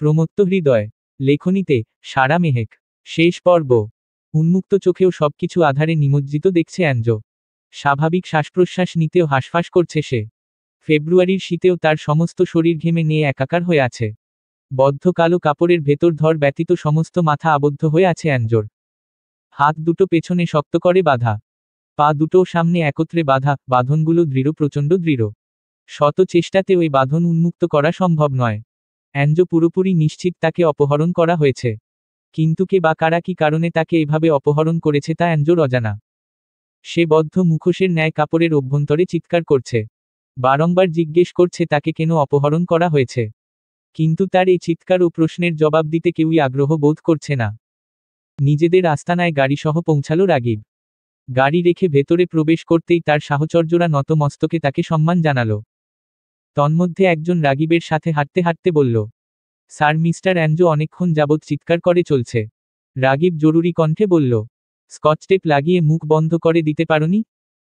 প্রমত্ত হৃদয়। লেখনীতে সারা মেহেক। শেষ পর্ব। উন্মুক্ত চোখেও সবকিছু আধারে নিমজ্জিত দেখছে অ্যাঞ্জো। স্বাভাবিক শ্বাসপ্রশ্বাস নিতেও হাঁসফাঁস করছে সে। ফেব্রুয়ারির শীতেও তার সমস্ত শরীর ঘেমে নিয়ে একাকার হয়ে আছে। বদ্ধ কালো কাপড়ের ভেতর ধর ব্যতীত সমস্ত মাথা আবদ্ধ হয়ে আছে অ্যাঞ্জোর। হাত দুটো পেছনে শক্ত করে বাঁধা, পা দুটো সামনে একত্রে বাঁধা, বাঁধনগুলো দৃঢ়, প্রচণ্ড দৃঢ়। শত চেষ্টাতে ওই বাঁধন উন্মুক্ত করা সম্ভব নয়। অ্যাঞ্জো পুরোপুরি নিশ্চিত তাকে অপহরণ করা হয়েছে। কিন্তু কে বা কারা কি কারণে তাকে এভাবে অপহরণ করেছে তা অ্যাঞ্জোর অজানা। সে বদ্ধ মুখোশের ন্যায় কাপড়ের অভ্যন্তরে চিৎকার করছে। বারংবার জিজ্ঞেস করছে তাকে কেন অপহরণ করা হয়েছে। কিন্তু তার এই চিৎকার ও প্রশ্নের জবাব দিতে কেউই আগ্রহ বোধ করছে না। নিজেদের আস্তানায় গাড়িসহ পৌঁছালো রাগিব। গাড়ি রেখে ভেতরে প্রবেশ করতেই তার সাহচর্যরা নত মস্তকে তাকে সম্মান জানালো। তন্মধ্যে একজন রাগিবের সাথে হাঁটতে হাঁটতে বলল, স্যার, মিস্টার অ্যাঞ্জো অনেকক্ষণ যাবৎ চিৎকার করে চলছে। রাগিব জরুরি কণ্ঠে বলল, স্কচ টেপ লাগিয়ে মুখ বন্ধ করে দিতে পারোনি?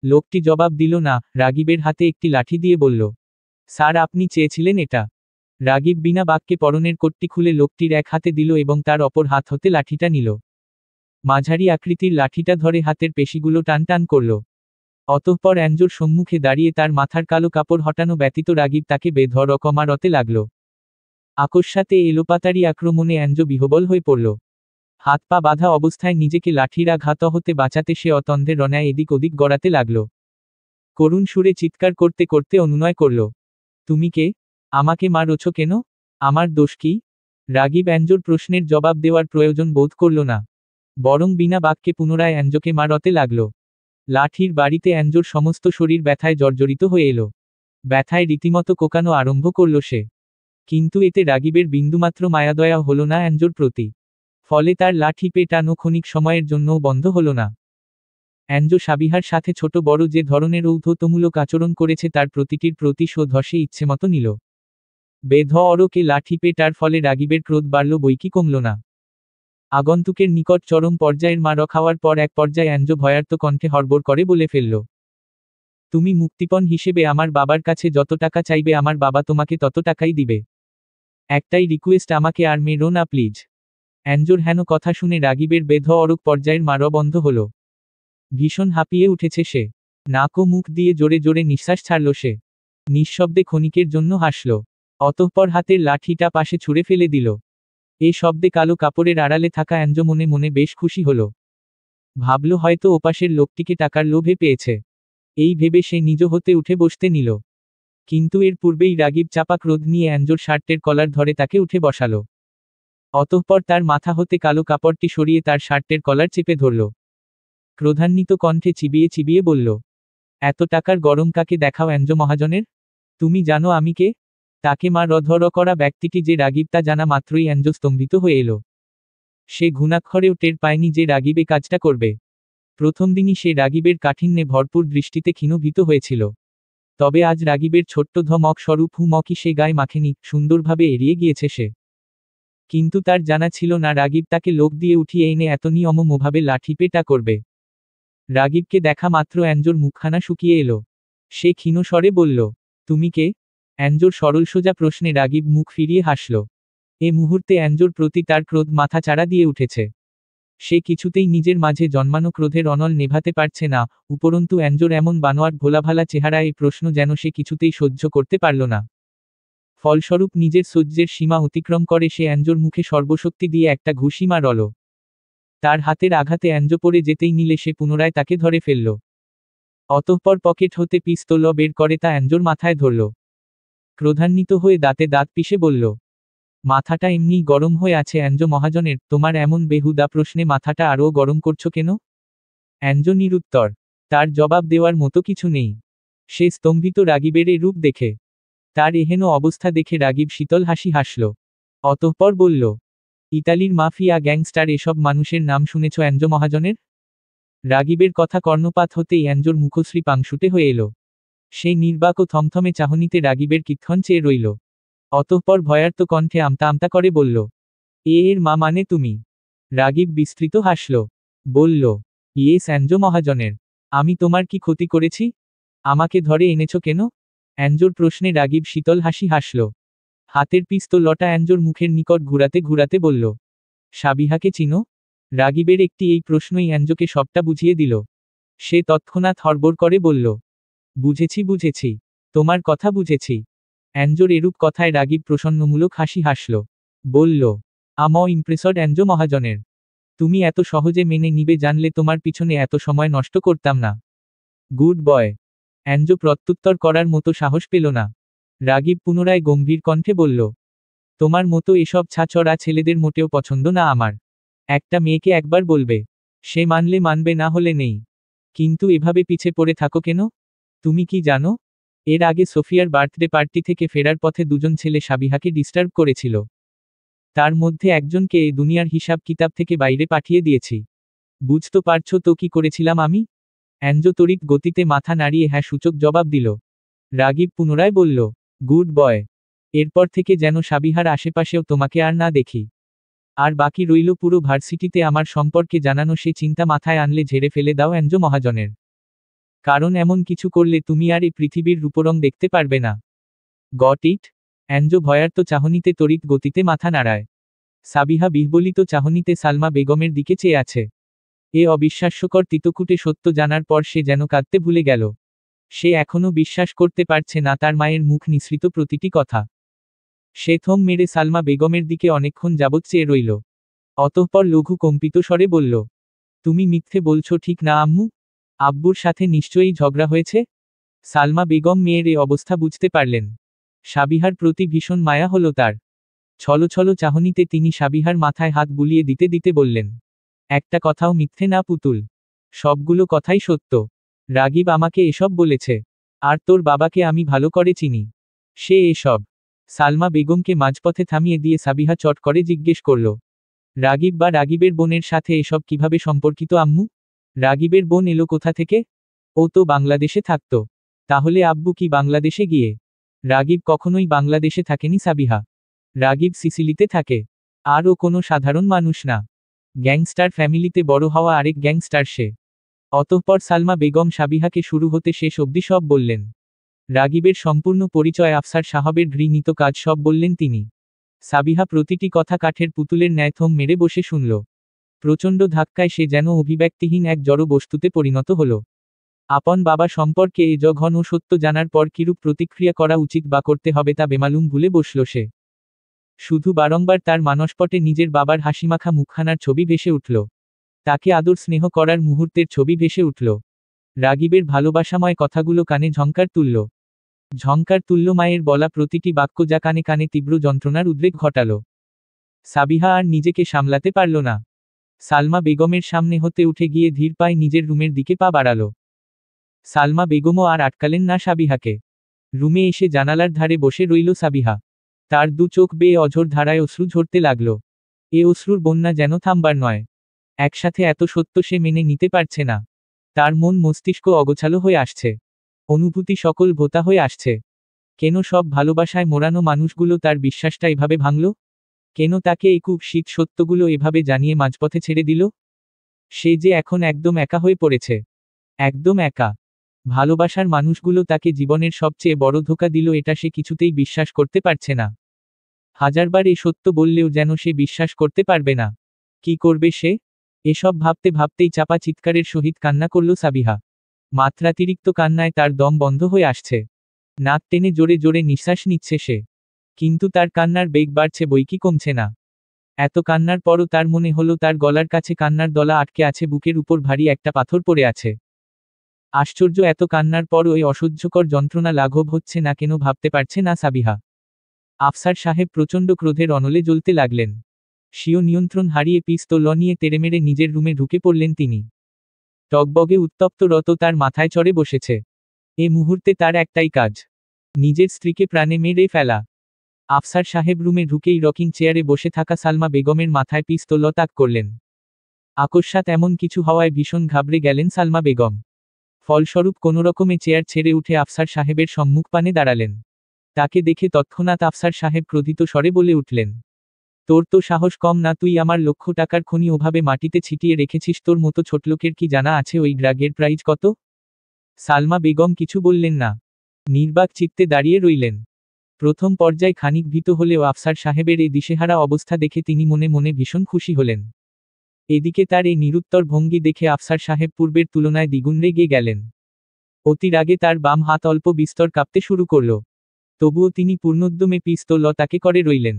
লোকটি জবাব দিল না, রাগিবের হাতে একটি লাঠি দিয়ে বলল, স্যার, আপনি চেয়েছিলেন এটা। রাগিব বিনা বাক্যে পরনের কোটটি খুলে লোকটির এক হাতে দিল এবং তার অপর হাত হতে লাঠিটা নিল। মাঝারি আকৃতির লাঠিটা ধরে হাতের পেশিগুলো টান টান করল। অতঃপর অ্যাঞ্জোর সম্মুখে দাঁড়িয়ে তার মাথার কালো কাপড় হটানো ব্যতীত রাগিব তাকে বেধড়কমারতে লাগল। আকস্মাতে এলোপাতাড়ি আক্রমণে অ্যাঞ্জো বিহ্বল হয়ে পড়ল। হাত পা বাঁধা অবস্থায় নিজেকে লাঠির আঘাত হতে বাঁচাতে সে অতন্দ্রে রনায় এদিক ওদিক গড়াতে লাগল। করুণ সুরে চিৎকার করতে করতে অনুনয় করল, তুমি কে? আমাকে মারছ কেন? আমার দোষ কি? রাগিব অ্যাঞ্জোর প্রশ্নের জবাব দেওয়ার প্রয়োজন বোধ করল না, বরং বিনা বাক্যে পুনরায় অ্যাঞ্জোকে মারতে লাগল। লাঠির বাড়িতে অ্যাঞ্জোর সমস্ত শরীর ব্যথায় জর্জরিত হয়ে এলো। ব্যথায় রীতিমতো কোকানো আরম্ভ করল সে। কিন্তু এতে রাগিবের বিন্দুমাত্র মায়াদয়া হল না অ্যাঞ্জোর প্রতি। ফলে তার লাঠি পেটানো ক্ষণিক সময়ের জন্যও বন্ধ হল না। অ্যাঞ্জো সাবিহার সাথে ছোট বড় যে ধরনের ঔদ্ধত্যমূলক আচরণ করেছে তার প্রতিটির প্রতিশোধ সে ইচ্ছেমতো নিল। বেধড়কে লাঠি পেটার ফলে রাগিবের ক্রোধ বাড়ল বৈকি কমল না। আগন্তুকের নিকট চরম পর্যায়ের মার খাওয়ার পর এক পর্যায়ে অ্যাঞ্জো ভয়ার্ত কণ্ঠে হড়বড় করে বলে ফেলল, তুমি মুক্তিপণ হিসেবে আমার বাবার কাছে যত টাকা চাইবে আমার বাবা তোমাকে তত টাকাই দিবে। একটাই রিকোয়েস্ট, আমাকে আর মেরো না প্লিজ। অ্যাঞ্জোর হেন কথা শুনে রাগিবের বেধড়ক পর্যায়ের মার বন্ধ হল। ভীষণ হাঁপিয়ে উঠেছে সে। নাক ও মুখ দিয়ে জোরে জোরে নিঃশ্বাস ছাড়ল সে। নিঃশব্দে ক্ষণিকের জন্য হাসল। অতঃপর হাতের লাঠিটা পাশে ছুঁড়ে ফেলে দিল। এ শব্দে কালো কাপড়ের আড়ালে থাকা অ্যাঞ্জো মনে মনে বেশ খুশি হল। ভাবল হয়তো ওপাশের লোকটিকে টাকার লোভে পেয়েছে। এই ভেবে সে নিজ হতে উঠে বসতে নিল। কিন্তু এর পূর্বেই রাগিব চাপা ক্রোধ নিয়ে অ্যাঞ্জোর শার্টের কলার ধরে তাকে উঠে বসালো। অতঃপর তার মাথা হতে কালো কাপড়টি সরিয়ে তার শার্টের কলার চেপে ধরল। ক্রোধান্বিত কণ্ঠে চিবিয়ে চিবিয়ে বলল, এত টাকার গরম কাকে দেখাও অ্যাঞ্জো মহাজনের? তুমি জানো আমি কে? তাকে মারধর করা ব্যক্তিটি যে রাগিব তা জানা মাত্রই অ্যাঞ্জো স্তম্ভিত হয়ে এলো। সে ঘুণাক্ষরেও টের পায়নি যে রাগিব এ কাজটা করবে। প্রথম দিনই সে রাগিবের কাঠিন্যে ভরপুর দৃষ্টিতে ক্ষীণভীত হয়েছিল। তবে আজ রাগিবের ছোট্ট ধমক স্বরূপ হুমকি সে গায়ে মাখেনি, সুন্দরভাবে এড়িয়ে গিয়েছে সে। কিন্তু তার জানা ছিল না রাগিব তাকে লোভ দিয়ে উঠিয়ে এনে এত নিয়মভাবে লাঠি পেটা করবে। রাগিবকে দেখা মাত্র অ্যাঞ্জোর মুখখানা শুকিয়ে এলো। সে ক্ষীণ স্বরে বলল, তুমি কে? অ্যাঞ্জোর সরলসোজা প্রশ্নে রাগিব মুখ ফিরিয়ে হাসল। এ মুহূর্তে অ্যাঞ্জোর প্রতি তার ক্রোধ মাথা চাড়া দিয়ে উঠেছে। সে কিছুতেই নিজের মাঝে জন্মানো ক্রোধের অনল নেভাতে পারছে না, উপরন্তু অ্যাঞ্জোর এমন বানোয়াট ভোলাভালা চেহারা এই প্রশ্ন যেন সে কিছুতেই সহ্য করতে পারল না। ফলস্বরূপ নিজের সহ্যের সীমা অতিক্রম করে সে অ্যাঞ্জোর মুখে সর্বশক্তি দিয়ে একটা ঘুষি মারল। তার হাতের আঘাতে অ্যাঞ্জো পড়ে যেতেই নিলে সে পুনরায় তাকে ধরে ফেলল। অতঃপর পকেট হতে পিস্তল বের করে তা অ্যাঞ্জোর মাথায় ধরল। ক্রোধান্বিত হয়ে দাঁতে দাঁত পিষে বলল, মাথাটা এমনিই গরম হয়ে আছে অ্যাঞ্জো মহাজনের, তোমার এমন বেহুদা প্রশ্নে মাথাটা আরও গরম করছো কেন? অ্যাঞ্জো নিরুত্তর। তার জবাব দেওয়ার মতো কিছু নেই। সে স্তম্ভিত রাগিবের এ রূপ দেখে। তার এহেন অবস্থা দেখে রাগিব শীতল হাসি হাসল। অতঃপর বলল, ইতালির মাফিয়া গ্যাংস্টার এসব মানুষের নাম শুনেছ অ্যাঞ্জো মহাজনের? রাগিবের কথা কর্ণপাত হতেই অ্যাঞ্জোর মুখশ্রী পাংশুটে হয়ে এলো। সেই নির্বাক ও থমথমে চাহনিতে রাগিবের কিক্ষণ চেয়ে রইল। অতঃপর ভয়ার্ত কণ্ঠে আমতা আমতা করে বলল, এর মা মানে তুমি? রাগিব বিস্তৃত হাসল। বলল, ইয়েস অ্যাঞ্জো মহাজনের। আমি তোমার কি ক্ষতি করেছি? আমাকে ধরে এনেছ কেন? অ্যাঞ্জোর প্রশ্নে রাগিব শীতল হাসি হাসল। হাতের পিস্তলটা অ্যাঞ্জোর মুখের নিকট ঘুরাতে ঘুরাতে বলল, সাবিহাকে চিনো? রাগিবের একটি এই প্রশ্নই অ্যাঞ্জোকে সবটা বুঝিয়ে দিল। সে তৎক্ষণাৎ হড়বড় করে বলল, বুঝেছি বুঝেছি, তোমার কথা বুঝেছি। অ্যাঞ্জোর এরূপ কথায় রাগিব প্রসন্নমূলক হাসি হাসল। বলল, ইমপ্রেসড অ্যাঞ্জো মহাজনের। তুমি এত সহজে মেনে নিবে জানলে তোমার পিছনে এত সময় নষ্ট করতাম না। Good boy. অ্যাঞ্জো প্রত্যুত্তর করার মতো সাহস পেল না। রাগিব পুনরায় গম্ভীর কণ্ঠে বলল, তোমার মতো এসব ছাচড়া ছেলেদের মোটেও পছন্দ না আমার। একটা মেয়েকে একবার বলবে, সে মানলে মানবে, না হলে নেই। কিন্তু এভাবে পিছে পড়ে থাকো কেন? তুমি কি জানো, এর আগে সোফিয়ার বার্থডে পার্টি থেকে ফেরার পথে দুজন ছেলে সাবিহাকে ডিস্টার্ব করেছিল। তার মধ্যে একজনকে এই দুনিয়ার হিসাব কিতাব থেকে বাইরে পাঠিয়ে দিয়েছি। বুঝতে পারছো তো কি করেছিলাম আমি? অ্যাঞ্জো তড়িৎ গতিতে মাথা নাড়িয়ে হ্যাঁ সূচক জবাব দিল। রাগিব পুনরায় বলল, গুড বয়। এরপর থেকে যেন সাবিহার আশেপাশেও তোমাকে আর না দেখি। আর বাকি রইল পুরো ভার্সিটিতে আমার সম্পর্কে জানানো, সে চিন্তা মাথায় আনলে ঝেড়ে ফেলে দাও অ্যাঞ্জো মহাজনের। কারণ এমন কিছু করলে তুমি আর এই পৃথিবীর রূপরং দেখতে পারবে না। Got it? অ্যাঞ্জো ভয়ার্ত চাহনিতে তড়িৎ গতিতে মাথা নাড়ায়। সাবিহা বিহ্বলিত চাহনিতে সালমা বেগমের দিকে চেয়ে আছে। এ অবিশ্বাস্যকর তিতকুটে সত্য জানার পর সে যেন কাঁদতে ভুলে গেল। সে এখনও বিশ্বাস করতে পারছে না তার মায়ের মুখ নিঃসৃত প্রতিটি কথা। সে থম মেরে সালমা বেগমের দিকে অনেকক্ষণ যাবৎ চেয়ে রইল। অতঃপর লঘু কম্পিত স্বরে বলল, তুমি মিথ্যে বলছো ঠিক না আম্মু? আব্বুর সাথে নিশ্চয়ই ঝগড়া হয়েছে? সালমা বেগম মেয়ের এ অবস্থা বুঝতে পারলেন। সাবিহার প্রতি ভীষণ মায়া হলো তার। ছলছল চাহনিতে তিনি সাবিহার মাথায় হাত বুলিয়ে দিতে দিতে বললেন, একটা কথাও মিথ্যে না পুতুল। সবগুলো কথাই সত্য। রাগিব আমাকে এসব বলেছে। আর তোর বাবাকে আমি ভালো করে চিনি। সে এসব। সালমা বেগমকে মাঝপথে থামিয়ে দিয়ে সাবিহা চট করে জিজ্ঞেস করল, রাগিব বা রাগিবের বোনের সাথে এসব কিভাবে সম্পর্কিত আম্মু? রাগিবের বোন এলো কোথা থেকে? ও তো বাংলাদেশে থাকতো। তাহলে আব্বু কি বাংলাদেশে গিয়ে? রাগিব কখনোই বাংলাদেশে থাকেনি সাবিহা। রাগিব সিসিলিতে থাকে। আর ও কোনো সাধারণ মানুষ না। গ্যাংস্টার ফ্যামিলিতে বড় হওয়া আরেক গ্যাংস্টার সে। অতঃপর সালমা বেগম সাবিহাকে শুরু হতে শেষ অবধি সব বললেন। রাগিবের সম্পূর্ণ পরিচয়, আফসার সাহাবের ঘৃণিত কাজ, সব বললেন তিনি। সাবিহা প্রতিটি কথা কাঠের পুতুলের ন্যায় থম মেরে বসে শুনল। প্রচণ্ড ধাক্কায় সে যেন অভিব্যক্তিহীন এক জড় বস্তুতে পরিণত হল। আপন বাবা সম্পর্কে এ জঘন্য সত্য জানার পর কিরূপ প্রতিক্রিয়া করা উচিত বা করতে হবে তা বেমালুম ভুলে বসল সে। শুধু বারংবার তার মানসপটে নিজের বাবার হাসিমাখা মুখখানার ছবি ভেসে উঠল। তাকে আদর স্নেহ করার মুহূর্তের ছবি ভেসে উঠল। রাগিবের ভালোবাসাময় কথাগুলো কানে ঝংকার তুলল। ঝংকার তুলল মায়ের বলা প্রতিটি বাক্য, যা কানে কানে তীব্র যন্ত্রণার উদ্রেক ঘটাল। সাবিহা আর নিজেকে সামলাতে পারল না। সালমা বেগমের সামনে হতে উঠে গিয়ে ধীর পায়ে নিজের রুমের দিকে পা বাড়াল। সালমা বেগমও আর আটকালেন না সাবিহাকে। রুমে এসে জানালার ধারে বসে রইল সাবিহা। তার দু চোখ বেয়ে অঝোর ধারায় অশ্রু ঝরতে লাগল। এ অশ্রুর বন্যা যেন থামবার নয়। একসাথে এত সত্য সে মেনে নিতে পারছে না। তার মন মস্তিষ্ক অগোছালো হয়ে আসছে। অনুভূতি সকল ভোতা হয়ে আসছে। কেন সব ভালোবাসায় মোড়ানো মানুষগুলো তার বিশ্বাসটা এভাবে ভাঙল? কেন তাকে এই খুব শীত সত্যগুলো এভাবে জানিয়ে মাঝপথে ছেড়ে দিল? সে যে এখন একদম একা হয়ে পড়েছে। একদম একা। ভালোবাসার মানুষগুলো তাকে জীবনের সবচেয়ে বড় ধোঁকা দিল, এটা সে কিছুতেই বিশ্বাস করতে পারছে না। হাজারবার এ সত্য বললেও যেন সে বিশ্বাস করতে পারবে না। কি করবে সে? এসব ভাবতে ভাবতেই চাপা চিৎকারের সহিত কান্না করল সাবিহা। মাত্রাতিরিক্ত কান্নায় তার দম বন্ধ হয়ে আসছে। নাক টেনে জোরে জোরে নিঃশ্বাস নিচ্ছে সে। কিন্তু তার কান্নার বেগ বাড়ছে বৈকি কমছে না। এত কান্নার পরও তার মনে হলো তার গলার কাছে কান্নার দলা আটকে আছে, বুকের উপর ভারী একটা পাথর পড়ে আছে। আশ্চর্য, এত কান্নার পরও এই অসহ্যকর যন্ত্রণা লাঘব হচ্ছে না কেন ভাবতে পারছে না সাবিহা। আফসার সাহেব প্রচণ্ড ক্রোধের অনলে জ্বলতে লাগলেন। স্বীয় নিয়ন্ত্রণ হারিয়ে পিস্তল নিয়ে তেড়েমেড়ে নিজের রুমে ঢুকে পড়লেন তিনি। টগবগে উত্তপ্ত রত তার মাথায় চড়ে বসেছে। এ মুহূর্তে তার একটাই কাজ, নিজের স্ত্রীকে প্রাণে মেরে ফেলা। আফসার সাহেব রুমে ঢুকেই রকিং চেয়ারে বসে থাকা সালমা বেগমের মাথায় পিস্তল তাক করলেন। আকস্মাৎ এমন কিছু হওয়ায় ভীষণ ঘাবড়ে গেলেন সালমা বেগম। ফলস্বরূপ কোনোরকমে চেয়ার ছেড়ে উঠে আফসার সাহেবের সম্মুখপানে দাঁড়ালেন। তাকে দেখে তৎক্ষণাৎ আফসার সাহেব ক্রোধিত স্বরে বলে উঠলেন, তোর তো সাহস কম না, তুই আমার লক্ষ টাকার খনি ওভাবে মাটিতে ছিটিয়ে রেখেছিস। তোর মতো ছোটলোকের কি জানা আছে ওই ড্রাগের প্রাইজ কত? সালমা বেগম কিছু বললেন না। নির্বাক চিত্তে দাঁড়িয়ে রইলেন। প্রথম পর্যায়ে খানিক ভীত হলেও আফসার সাহেবের এই দিশেহারা অবস্থা দেখে তিনি মনে মনে ভীষণ খুশি হলেন। এদিকে তার এই নিরুত্তর ভঙ্গি দেখে আফসার সাহেব পূর্বের তুলনায় দ্বিগুণ রেগে গেলেন। অতি রাগে তার বাম হাত অল্প বিস্তর কাঁপতে শুরু করল। তবুও তিনি পূর্ণোদ্যমে পিস্তল তাকে করে রইলেন।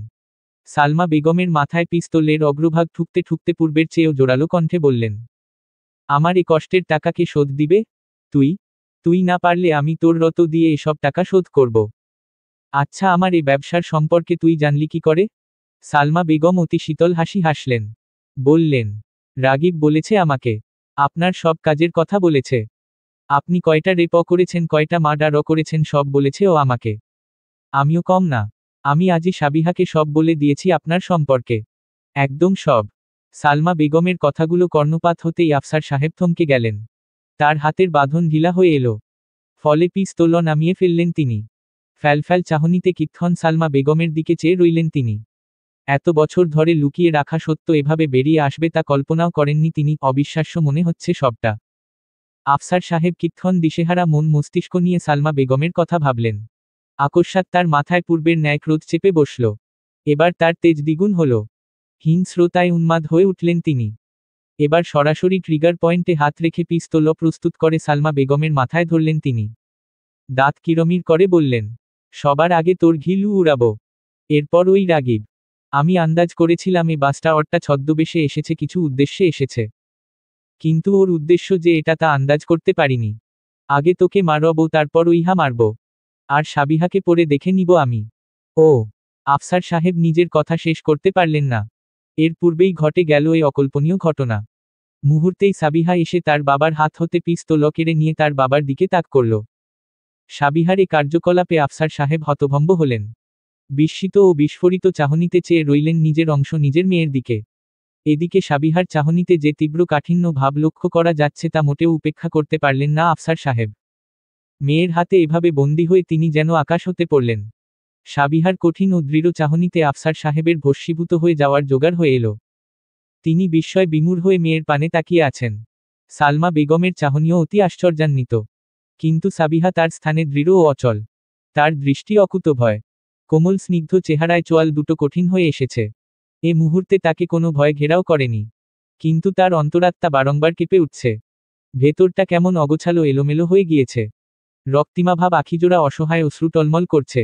সালমা বেগমের মাথায় পিস্তলের অগ্রভাগ ঠুকতে ঠুকতে পূর্বের চেয়েও জোরালো কণ্ঠে বললেন, আমার এ কষ্টের টাকা কে শোধ দিবে? তুই তুই না পারলে আমি তোর রত দিয়ে এসব টাকা শোধ করব। আচ্ছা, আমার এ ব্যবসার সম্পর্কে তুই জানলি কি করে? সালমা বেগম অতি শীতল হাসি হাসলেন। বললেন, রাগিব বলেছে আমাকে। আপনার সব কাজের কথা বলেছে। আপনি কয়টা রেপ করেছেন, কয়টা মার্ডার করেছেন, সব বলেছে ও আমাকে। আমিও কম না। আমি আজই সাবিহাকে সব বলে দিয়েছি আপনার সম্পর্কে। একদম সব। সালমা বেগমের কথাগুলো কর্ণপাত হতেই আফসার সাহেব থমকে গেলেন। তার হাতের বাঁধন ঢিলা হয়ে এলো। ফলে পিস্তল নামিয়ে ফেললেন তিনি। ফ্যালফ্যাল চাহনিতে কিক্ষণ সালমা বেগমের দিকে চেয়ে রইলেন তিনি। এত বছর ধরে লুকিয়ে রাখা সত্য এভাবে বেরিয়ে আসবে তা কল্পনাও করেননি তিনি। অবিশ্বাস্য মনে হচ্ছে সবটা। আফসার সাহেব কিক্ষণ দিশেহারা মন মস্তিষ্ক নিয়ে সালমা বেগমের কথা ভাবলেন। আকস্মাৎ তার মাথায় পূর্বের ন্যায় ক্রোধ চেপে বসল। এবার তার তেজ দ্বিগুণ হল। হিংস্রতায় উন্মাদ হয়ে উঠলেন তিনি। এবার সরাসরি ট্রিগার পয়েন্টে হাত রেখে পিস্তল প্রস্তুত করে সালমা বেগমের মাথায় ধরলেন তিনি। দাঁত কিরমির করে বললেন, সবার আগে তোর ঘিলু উড়াবো। এরপর ওই রাগিব। আমি আন্দাজ করেছিলাম এ বাসটা ওরটা ছদ্মবেশে এসেছে, কিছু উদ্দেশ্যে এসেছে। কিন্তু ওর উদ্দেশ্য যে এটা তা আন্দাজ করতে পারিনি। আগে তোকে মারবো, তারপর ওইহা মারব। আর সাবিহাকে পরে দেখে নিব আমি। ও। আফসার সাহেব নিজের কথা শেষ করতে পারলেন না। এর পূর্বেই ঘটে গেল এই অকল্পনীয় ঘটনা। মুহূর্তেই সাবিহা এসে তার বাবার হাত হতে পিস্তল কেড়ে নিয়ে তার বাবার দিকে তাক করল। সাবিহার এ কার্যকলাপে আফসার সাহেব হতভম্ব হলেন। বিস্মিত ও বিস্ফোরিত চাহনিতে চেয়ে রইলেন নিজের অংশ নিজের মেয়ের দিকে। এদিকে সাবিহার চাহনিতে যে তীব্র কাঠিন্য ভাব লক্ষ্য করা যাচ্ছে তা মোটেও উপেক্ষা করতে পারলেন না আফসার সাহেব। মেয়ের হাতে এভাবে বন্দী হয়ে তিনি যেন আকাশ হতে পড়লেন। সাবিহার কঠিন ও দৃঢ় চাহনিতে আফসার সাহেবের ভস্মীভূত হয়ে যাওয়ার জোগাড় হয়ে এলো। তিনি বিস্ময় বিমূঢ় হয়ে মেয়ের পানে তাকিয়ে আছেন। সালমা বেগমের চাহনিও অতি আশ্চর্যান্বিত। কিন্তু সাবিহা তার স্থানে দৃঢ় ও অচল। তার দৃষ্টি অকুতভয়। কোমল স্নিগ্ধ চেহারায় চোয়াল দুটো কঠিন হয়ে এসেছে। এ মুহূর্তে তাকে কোনো ভয় ঘেরাও করেনি। কিন্তু তার অন্তরাত্মা বারংবার কেঁপে উঠছে। ভেতরটা কেমন অগোছালো এলোমেলো হয়ে গিয়েছে। রক্তিমাভাব আখিজোড়া অসহায় অশ্রু টলমল করছে।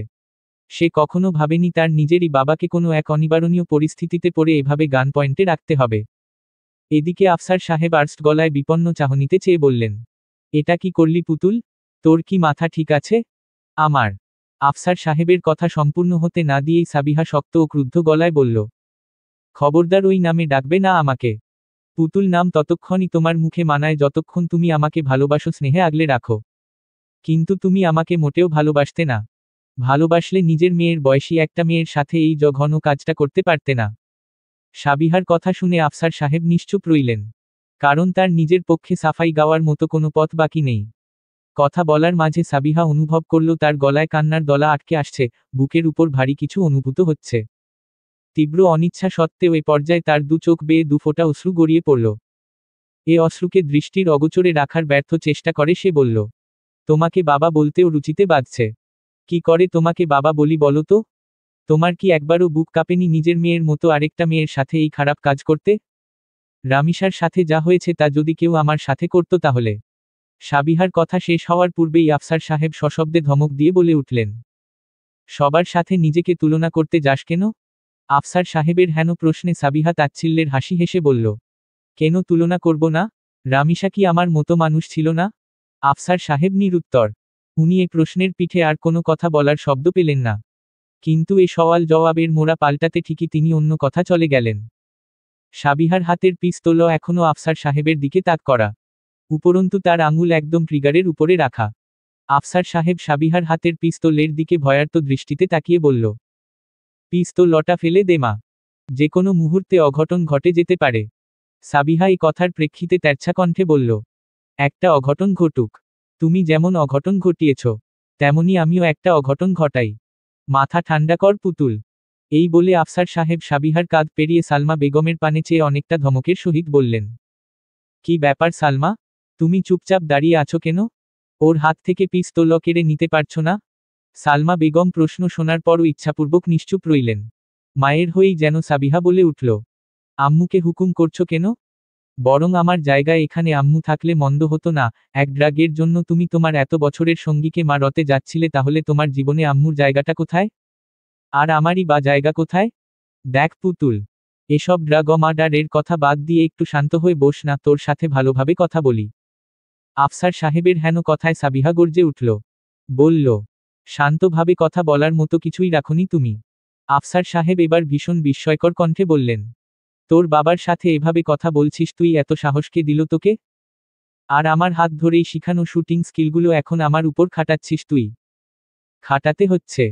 সে কখনো ভাবেনি তার নিজেরই বাবাকে কোনো এক অনিবারণীয় পরিস্থিতিতে পড়ে এভাবে গান পয়েন্টে রাখতে হবে। এদিকে আফসার সাহেব আর্স্ট গলায় বিপন্ন চাহনিতে চেয়ে বললেন, এটা কি করলি পুতুল? তোর কি মাথা ঠিক আছে? আমার। আফসার সাহেবের কথা সম্পূর্ণ হতে না দিয়েই সাবিহা শক্ত ও ক্রুদ্ধ গলায় বলল, খবরদার ওই নামে ডাকবে না আমাকে। পুতুল নাম ততক্ষণই তোমার মুখে মানায় যতক্ষণ তুমি আমাকে ভালোবাসো, স্নেহে আগলে রাখো। কিন্তু তুমি আমাকে মোটেও ভালোবাসতে না। ভালোবাসলে নিজের মেয়ের বয়সী একটা মেয়ের সাথে এই জঘন্য কাজটা করতে পারতে না। সাবিহার কথা শুনে আফসার সাহেব নিশ্চুপ রইলেন। কারণ তার নিজের পক্ষে সাফাই গাওয়ার মতো কোনো পথ বাকি নেই। কথা বলার মাঝে সাবিহা অনুভব করল তার গলায় কান্নার দলা আটকে আসছে, বুকের উপর ভারী কিছু অনুভূত হচ্ছে। তীব্র অনিচ্ছা সত্ত্বেও এ পর্যায়ে তার দু চোখ বেয়ে দু ফোঁটা অশ্রু গড়িয়ে পড়ল। এ অশ্রুকে দৃষ্টির অগোচরে রাখার ব্যর্থ চেষ্টা করে সে বলল, তোমাকে বাবা বলতেও রুচিতে বাজছে। কি করে তোমাকে বাবা বলি বলো তো? তোমার কি একবারও বুক কাঁপেনি নিজের মেয়ের মতো আরেকটা মেয়ের সাথে এই খারাপ কাজ করতে? রামিসার সাথে যা হয়েছে তা যদি কেউ আমার সাথে করত তাহলে। সাবিহার কথা শেষ হওয়ার পূর্বেই আফসার সাহেব সশব্দে ধমক দিয়ে বলে উঠলেন, সবার সাথে নিজেকে তুলনা করতে যাস কেন? আফসার সাহেবের হেন প্রশ্নে সাবিহা তাচ্ছিল্যের হাসি হেসে বলল, কেন তুলনা করব না? রামিসা কি আমার মতো মানুষ ছিল না? আফসার সাহেব নিরুত্তর। উনি এ প্রশ্নের পিঠে আর কোনো কথা বলার শব্দ পেলেন না। কিন্তু এ সওয়াল জবাবের মোড়া পাল্টাতে ঠিকই তিনি অন্য কথা চলে গেলেন। সাবিহার হাতের পিস্তল এখনও আফসার সাহেবের দিকে তাক করা। উপরন্তু তার আঙুল একদম ট্রিগারের উপরে রাখা। আফসার সাহেব সাবিহার হাতের পিস্তলের দিকে ভয়ার্ত দৃষ্টিতে তাকিয়ে বলল, পিস্তলটা ফেলে দে মা। যে কোনো মুহূর্তে অঘটন ঘটে যেতে পারে। সাবিহা এই কথার প্রেক্ষিতে তেরছা কণ্ঠে বলল, একটা অঘটন ঘটুক। তুমি যেমন অঘটন ঘটিয়েছ, তেমনি আমিও একটা অঘটন ঘটাই। মাথা ঠান্ডা কর পুতুল। এই বলে আফসার সাহেব সাবিহার কাঁধ পেরিয়ে সালমা বেগমের পানে চেয়ে অনেকটা ধমকের সহিত বললেন, কি ব্যাপার সালমা? তুমি চুপচাপ দাঁড়িয়ে আছো কেন? ওর হাত থেকে পিস্তল কেড়ে নিতে পারছো না? সালমা বেগম প্রশ্ন শোনার পরও ইচ্ছাপূর্বক নিশ্চুপ রইলেন। মায়ের হয়েই যেন সাবিহা বলে উঠল, আম্মুকে হুকুম করছো কেন? বরং আমার জায়গায় এখানে আম্মু থাকলে মন্দ হতো না। এক ড্রাগের জন্য তুমি তোমার এত বছরের সঙ্গীকে মারতে যাচ্ছিলে, তাহলে তোমার জীবনে আম্মুর জায়গাটা কোথায়? আর আমারই বা জায়গা কোথায়? দেখ পুতুল, এসব ড্রাগ মার্ডারের কথা বাদ দিয়ে একটু শান্ত হয়ে বস না, তোর সাথে ভালোভাবে কথা বলি। আফসার সাহেবের হেন কথায় সাবিহা গর্জে উঠল। বলল, শান্তভাবে কথা বলার মতো কিছুই রাখনি তুমি? আফসার সাহেব এবার ভীষণ বিস্ময়কর কণ্ঠে বললেন, তোর বাবার সাথে এভাবে কথা বলছিস তুই? এত সাহস কে দিল তোকে? আর আমার হাত ধরেই শিখানো শুটিং স্কিলগুলো এখন আমার উপর খাটাচ্ছিস তুই? খাটাতে হচ্ছে।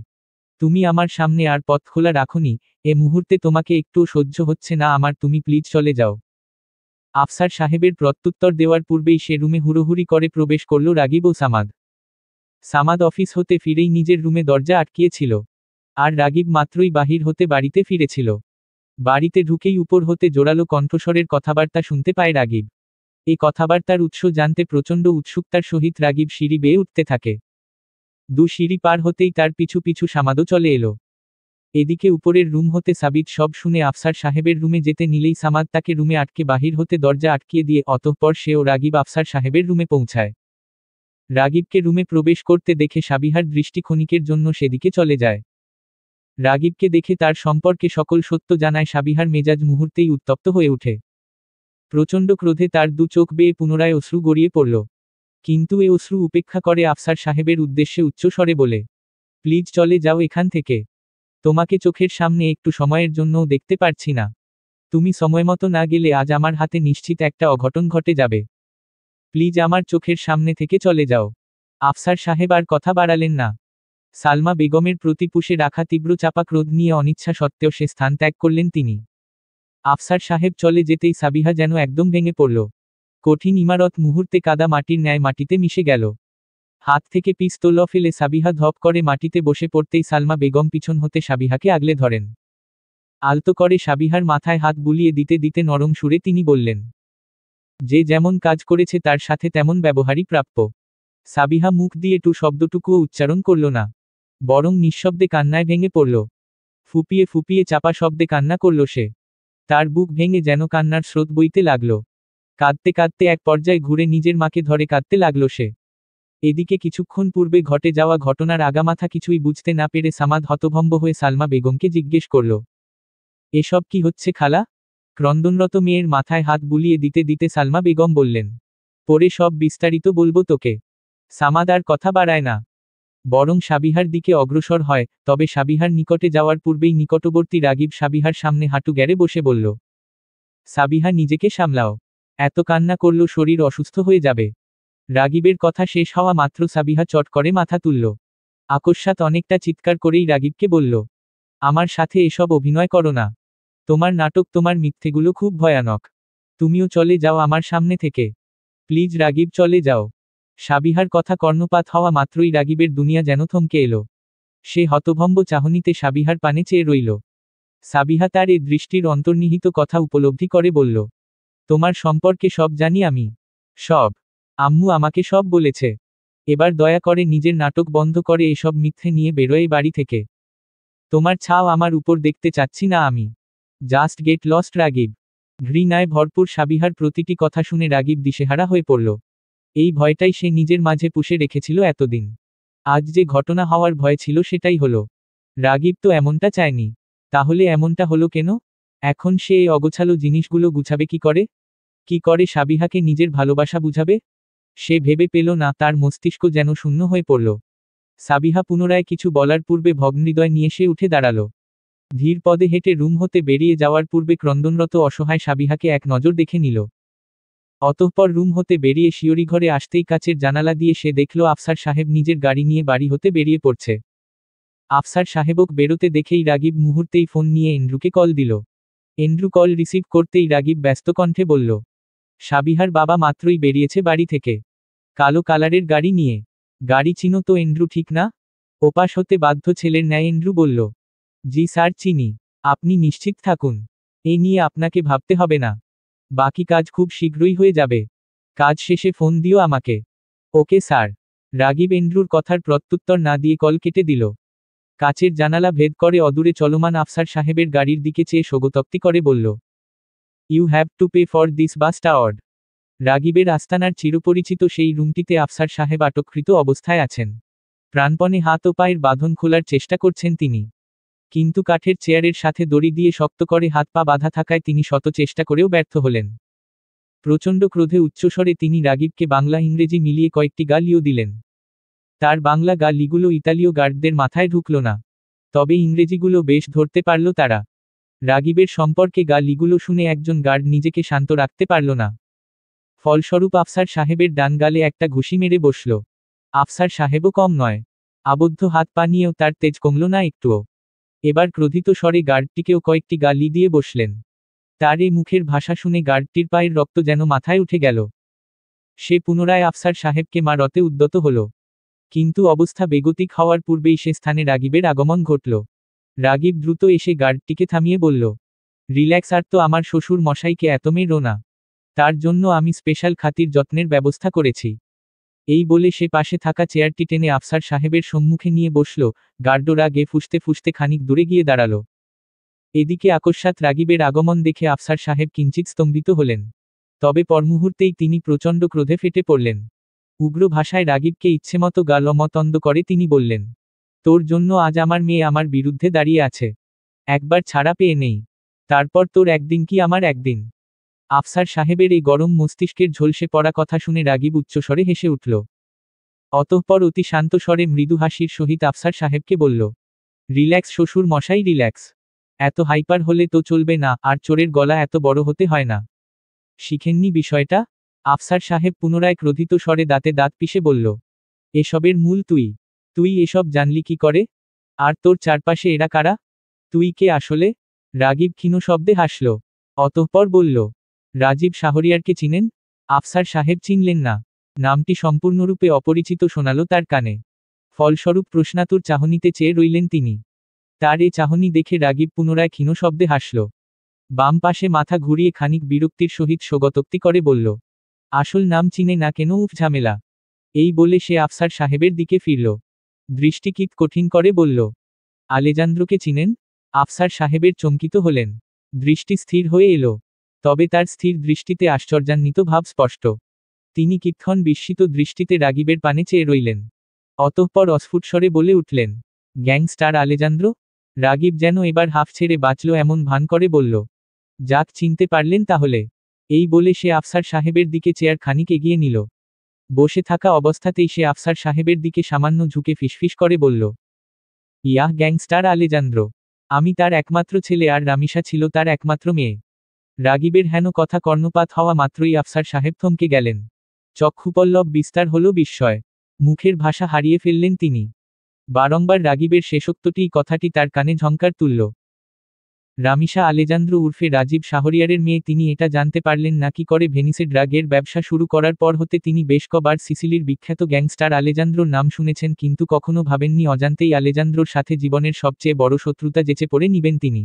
তুমি আমার সামনে আর পথ খোলা রাখোনি, এ মুহূর্তে তোমাকে একটুও সহ্য হচ্ছে না আমার, তুমি প্লিজ চলে যাও। আফসার সাহেবের প্রত্যুত্তর দেওয়ার পূর্বেই সে রুমে হুড়োহুড়ি করে প্রবেশ করল রাগিব ও সামাদ। সামাদ অফিস হতে ফিরেই নিজের রুমে দরজা আটকিয়েছিল। আর রাগিব মাত্রই বাহির হতে বাড়িতে ফিরেছিল। বাড়িতে ঢুকেই উপর হতে জোরালো কণ্ঠস্বরের কথাবার্তা শুনতে পায় রাগিব। এই কথাবার্তার উৎস জানতে প্রচণ্ড উৎসুকতার সহিত রাগিব সিঁড়ি বেয়ে উঠতে থাকে। সিঁড়ি পার হতেই তার পিছু পিছু সামাদও চলে এলো। এদিকে উপরের রুম হতে সাবিত সব শুনে আফসার সাহেবের রুমে যেতে নিলেই সামাদ তাকে রুমে আটকে বাহির হতে দরজা আটকিয়ে দিয়ে অতঃপর সেও রাগিব আফসার সাহেবের রুমে পৌঁছায়। রাগিবকে রুমে প্রবেশ করতে দেখে সাবিহার দৃষ্টি ক্ষণিকের জন্য সেদিকে চলে যায়। রাগিবকে দেখে তার সম্পর্কে সকল সত্য জানায় সাবিহার মেজাজ মুহূর্তেই উত্তপ্ত হয়ে ওঠে। প্রচণ্ড ক্রোধে তার দু চোখ বেয়ে পুনরায় অশ্রু গড়িয়ে পড়ল। কিন্তু এ অশ্রু উপেক্ষা করে আফসার সাহেবের উদ্দেশ্যে উচ্চ স্বরে বলে, প্লিজ চলে যাও এখান থেকে। তোমাকে চোখের সামনে একটু সময়ের জন্যও দেখতে পারছি না। তুমি সময়মতো না গেলে আজ আমার হাতে নিশ্চিত একটা অঘটন ঘটে যাবে। প্লিজ আমার চোখের সামনে থেকে চলে যাও। আফসার সাহেব আর কথা বাড়ালেন না। সালমা বেগমের প্রতি পুষে রাখা তীব্র চাপা ক্রোধ নিয়ে অনিচ্ছা সত্ত্বেও সে স্থান ত্যাগ করলেন তিনি। আফসার সাহেব চলে যেতেই সাবিহা যেন একদম ভেঙে পড়ল। কঠিন ইমারত মুহূর্তে কাদা মাটির ন্যায় মাটিতে মিশে গেল। হাত থেকে পিস্তল ফেলে সাবিহা ধপ করে মাটিতে বসে পড়তেই সালমা বেগম পিছন হতে সাবিহাকে আগলে ধরেন। আলতো করে সাবিহার মাথায় হাত বুলিয়ে দিতে দিতে নরম সুরে তিনি বললেন, যে যেমন কাজ করেছে তার সাথে তেমন ব্যবহারই প্রাপ্য। সাবিহা মুখ দিয়ে টু শব্দটুকুও উচ্চারণ করল না, বরং নিঃশব্দে কান্নায় ভেঙে পড়ল। ফুপিয়ে ফুপিয়ে চাপা শব্দে কান্না করল সে। তার বুক ভেঙে যেন কান্নার স্রোত বইতে লাগল। কাঁদতে কাঁদতে এক পর্যায়ে ঘুরে নিজের মাকে ধরে কাঁদতে লাগল সে। এদিকে কিছুক্ষণ পূর্বে ঘটে যাওয়া ঘটনার আগামাথা কিছুই বুঝতে না পেরে সামাদ হতভম্ব হয়ে সালমা বেগমকে জিজ্ঞেস করল, এসব কি হচ্ছে খালা? ক্রন্দনরত মেয়ের মাথায় হাত বুলিয়ে দিতে দিতে সালমা বেগম বললেন, পরে সব বিস্তারিত বলবো তোকে। সামাদ আর কথা বাড়ায় না, বরং সাবিহার দিকে অগ্রসর হয়, তবে সাবিহার নিকটে যাওয়ার পূর্বেই নিকটবর্তী রাগিব সাবিহার সামনে হাঁটু গেড়ে বসে বলল, সাবিহা নিজেকে সামলাও, এত কান্না করল শরীর অসুস্থ হয়ে যাবে। রাগিবের কথা শেষ হওয়া মাত্র সাবিহা চট করে মাথা তুলল। আকস্মাৎ অনেকটা চিৎকার করেই রাগিবকে বলল, আমার সাথে এসব অভিনয় করো না। তোমার নাটক, তোমার মিথ্যেগুলো খুব ভয়ানক। তুমিও চলে যাও আমার সামনে থেকে। প্লিজ রাগিব চলে যাও। সাবিহার কথা কর্ণপাত হওয়া মাত্রই রাগিবের দুনিয়া যেন থমকে এলো। সে হতভম্ব চাহনিতে সাবিহার পানে চেয়ে রইল। সাবিহা তার এ দৃষ্টির অন্তর্নিহিত কথা উপলব্ধি করে বলল, তোমার সম্পর্কে সব জানি আমি। সব। আম্মু আমাকে সব বলেছে। এবার দয়া করে নিজের নাটক বন্ধ করে এসব মিথ্যে নিয়ে বেরোয় বাড়ি থেকে। তোমার ছাও আমার উপর দেখতে চাচ্ছি না আমি। Just get lost Ragib. ঘৃণায় ভরপুর সাবিহার প্রতিটি কথা শুনে রাগিব দিশেহারা হয়ে পড়ল। এই ভয়টাই সে নিজের মাঝে পুষে রেখেছিল এতদিন। আজ যে ঘটনা হওয়ার ভয় ছিল সেটাই হলো। রাগিব তো এমনটা চায়নি। তাহলে এমনটা হলো কেন? এখন সে এই অগোছালো জিনিসগুলো গুছাবে কি করে? কি করে সাবিহাকে নিজের ভালোবাসা বুঝাবে? সে ভেবে পেল না, তার মস্তিষ্ক যেন শূন্য হয়ে পড়ল। সাবিহা পুনরায় কিছু বলার পূর্বে ভগ্নহৃদয় নিয়ে সে উঠে দাঁড়ালো। ধীর পদে হেঁটে রুম হতে বেরিয়ে যাওয়ার পূর্বে ক্রন্দনরত অসহায় সাবিহাকে এক নজর দেখে নিল। অতঃপর রুম হতে বেরিয়ে শিয়রি ঘরে আসতেই কাচের জানালা দিয়ে সে দেখল আফসার সাহেব নিজের গাড়ি নিয়ে বাড়ি হতে বেরিয়ে পড়ছে। আফসার সাহেবক বেরোতে দেখেই রাগিব মুহূর্তেই ফোন নিয়ে এন্ড্রুকে কল দিল। এন্ড্রু কল রিসিভ করতেই রাগিব ব্যস্ত কণ্ঠে বলল, সাবিহার বাবা মাত্রই বেরিয়েছে বাড়ি থেকে, কালো কালারের গাড়ি নিয়ে। গাড়ি চিনো তো এন্ড্রু, ঠিক না? ওপাশ হতে বাধ্য ছেলের ন্যায় এন্ড্রু বলল, জি স্যার চিনি। আপনি নিশ্চিত থাকুন, এ নিয়ে আপনাকে ভাবতে হবে না। বাকি কাজ খুব শীঘ্রই হয়ে যাবে। কাজ শেষে ফোন দিও আমাকে। Okay sir. রাগিব এন্ড্রুর কথার প্রত্যুত্তর না দিয়ে কল কেটে দিল। কাচের জানালা ভেদ করে অদূরে চলমান আফসার সাহেবের গাড়ির দিকে চেয়ে শোকতপ্তি করে বলল, you have to pay for this bus tower. রাগিবের আস্তানার চিরপরিচিত সেই রুমটিতে আফসার সাহেব আটককৃত অবস্থায় আছেন। প্রাণপণে হাত ও পায়ের বাঁধন খোলার চেষ্টা করছেন তিনি, কিন্তু কাঠের চেয়ারের সাথে দড়ি দিয়ে শক্ত করে হাত পা বাঁধা থাকায় তিনি শত চেষ্টা করেও ব্যর্থ হলেন। প্রচণ্ড ক্রোধে উচ্চস্বরে তিনি রাগিবকে বাংলা ইংরেজি মিলিয়ে কয়েকটি গালিও দিলেন। তার বাংলা গালিগুলো ইতালীয় গার্ডদের মাথায় ঢুকল না, তবে ইংরেজিগুলো বেশ ধরতে পারল তারা। রাগিবের সম্পর্কে গালিগুলো শুনে একজন গার্ড নিজেকে শান্ত রাখতে পারল না। ফলস্বরূপ আফসার সাহেবের ডান গালে একটা ঘুষি মেরে বসল। আফসার সাহেবও কম নয়, আবদ্ধ হাত পা নিয়েও তার তেজ কমল না একটুও। এবার ক্রোধিত স্বরে গার্ডটিকেও কয়েকটি গালি দিয়ে বসলেন। তার এই মুখের ভাষা শুনে গার্ডটির পায়ের রক্ত যেন মাথায় উঠে গেল। সে পুনরায় আফসার সাহেবকে মারতে উদ্যত হল, কিন্তু অবস্থা বেগতিক হওয়ার পূর্বেই সে স্থানে রাগিবের আগমন ঘটল। রাগিব দ্রুত এসে গার্ডটিকে থামিয়ে বলল, রিল্যাক্স, আর তো আমার শ্বশুর মশাইকে এত মেরো না, তার জন্য আমি স্পেশাল খাতির যত্নের ব্যবস্থা করেছি। এই বলে সে পাশে থাকা চেয়ারটি টেনে আফসার সাহেবের সম্মুখে নিয়ে বসল। গার্ডও রাগে ফুঁসতে ফুঁসতে খানিক দূরে গিয়ে দাঁড়াল। এদিকে আকস্মাৎ রাগিবের আগমন দেখে আফসার সাহেব কিঞ্চিৎ স্তম্ভিত হলেন, তবে পরমুহূর্তেই তিনি প্রচণ্ড ক্রোধে ফেটে পড়লেন। উগ্র ভাষায় রাগিবকে ইচ্ছেমতো গালমতন্দ করে তিনি বললেন, তোর জন্য আজ আমার মেয়ে আমার বিরুদ্ধে দাঁড়িয়ে আছে, একবার ছাড়া পেয়ে নেই, তারপর তোর একদিন কি আমার একদিন। আফসার সাহেবের এই গরম মস্তিষ্কের ঝলসে পড়া কথা শুনে রাগিব উচ্চস্বরে হেসে উঠল। অতঃপর অতি শান্ত স্বরে মৃদু হাসির সহিত আফসার সাহেবকে বলল, রিল্যাক্স শ্বশুর মশাই, রিল্যাক্স। এত হাইপার হলে তো চলবে না, আর চোরের গলা এত বড় হতে হয় না। শিখেননি বিষয়টা? আফসার সাহেব পুনরায় ক্রোধিত স্বরে দাঁতে দাঁত পিষে বলল, এসবের মূল তুই। তুই এসব জানলি কি করে? আর তোর চারপাশে এরা কারা? তুই কে আসলে? রাগিব ক্ষীণ শব্দে হাসল। অতঃপর বলল, রাজীব শাহরিয়ারকে চিনেন? আফসার সাহেব চিনলেন না। নামটি সম্পূর্ণরূপে অপরিচিত শোনাল তার কানে। ফলস্বরূপ প্রশ্নাতুর চাহনিতে চেয়ে রইলেন তিনি। তার এ চাহনি দেখে রাগিব পুনরায় ক্ষীণ শব্দে হাসল। বাম পাশে মাথা ঘুরিয়ে খানিক বিরক্তির সহিত শোকতোক্তি করে বলল, আসল নাম চিনে না কেন, উফ ঝামেলা। এই বলে সে আফসার সাহেবের দিকে ফিরল। দৃষ্টিকিত কঠিন করে বলল, আলেজান্দ্রকে চিনেন? আফসার সাহেবের চমকিত হলেন। দৃষ্টি স্থির হয়ে এলো, তবে তার স্থির দৃষ্টিতে আশ্চর্যান্বিত ভাব স্পষ্ট। তিনি কিক্ষণ বিস্মিত দৃষ্টিতে রাগিবের পানে চেয়ে রইলেন। অতঃপর অস্ফুটস্বরে বলে উঠলেন, গ্যাংস্টার আলেজান্দ্র? রাগিব যেন এবার হাফ ছেড়ে বাঁচল এমন ভান করে বলল, যাক, চিনতে পারলেন তাহলে। এই বলে সে আফসার সাহেবের দিকে চেয়ার খানিক এগিয়ে নিল। বসে থাকা অবস্থাতেই সে আফসার সাহেবের দিকে সামান্য ঝুঁকে ফিসফিস করে বলল, ইয়াহ গ্যাংস্টার আলেজান্দ্র, আমি তার একমাত্র ছেলে, আর রামিসা ছিল তার একমাত্র মেয়ে। রাগিবের হেন কথা কর্ণপাত হওয়া মাত্রই আফসার সাহেব থমকে গেলেন। চক্ষুপল্লব বিস্তার হল বিস্ময়, মুখের ভাষা হারিয়ে ফেললেন তিনি। বারংবার রাগিবের শেষোক্তটিই কথাটি তার কানে ঝংকার তুলল। রামিসা আলেজান্দ্র উর্ফে রাজীব শাহরিয়ারের মেয়ে। তিনি এটা জানতে পারলেন না কি করে ভেনিসে ড্রাগের ব্যবসা শুরু করার পর হতে তিনি বেশ কবার সিসিলির বিখ্যাত গ্যাংস্টার আলেজান্দ্রোর নাম শুনেছেন, কিন্তু কখনো ভাবেননি অজান্তেই আলেজান্দ্রোর সাথে জীবনের সবচেয়ে বড় শত্রুতা যেচে পড়ে নিবেন তিনি।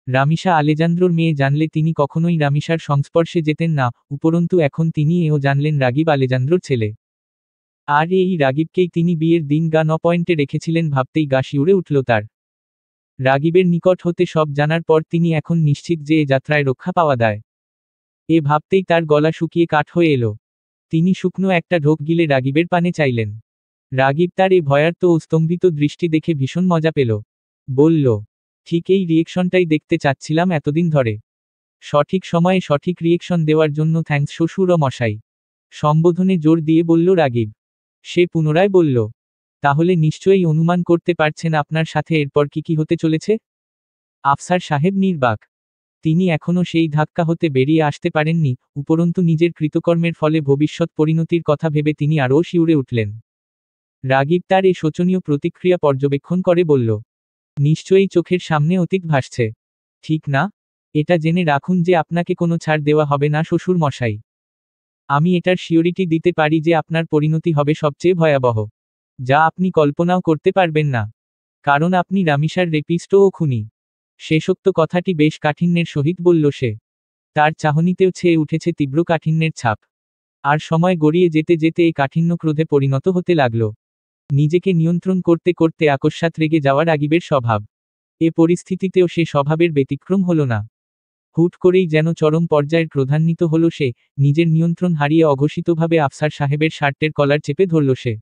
রামিসা আলেজান্দ্রোর মেয়ে জানলে তিনি কখনোই রামিসার সংস্পর্শে যেতেন না, উপরন্তু এখন তিনি এও জানলেন রাগিব আলেজান্দ্রোর ছেলে। আর এই রাগিবকেই তিনি বিয়ের দিন গান পয়েন্টে রেখেছিলেন, ভাবতেই গা শিউরে উঠল তার। রাগিবের নিকট হতে সব জানার পর তিনি এখন নিশ্চিত যে এ যাত্রায় রক্ষা পাওয়া দায়। এ ভাবতেই তার গলা শুকিয়ে কাঠ হয়ে এলো। তিনি শুকনো একটা ঢোক গিলে রাগিবের পানে চাইলেন। রাগিব তার এ ভয়ার্ত ও স্তম্ভিত দৃষ্টি দেখে ভীষণ মজা পেল। বলল, ঠিক এই রিয়েকশনটাই দেখতে চাচ্ছিলাম এতদিন ধরে। সঠিক সময়ে সঠিক রিয়েকশন দেওয়ার জন্য থ্যাঙ্কস শ্বশুর মশাই। সম্বোধনে জোর দিয়ে বলল রাগিব। সে পুনরায় বলল, তাহলে নিশ্চয়ই অনুমান করতে পারছেন আপনার সাথে এরপর কি কি হতে চলেছে? আফসার সাহেব নির্বাক। তিনি এখনও সেই ধাক্কা হতে বেরিয়ে আসতে পারেননি, উপরন্তু নিজের কৃতকর্মের ফলে ভবিষ্যৎ পরিণতির কথা ভেবে তিনি আরও শিউরে উঠলেন। রাগিব তার এই শোচনীয় প্রতিক্রিয়া পর্যবেক্ষণ করে বলল, নিশ্চয়ই চোখের সামনে অতীত ভাসছে, ঠিক না? এটা জেনে রাখুন যে আপনাকে কোনো ছাড় দেওয়া হবে না শ্বশুর মশাই। আমি এটার শিওরিটি দিতে পারি যে আপনার পরিণতি হবে সবচেয়ে ভয়াবহ, যা আপনি কল্পনাও করতে পারবেন না। কারণ আপনি রামিসার রেপিস্ট ও খুনি। শেষোক্ত কথাটি বেশ কাঠিন্যের সহিত বলল সে। তার চাহনিতেও ছেয়ে উঠেছে তীব্র কাঠিন্যের ছাপ। আর সময় গড়িয়ে যেতে যেতে এই কাঠিন্য ক্রোধে পরিণত হতে লাগল। নিজেকে নিয়ন্ত্রণ করতে করতে আকস্মাৎ রেগে যাওয়া রাগীবের স্বভাব। এ পরিস্থিতিতেও সে স্বভাবের ব্যতিক্রম হল না। হুট করেই যেন চরম পর্যায়ের ক্রোধান্বিত হল সে, নিজের নিয়ন্ত্রণ হারিয়ে অঘোষিতভাবে আফসার সাহেবের শার্টের কলার চেপে ধরল সে।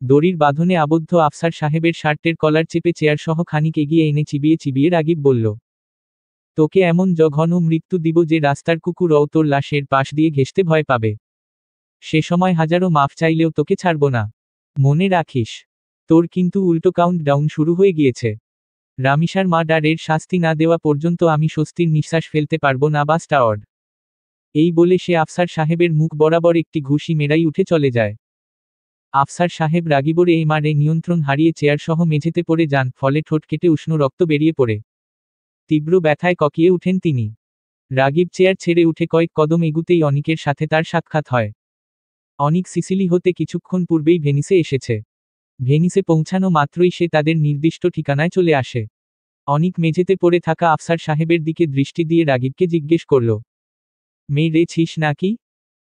দড়ির বাঁধনে আবদ্ধ আফসার সাহেবের শার্টের কলার চেপে চেয়ারসহ খানিক এগিয়ে এনে চিবিয়ে চিবিয়ে রাগীব বলল, তোকে এমন জঘন্য মৃত্যু দিব যে রাস্তার কুকুরও তোর লাশের পাশ দিয়ে ঘেঁষতে ভয় পাবে। সে সময় হাজারো মাফ চাইলেও তোকে ছাড়ব না। মনে রাখিস, তোর কিন্তু উল্টো কাউন্ট ডাউন শুরু হয়ে গিয়েছে। রামিসার মার্ডারের শাস্তি না দেওয়া পর্যন্ত আমি স্বস্তির নিঃশ্বাস ফেলতে পারবো না বাস্টার্ড। এই বলে সে আফসার সাহেবের মুখ বরাবর একটি ঘুষি মেরাই উঠে চলে যায়। আফসার সাহেব রাগীবরে এই মারে নিয়ন্ত্রণ হারিয়ে চেয়ারসহ মেঝেতে পড়ে যান, ফলে ঠোঁট কেটে উষ্ণ রক্ত বেরিয়ে পড়ে। তীব্র ব্যথায় ককিয়ে উঠেন তিনি। রাগীব চেয়ার ছেড়ে উঠে কয়েক কদম এগুতেই অনিকের সাথে তার সাক্ষাৎ হয়। অনিক সিসিলি হতে কিছুক্ষণ পূর্বেই ভেনিসে এসেছে। ভেনিসে পৌঁছানো মাত্রই সে তাদের নির্দিষ্ট ঠিকানায় চলে আসে। অনিক মেঝেতে পড়ে থাকা আফসার সাহেবের দিকে দৃষ্টি দিয়ে রাগীবকে জিজ্ঞেস করল, মেরেছিস নাকি?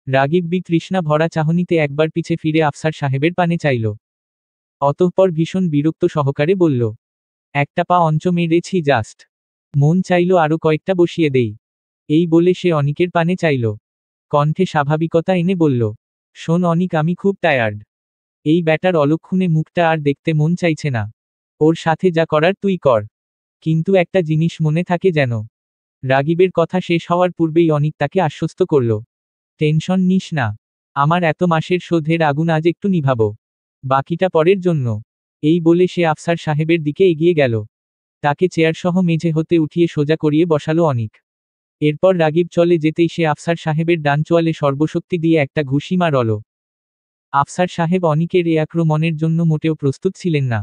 রাগীব তৃষ্ণা ভরা চাহনিতে একবার পিছে ফিরে আফসার সাহেবের পানে চাইল। অতঃপর ভীষণ বিরক্ত সহকারে বলল, একটা পা অঞ্চ মেরেছি জাস্ট। মন চাইল আরো কয়েকটা বসিয়ে দেই। এই বলে সে অনিকের পানে চাইল। কণ্ঠে স্বাভাবিকতা এনে বলল, শোন অনিক, আমি খুব টায়ার্ড। এই ব্যাটার অলক্ষণে মুখটা আর দেখতে মন চাইছে না। ওর সাথে যা করার তুই কর, কিন্তু একটা জিনিস মনে থাকে যেন। রাগীবের কথা শেষ হওয়ার পূর্বেই অনিক তাকে আশ্বস্ত করল, টেনশন নিস না, আমার এত মাসের শোধের আগুন আজ একটু নিভাবো, বাকিটা পরের জন্য। এই বলে সে আফসার সাহেবের দিকে এগিয়ে গেল। তাকে চেয়ারসহ মেঝে হতে উঠিয়ে সোজা করিয়ে বসালো অনিক। এরপর রাগীব চলে যেতেই সে আফসার সাহেবের ডান চোয়ালে সর্বশক্তি দিয়ে একটা ঘুষি মারল। আফসার সাহেব অনিকের এ আক্রমণের জন্য মোটেও প্রস্তুত ছিলেন না।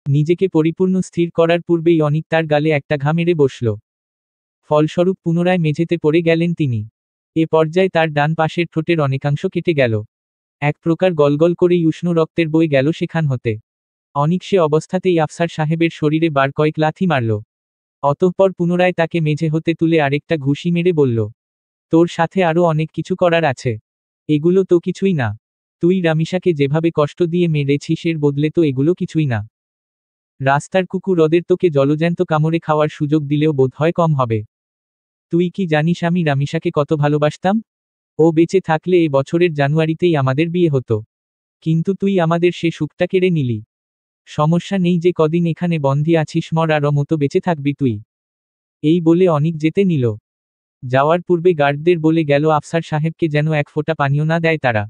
নিজেকে পরিপূর্ণ স্থির করার পূর্বেই অনিক তার গালে একটা ঘা মেরে বসল। ফলস্বরূপ পুনরায় মেঝেতে পড়ে গেলেন তিনি। এ পর্যায়ে তার ডান পাশের ঠোঁটের অনেকাংশ কেটে গেল। এক প্রকার গলগল করেই উষ্ণ রক্তের বয়ে গেল সেখান হতে। অনিক সে অবস্থাতেই আফসার সাহেবের শরীরে বার কয়েক লাথি মারল। অতঃপর পুনরায় তাকে মেঝে হতে তুলে আরেকটা ঘুষি মেরে বলল, তোর সাথে আরও অনেক কিছু করার আছে। এগুলো তো কিছুই না। তুই রামিসাকে যেভাবে কষ্ট দিয়ে মেরেছিস এর বদলে তো এগুলো কিছুই না। রাস্তার কুকুর ওদের তোকে জলজ্যান্ত কামড়ে খাওয়ার সুযোগ দিলেও বোধহয় কম হবে। তুই কি জানিস আমি রামিসাকে কত ভালোবাসতাম? ও বেঁচে থাকলে এ বছরের জানুয়ারিতেই আমাদের বিয়ে হতো। কিন্তু তুই আমাদের সে সুখটা কেড়ে নিলি। সমস্যা নেই যে কদিন এখানে বন্দী আছিস, মরার মতো বেঁচে থাকবি তুই। এই বলে অনিক যেতে নিল। যাওয়ার পূর্বে গার্ডদের বলে গেল আফসার সাহেবকে যেন এক ফোঁটা পানীয় না দেয় তারা।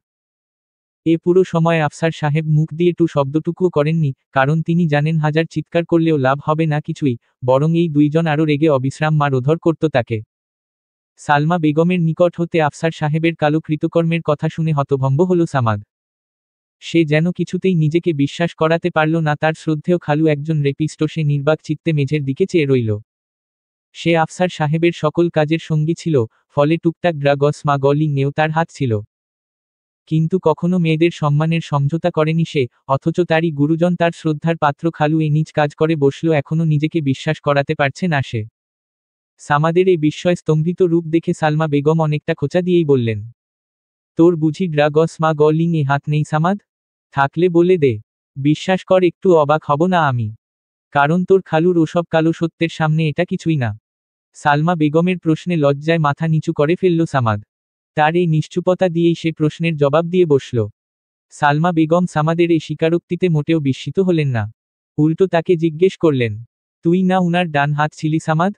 এ পুরো সময় আফসার সাহেব মুখ দিয়ে টু শব্দটুকুও করেননি, কারণ তিনি জানেন হাজার চিৎকার করলেও লাভ হবে না কিছুই, বরং এই দুইজন আরও রেগে অবিশ্রাম মারধর করত তাকে। সালমা বেগমের নিকট হতে আফসার সাহেবের কালো কৃতকর্মের কথা শুনে হতভম্ব হল সামাদ। সে যেন কিছুতেই নিজেকে বিশ্বাস করাতে পারল না তার শ্রদ্ধেয় খালু একজন রেপিস্ট। সে নির্বাক চিত্তে মেঝের দিকে চেয়ে রইল। সে আফসার সাহেবের সকল কাজের সঙ্গী ছিল, ফলে টুকটাক ড্রাগস স্মাগলিংয়েও তার হাত ছিল। কিন্তু কখনো মেয়েদের সম্মানের সমঝোতা করেনি সে, অথচ তারই গুরুজন তার শ্রদ্ধার পাত্র খালু এ নিজ কাজ করে বসল, এখনো নিজেকে বিশ্বাস করাতে পারছে না সে। সামাদের এই বিস্ময় স্তম্ভিত রূপ দেখে সালমা বেগম অনেকটা খোঁচা দিয়েই বললেন, তোর বুঝি ড্রাগস স্মাগলিং এ হাত নেই সামাদ? থাকলে বলে দে, বিশ্বাস কর একটু অবাক হব না আমি। কারণ তোর খালুর ওসব কালো সত্যের সামনে এটা কিছুই না। সালমা বেগমের প্রশ্নে লজ্জায় মাথা নিচু করে ফেলল সামাদ। তার এই নিশ্চুপতা দিয়েই সে প্রশ্নের জবাব দিয়ে বসল। সালমা বেগম সামাদের এই স্বীকারোক্তিতে মোটেও বিস্মিত হলেন না। উল্টো তাকে জিজ্ঞেস করলেন, তুই না উনার ডান হাত ছিলি সামাদ?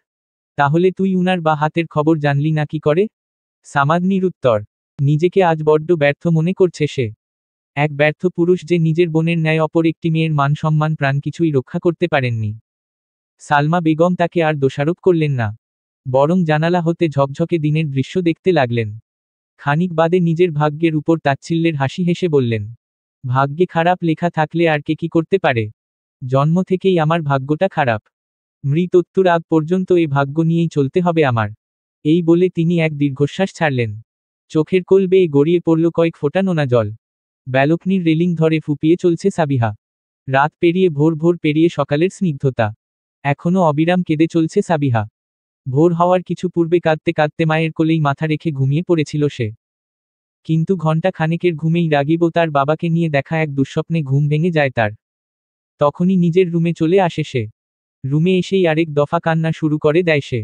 তাহলে তুই উনার বা হাতের খবর জানলি না কি করে? সামাদ নিরুত্তর। নিজেকে আজ বড্ড ব্যর্থ মনে করছে সে। এক ব্যর্থ পুরুষ যে নিজের বোনের ন্যায় অপর একটি মেয়ের মান সম্মান প্রাণ কিছুই রক্ষা করতে পারেননি। সালমা বেগম তাকে আর দোষারোপ করলেন না, বরং জানালা হতে ঝকঝকে দিনের দৃশ্য দেখতে লাগলেন। খানিক বাদে নিজের ভাগ্যের উপর তাচ্ছিল্যের হাসি হেসে বললেন, ভাগ্যে খারাপ লেখা থাকলে আর কে কি করতে পারে? জন্ম থেকেই আমার ভাগ্যটা খারাপ। মৃত্যুর আগ পর্যন্ত এ ভাগ্য নিয়েই চলতে হবে আমার। এই বলে তিনি এক দীর্ঘশ্বাস ছাড়লেন। চোখের কোল বেয়ে গড়িয়ে পড়ল কয়েক ফোঁটা নোনা জল। ব্যালকনির রেলিং ধরে ফুপিয়ে চলছে সাবিহা। রাত পেরিয়ে ভোর, ভোর পেরিয়ে সকালের স্নিগ্ধতা। এখনো অবিরাম কেঁদে চলছে সাবিহা। ভোর হওয়ার কিছু পূর্বে কাঁদতে কাঁদতে মায়ের কোলেই মাথা রেখে ঘুমিয়ে পড়েছিল সে। কিন্তু ঘণ্টা খানেকের ঘুমেই রাগিব ও তার বাবাকে নিয়ে দেখা এক দুঃস্বপ্নে ঘুম ভেঙে যায় তার। তখনই নিজের রুমে চলে আসে সে। রুমে এসেই আরেক দফা কান্না শুরু করে দেয় সে।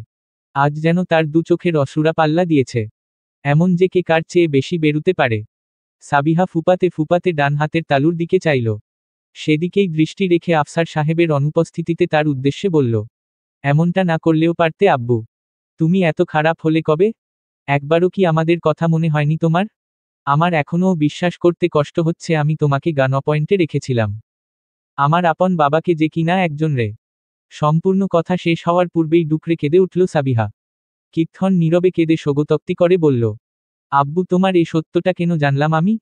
আজ যেন তার দু চোখের অশ্রুরা পাল্লা দিয়েছে। এমন যে কে কার চেয়ে বেশি বেরুতে পারে। সাবিহা ফুপাতে ফুপাতে ডান হাতের তালুর দিকে চাইল। সেদিকেই দৃষ্টি রেখে আফসার সাহেবের অনুপস্থিতিতে তার উদ্দেশ্যে বলল, এমনটা না করলেও পারতে আব্বু। তুমি এত খারাপ হলে কবে? একবারও কি আমাদের কথা মনে হয়নি তোমার? আমার এখনও বিশ্বাস করতে কষ্ট হচ্ছে আমি তোমাকে গান পয়েন্টে রেখেছিলাম। আমার আপন বাবাকে যে কিনা একজন রে। সম্পূর্ণ কথা শেষ হওয়ার পূর্বেই ডুকরে কেঁদে উঠল সাবিহা। কিক্ষণ নীরবে কেঁদে শোকতক্তি করে বলল, আব্বু তোমার এই সত্যটা কেন জানলাম আমি?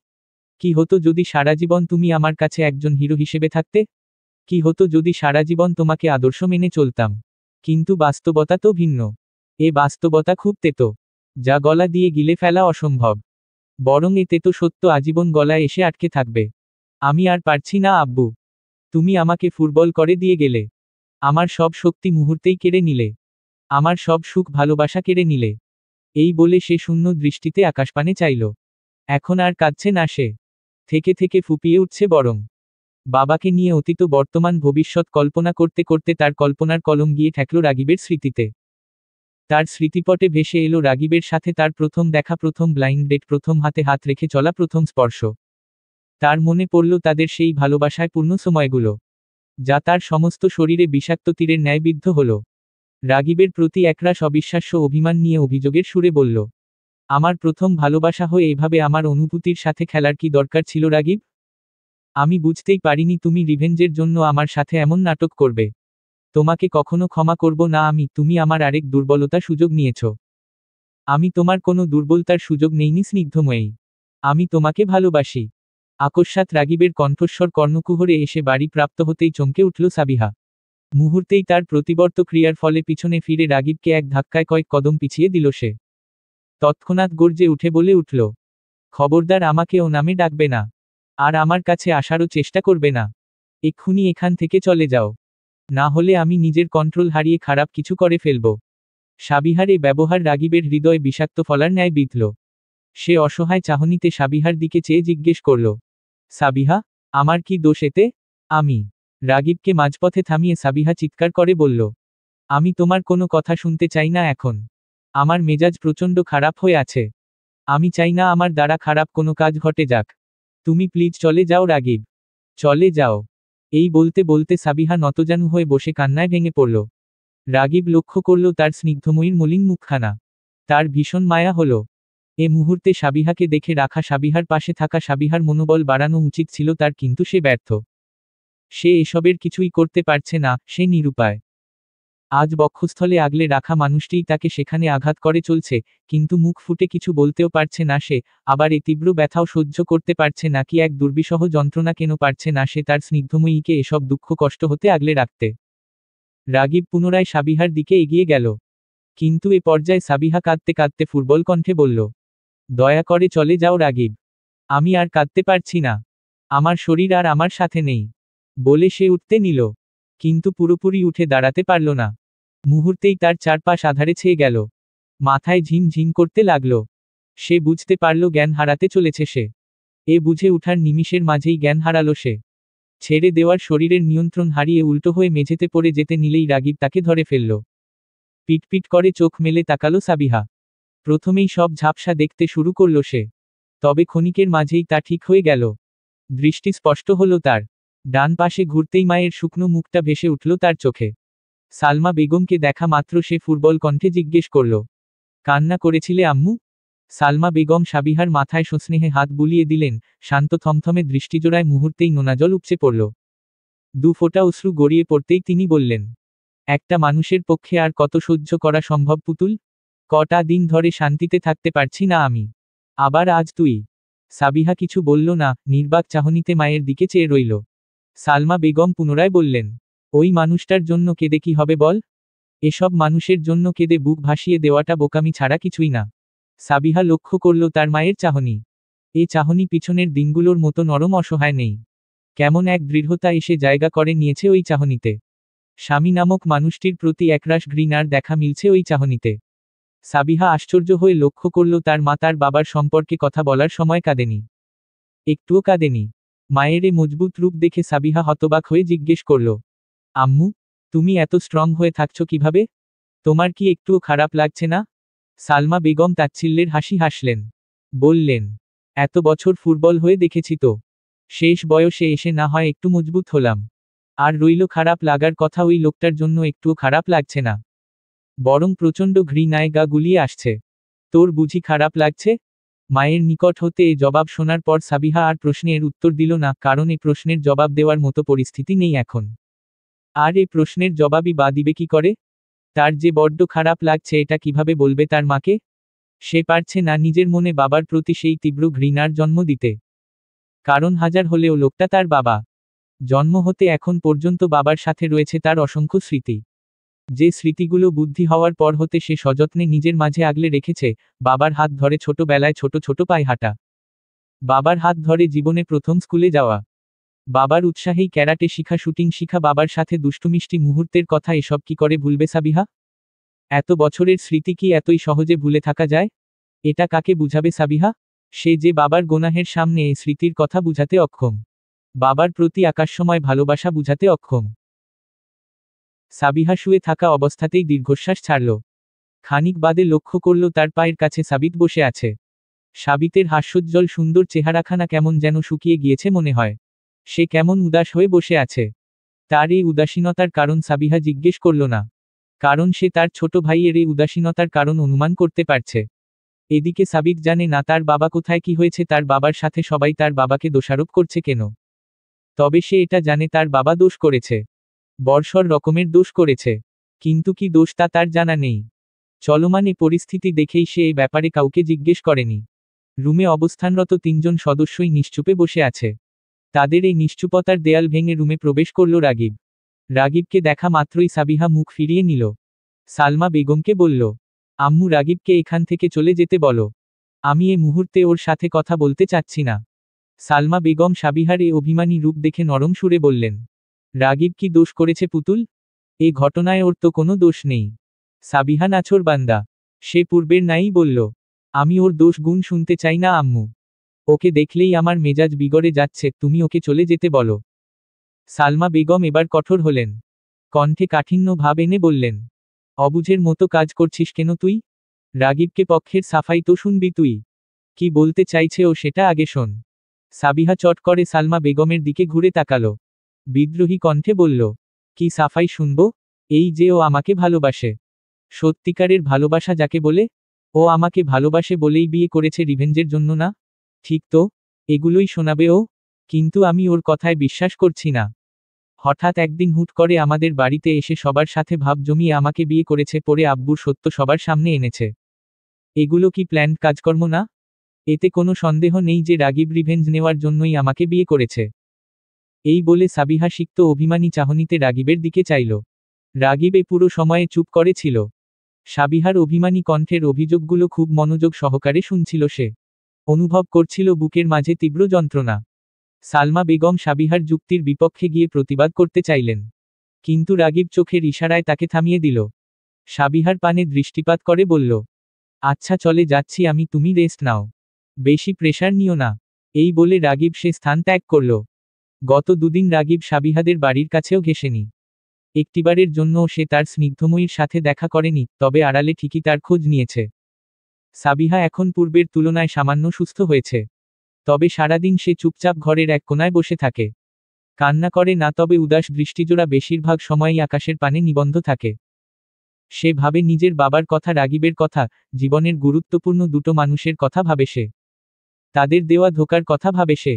কি হতো যদি সারা জীবন তুমি আমার কাছে একজন হিরো হিসেবে থাকতে? কি হতো যদি সারা জীবন তোমাকে আদর্শ মেনে চলতাম? কিন্তু বাস্তবতা তো ভিন্ন। এ বাস্তবতা খুব তেতো, যা গলা দিয়ে গিলে ফেলা অসম্ভব। বরং এ তেতো সত্য আজীবন গলায় এসে আটকে থাকবে। আমি আর পারছি না আব্বু। তুমি আমাকে ফুটবল করে দিয়ে গেলে। আমার সব শক্তি মুহূর্তেই কেড়ে নিলে। আমার সব সুখ ভালোবাসা কেড়ে নিলে। এই বলে সে শূন্য দৃষ্টিতে আকাশপানে চাইল। এখন আর কাঁদছে না সে। থেকে থেকে ফুপিয়ে উঠছে বরং। বাবাকে নিয়ে অতীত বর্তমান ভবিষ্যৎ কল্পনা করতে করতে তার কল্পনার কলম গিয়ে ঠেকল রাগিবের স্মৃতিতে। তার স্মৃতিপটে ভেসে এলো রাগিবের সাথে তার প্রথম দেখা, প্রথম ব্লাইন্ড ডেট, প্রথম হাতে হাত রেখে চলা প্রথম স্পর্শ। তার মনে পড়ল তাদের সেই ভালোবাসায় পূর্ণ সময়গুলো, যা তার সমস্ত শরীরে বিষাক্ত তীরের ন্যায় বিদ্ধ হল। রাগিবের প্রতি একরাশ অবিশ্বাস্য অভিমান নিয়ে অভিযোগের সুরে বলল, আমার প্রথম ভালোবাসা হয়ে এভাবে আমার অনুভূতির সাথে খেলার কি দরকার ছিল রাগিব? আমি বুঝতেই পারিনি তুমি রিভেঞ্জের জন্য আমার সাথে এমন নাটক করবে। তোমাকে কখনো ক্ষমা করব না আমি। তুমি আমার আরেক দুর্বলতার সুযোগ নিয়েছ। আমি তোমার কোনো দুর্বলতার সুযোগ নেইনি স্নিগ্ধময়ী। আমি তোমাকে ভালোবাসি। আকস্মাৎ রাগিবের কণ্ঠস্বর কর্ণকুহরে এসে বাড়ি প্রাপ্ত হতেই চমকে উঠল সাবিহা। মুহূর্তেই তার প্রতিবর্ত ক্রিয়ার ফলে পিছনে ফিরে রাগিবকে এক ধাক্কায় কয়েক কদম পিছিয়ে দিল সে। তৎক্ষণাৎ গর্জে উঠে বলে উঠল, খবরদার আমাকে ও নামে ডাকবে না। আর আমার কাছে আসারও চেষ্টা করবে না। এক্ষুনি এখান থেকে চলে যাও। না হলে আমি নিজের কন্ট্রোল হারিয়ে খারাপ কিছু করে ফেলব। সাবিহার এ ব্যবহার রাগিবের হৃদয়ে বিষাক্ত ফলার ন্যায় বিঁধল। সে অসহায় চাহনিতে সাবিহার দিকে চেয়ে জিজ্ঞেস করল, সাবিহা, আমার কি দোষ এতে? আমি। রাগিবকে মাঝপথে থামিয়ে সাবিহা চিৎকার করে বলল, আমি তোমার কোনো কথা শুনতে চাই না এখন। আমার মেজাজ প্রচণ্ড খারাপ হয়ে আছে। আমি চাই না আমার দ্বারা খারাপ কোনো কাজ ঘটে যাক। তুমি প্লিজ চলে যাও রাগিব। চলে যাও। এই বলতে বলতে সাবিহা নতজানু হয়ে বসে কান্নায় ভেঙে পড়ল। রাগিব লক্ষ্য করল তার স্নিগ্ধময়ীর মলিন মুখখানা। তার ভীষণ মায়া হল। এ মুহূর্তে সাবিহাকে দেখে রাখা সাবিহার পাশে থাকা সাবিহার মনোবল বাড়ানো উচিত ছিল তার, কিন্তু সে ব্যর্থ। সে এসবের কিছুই করতে পারছে না, সে নিরুপায়। আজ বক্ষস্থলে আগলে রাখা মানুষটিই তাকে সেখানে আঘাত করে চলছে, কিন্তু মুখ ফুটে কিছু বলতেও পারছে না সে। আবার এ তীব্র ব্যথাও সহ্য করতে পারছে না, কি এক দুর্বিষহ যন্ত্রণা কেন পারছে না সে তার স্নিগ্ধময়ীকে এসব দুঃখ কষ্ট হতে আগলে রাখতে। রাগিব পুনরায় সাবিহার দিকে এগিয়ে গেল। কিন্তু এ পর্যায়ে সাবিহা কাঁদতে কাঁদতে ফুটবল কণ্ঠে বলল, দয়া করে চলে যাও রাগিব। আমি আর কাঁদতে পারছি না। আমার শরীর আর আমার সাথে নেই। বলে সে উঠতে নিল, কিন্তু পুরোপুরি উঠে দাঁড়াতে পারল না। মুহূর্তেই তার চারপাশ আঁধারে ছেয়ে গেল। মাথায় ঝিম ঝিম করতে লাগল। সে বুঝতে পারল জ্ঞান হারাতে চলেছে সে। এ বুঝে উঠার নিমিষের মাঝেই জ্ঞান হারালো সে। ছেড়ে দেওয়ার শরীরের নিয়ন্ত্রণ হারিয়ে উল্টো হয়ে মেঝেতে পড়ে যেতে নিলেই রাগিব তাকে ধরে ফেলল। পিটপিট করে চোখ মেলে তাকালো সাবিহা। প্রথমেই সব ঝাপসা দেখতে শুরু করল সে। তবে ক্ষণিকের মাঝেই তা ঠিক হয়ে গেল। দৃষ্টি স্পষ্ট হলো তার। ডান পাশে ঘুরতেই মায়ের শুকনো মুখটা ভেসে উঠল তার চোখে। সালমা বেগমকে দেখা মাত্র সে ফুটবল কণ্ঠে জিজ্ঞেস করল, কান্না করেছিলে আম্মু? সালমা বেগম সাবিহার মাথায় সস্নেহে হাত বুলিয়ে দিলেন। শান্ত থমথমে দৃষ্টিজোড়ায় মুহূর্তেই নোনা জল উপচে পড়ল। দু ফোঁটা অশ্রু গড়িয়ে পড়তেই তিনি বললেন, একটা মানুষের পক্ষে আর কত সহ্য করা সম্ভব পুতুল? কটা দিন ধরে শান্তিতে থাকতে পারছি না আমি। আবার আজ তুই। সাবিহা কিছু বলল না, নির্বাক চাহনিতে মায়ের দিকে চেয়ে রইল। সালমা বেগম পুনরায় বললেন, ওই মানুষটার জন্য কেঁদে কি হবে বল? এসব মানুষের জন্য কেঁদে বুক ভাসিয়ে দেওয়াটা বোকামি ছাড়া কিছুই না। সাবিহা লক্ষ্য করল তার মায়ের চাহনি। এ চাহনি পিছনের দিনগুলোর মতো নরম অসহায় নেই। কেমন এক দৃঢ়তা এসে জায়গা করে নিয়েছে ওই চাহনিতে। স্বামী নামক মানুষটির প্রতি একরাশ ঘৃণার দেখা মিলছে ওই চাহনিতে। সাবিহা আশ্চর্য হয়ে লক্ষ্য করল তার মা তার বাবার সম্পর্কে কথা বলার সময় কাঁদেনি। একটুও কাঁদেনি। মায়ের এ মজবুত রূপ দেখে সাবিহা হতবাক হয়ে জিজ্ঞেস করল, আম্মু, তুমি এত স্ট্রং হয়ে থাকছো কিভাবে? তোমার কি একটুও খারাপ লাগছে না? সালমা বেগম তাচ্ছিল্যের হাসি হাসলেন। বললেন, এত বছর ফুটবল হয়ে দেখেছি তো, শেষ বয়সে এসে না হয় একটু মজবুত হলাম। আর রইল খারাপ লাগার কথা, ওই লোকটার জন্য একটুও খারাপ লাগছে না, বরং প্রচণ্ড ঘৃণায় গা গুলিয়ে আসছে। তোর বুঝি খারাপ লাগছে? মায়ের নিকট হতে এ জবাব শোনার পর সাবিহা আর প্রশ্নের উত্তর দিল না, কারণ এ প্রশ্নের জবাব দেওয়ার মতো পরিস্থিতি নেই এখন। আর এ প্রশ্নের জবাবই বা দিবে কি করে? তার যে বড্ড খারাপ লাগছে এটা কিভাবে বলবে তার মাকে? সে পারছে না নিজের মনে বাবার প্রতি সেই তীব্র ঘৃণার জন্ম দিতে। কারণ হাজার হলেও লোকটা তার বাবা। জন্ম হতে এখন পর্যন্ত বাবার সাথে রয়েছে তার অসংখ্য স্মৃতি। যে স্মৃতিগুলো বুদ্ধি হওয়ার পর হতে সে সযত্নে নিজের মাঝে আগলে রেখেছে। বাবার হাত ধরে ছোটবেলায় ছোট ছোট পায়ে হাঁটা, বাবার হাত ধরে জীবনে প্রথম স্কুলে যাওয়া, বাবার উৎসাহেই ক্যারাটে শিখা, শুটিং শিখা, বাবার সাথে দুষ্টুমিষ্টি মুহূর্তের কথা, এসব কি করে ভুলবে সাবিহা? এত বছরের স্মৃতি কি এতই সহজে ভুলে থাকা যায়? এটা কাকে বুঝাবে সাবিহা? সে যে বাবার গোনাহের সামনে এই স্মৃতির কথা বুঝাতে অক্ষম, বাবার প্রতি আকাশসময় ভালোবাসা বুঝাতে অক্ষম। সাবিহা শুয়ে থাকা অবস্থাতেই দীর্ঘশ্বাস ছাড়ল। খানিক বাদে লক্ষ্য করল তার পায়ের কাছে সাবিত বসে আছে। সাবিতের হাস্যোজ্জ্বল সুন্দর চেহারাখানা কেমন যেন শুকিয়ে গিয়েছে মনে হয়। সে কেমন উদাস হয়ে বসে আছে। তার এই উদাসীনতার কারণ সাবিহা জিজ্ঞেস করল না, কারণ সে তার ছোট ভাইয়ের এই উদাসীনতার কারণ অনুমান করতে পারছে। এদিকে সাবিত জানে না তার বাবা কোথায়, কি হয়েছে, তার বাবার সাথে সবাই তার বাবাকে দোষারোপ করছে কেন। তবে সে এটা জানে তার বাবা দোষ করেছে, বর্ষর রকমের দোষ করেছে, কিন্তু কি দোষ তা তার জানা নেই। চলমান এ পরিস্থিতি দেখেই সে এই ব্যাপারে কাউকে জিজ্ঞেস করেনি। রুমে অবস্থানরত তিনজন সদস্যই নিশ্চুপে বসে আছে। তাদের এই নিশ্চুপতার দেয়াল ভেঙে রুমে প্রবেশ করল রাগিব। রাগিবকে দেখা মাত্রই সাবিহা মুখ ফিরিয়ে নিল। সালমা বেগমকে বলল, আম্মু, রাগিবকে এখান থেকে চলে যেতে বলো, আমি এ মুহূর্তে ওর সাথে কথা বলতে চাচ্ছি না। সালমা বেগম সাবিহার এ অভিমানী রূপ দেখে নরম সুরে বললেন, রাগিব কি দোষ করেছে পুতুল? এ ঘটনায় ওর তো কোনো দোষ নেই। সাবিহা নাছোড়বান্দা। সে পূর্বের নাই বলল, আমি ওর দোষ গুণ শুনতে চাই না আম্মু। ওকে দেখলেই আমার মেজাজ বিগড়ে যাচ্ছে, তুমি ওকে চলে যেতে বলো। সালমা বেগম এবার কঠোর হলেন। কণ্ঠে কাঠিন্য ভাব এনে বললেন, অবুঝের মতো কাজ করছিস কেন তুই? রাগিবকে পক্ষের সাফাই তো শুনবি তুই। কি বলতে চাইছে ও সেটা আগে শোন। সাবিহা চট করে সালমা বেগমের দিকে ঘুরে তাকালো। বিদ্রোহী কণ্ঠে বলল, কি সাফাই শুনব? এই যে ও আমাকে ভালোবাসে। সত্যিকারের ভালোবাসা যাকে বলে। ও আমাকে ভালোবাসে বলেই বিয়ে করেছে রিভেঞ্জের জন্য না? ঠিক তো, এগুলোই শোনাবে ও। কিন্তু আমি ওর কথায় বিশ্বাস করছি না। হঠাৎ একদিন হুট করে আমাদের বাড়িতে এসে সবার সাথে ভাব জমিয়ে আমাকে বিয়ে করেছে, পরে আব্বুর সত্য সবার সামনে এনেছে। এগুলো কি প্ল্যান্ড কাজকর্ম না? এতে কোনো সন্দেহ নেই যে রাগিব রিভেঞ্জ নেওয়ার জন্যই আমাকে বিয়ে করেছে। এই বলে সাবিহা সিক্ত অভিমানী চাহনিতে রাগিবের দিকে চাইল। রাগিব এ পুরো সময়ে চুপ করে ছিল। সাবিহার অভিমানী কণ্ঠের অভিযোগগুলো খুব মনোযোগ সহকারে শুনছিল সে। অনুভব করছিল বুকের মাঝে তীব্র যন্ত্রণা। সালমা বেগম সাবিহার যুক্তির বিপক্ষে গিয়ে প্রতিবাদ করতে চাইলেন। কিন্তু রাগিব চোখের ইশারায় তাকে থামিয়ে দিল। সাবিহার পানে দৃষ্টিপাত করে বলল, আচ্ছা চলে যাচ্ছি আমি, তুমি রেস্ট নাও, বেশি প্রেশার নিও না। এই বলে রাগিব সে স্থান ত্যাগ করল। গত দুদিন রাগিব সাবিহাদের বাড়ির কাছেও ঘেসেনি। একটিবারের জন্যও সে তার স্নিগ্ধময়ীর সাথে দেখা করেনি, তবে আড়ালে ঠিকই তার খোঁজ নিয়েছে। সাবিহা এখন পূর্বের তুলনায় সামান্য সুস্থ হয়েছে। তবে সারাদিন সে চুপচাপ ঘরের এক কোনায় বসে থাকে। কান্না করে না, তবে উদাস দৃষ্টিজোড়া বেশিরভাগ সময়ই আকাশের পানে নিবন্ধ থাকে। সে ভাবে নিজের বাবার কথা, রাগিবের কথা, জীবনের গুরুত্বপূর্ণ দুটো মানুষের কথা ভাবে সে। তাদের দেওয়া ধোঁকার কথা ভাবে সে।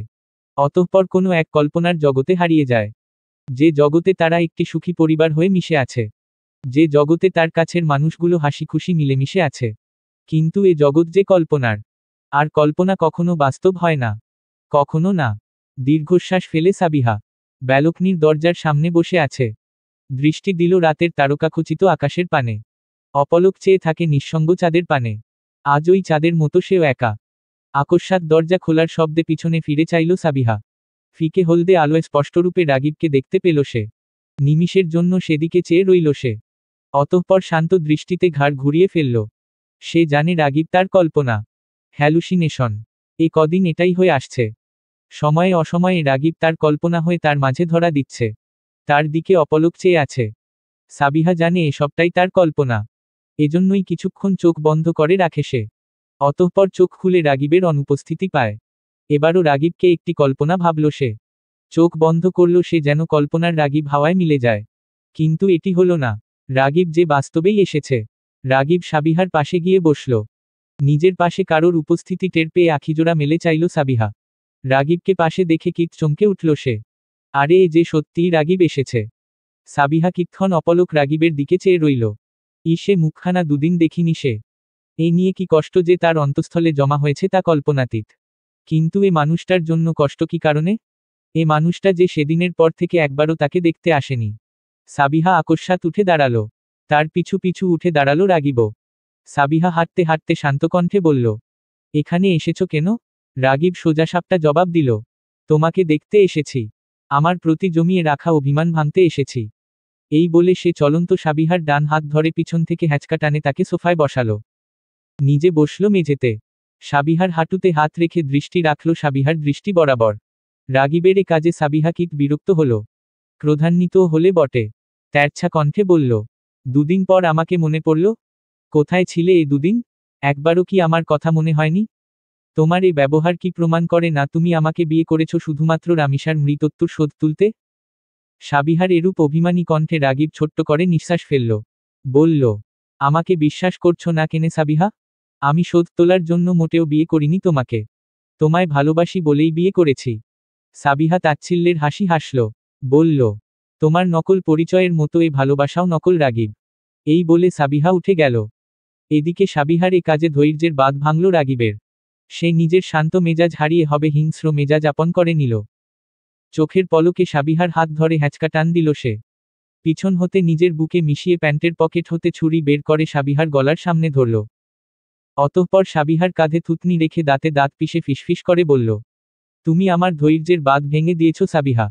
অতঃপর কোনো এক কল্পনার জগতে হারিয়ে যায়। যে জগতে তারা একটি সুখী পরিবার হয়ে মিশে আছে। যে জগতে তার কাছের মানুষগুলো হাসি খুশি মিলেমিশে আছে। কিন্তু এ জগৎ যে কল্পনার। আর কল্পনা কখনো বাস্তব হয় না। কখনো না। দীর্ঘশ্বাস ফেলে সাবিহা ব্যালকনির দরজার সামনে বসে আছে। দৃষ্টি দিল রাতের তারকাখচিত আকাশের পানে। অপলক চেয়ে থাকে নিঃসঙ্গ চাঁদের পানে। আজ ওই চাঁদের মতো সেও একা। আকস্মাৎ দরজা খোলার শব্দে পিছনে ফিরে চাইল সাবিহা। ফিকে হলদে আলোয় স্পষ্টরূপে রাগিবকে দেখতে পেল সে। নিমিষের জন্য সেদিকে চেয়ে রইল সে। অতঃপর শান্ত দৃষ্টিতে ঘাড় ঘুরিয়ে ফেলল। সে জানে রাগিব তার কল্পনা, হ্যালুসিনেশন। এ কদিন এটাই হয়ে আসছে। সময়ে অসময়ে রাগিব তার কল্পনা হয়ে তার মাঝে ধরা দিচ্ছে, তার দিকে অপলক চেয়ে আছে। সাবিহা জানে এসবটাই তার কল্পনা, এজন্যই কিছুক্ষণ চোখ বন্ধ করে রাখে সে। অতঃপর চোখ খুলে রাগিবের অনুপস্থিতি পায়। এবারও রাগিবকে একটি কল্পনা ভাবল সে। চোখ বন্ধ করল সে যেন কল্পনার রাগিব হাওয়ায় মিলে যায়। কিন্তু এটি হলো না, রাগিব যে বাস্তবেই এসেছে। রাগিব সাবিহার পাশে গিয়ে বসল। নিজের পাশে কারোর উপস্থিতি টের পেয়ে আখিজোড়া মেলে চাইল সাবিহা। রাগিবকে পাশে দেখে কিত চমকে উঠল সে। আরে এ যে সত্যিই রাগিব এসেছে। সাবিহা কিতক্ষণ অপলক রাগিবের দিকে চেয়ে রইল। সে মুখখানা দুদিন দেখিনি সে। এ নিয়ে কি কষ্ট যে তার অন্তঃস্থলে জমা হয়েছে তা কল্পনাতীত। কিন্তু এ মানুষটার জন্য কষ্ট কি কারণে? এ মানুষটা যে সেদিনের পর থেকে একবারও তাকে দেখতে আসেনি। সাবিহা আকস্মাৎ উঠে দাঁড়াল। তার পিছু পিছু উঠে দাঁড়ালো রাগিবও। সাবিহা হাঁটতে হাঁটতে শান্ত কণ্ঠে বলল, এখানে এসেছ কেন? রাগিব সোজাসাপটা জবাব দিল, তোমাকে দেখতে এসেছি। আমার প্রতি জমিয়ে রাখা অভিমান ভাঙতে এসেছি। এই বলে সে চলন্ত সাবিহার ডান হাত ধরে পিছন থেকে হ্যাঁচকা টানে তাকে সোফায় বসালো। নিজে বসল মেঝেতে। সাবিহার হাঁটুতে হাত রেখে দৃষ্টি রাখল সাবিহার দৃষ্টি বরাবর। রাগিবের এ কাজে সাবিহা কিত বিরক্ত হল, ক্রোধান্বিতও হলে বটে। তেরছা কণ্ঠে বলল, দুদিন পর আমাকে মনে পড়ল? কোথায় ছিলে এই দুদিন? একবারও কি আমার কথা মনে হয়নি? তোমার এই ব্যবহার কি প্রমাণ করে না তুমি আমাকে বিয়ে করেছ শুধুমাত্র রামিসার মৃত্যুর শোধ তুলতে? সাবিহার এরূপ অভিমানী কণ্ঠে রাগিব ছোট্ট করে নিঃশ্বাস ফেলল। বলল, আমাকে বিশ্বাস করছো না কেনে সাবিহা? আমি শোধ তোলার জন্য মোটেও বিয়ে করিনি তোমাকে। তোমায় ভালোবাসি বলেই বিয়ে করেছি। সাবিহা তাচ্ছিল্যের হাসি হাসল। বলল, তোমার নকল পরিচয়ের মতো এ ভালোবাসাও নকল রাগিব। এই বলে সাবিহা উঠে গেল। এদিকে সাবিহার এ কাজে ধৈর্যের বাঁধ ভাঙল রাগিবের। সে নিজের শান্ত মেজাজ হারিয়ে হবে হিংস্র মেজাজ আপন করে নিল। চোখের পলকে সাবিহার হাত ধরে হ্যাঁচকা টান দিল সে। পিছন হতে নিজের বুকে মিশিয়ে প্যান্টের পকেট হতে ছুরি বের করে সাবিহার গলার সামনে ধরল। অতঃপর সাবিহার কাঁধে থুতনি রেখে দাঁতে দাঁত পিষে ফিসফিস করে বলল, তুমি আমার ধৈর্যের বাঁধ ভেঙে দিয়েছ সাবিহা।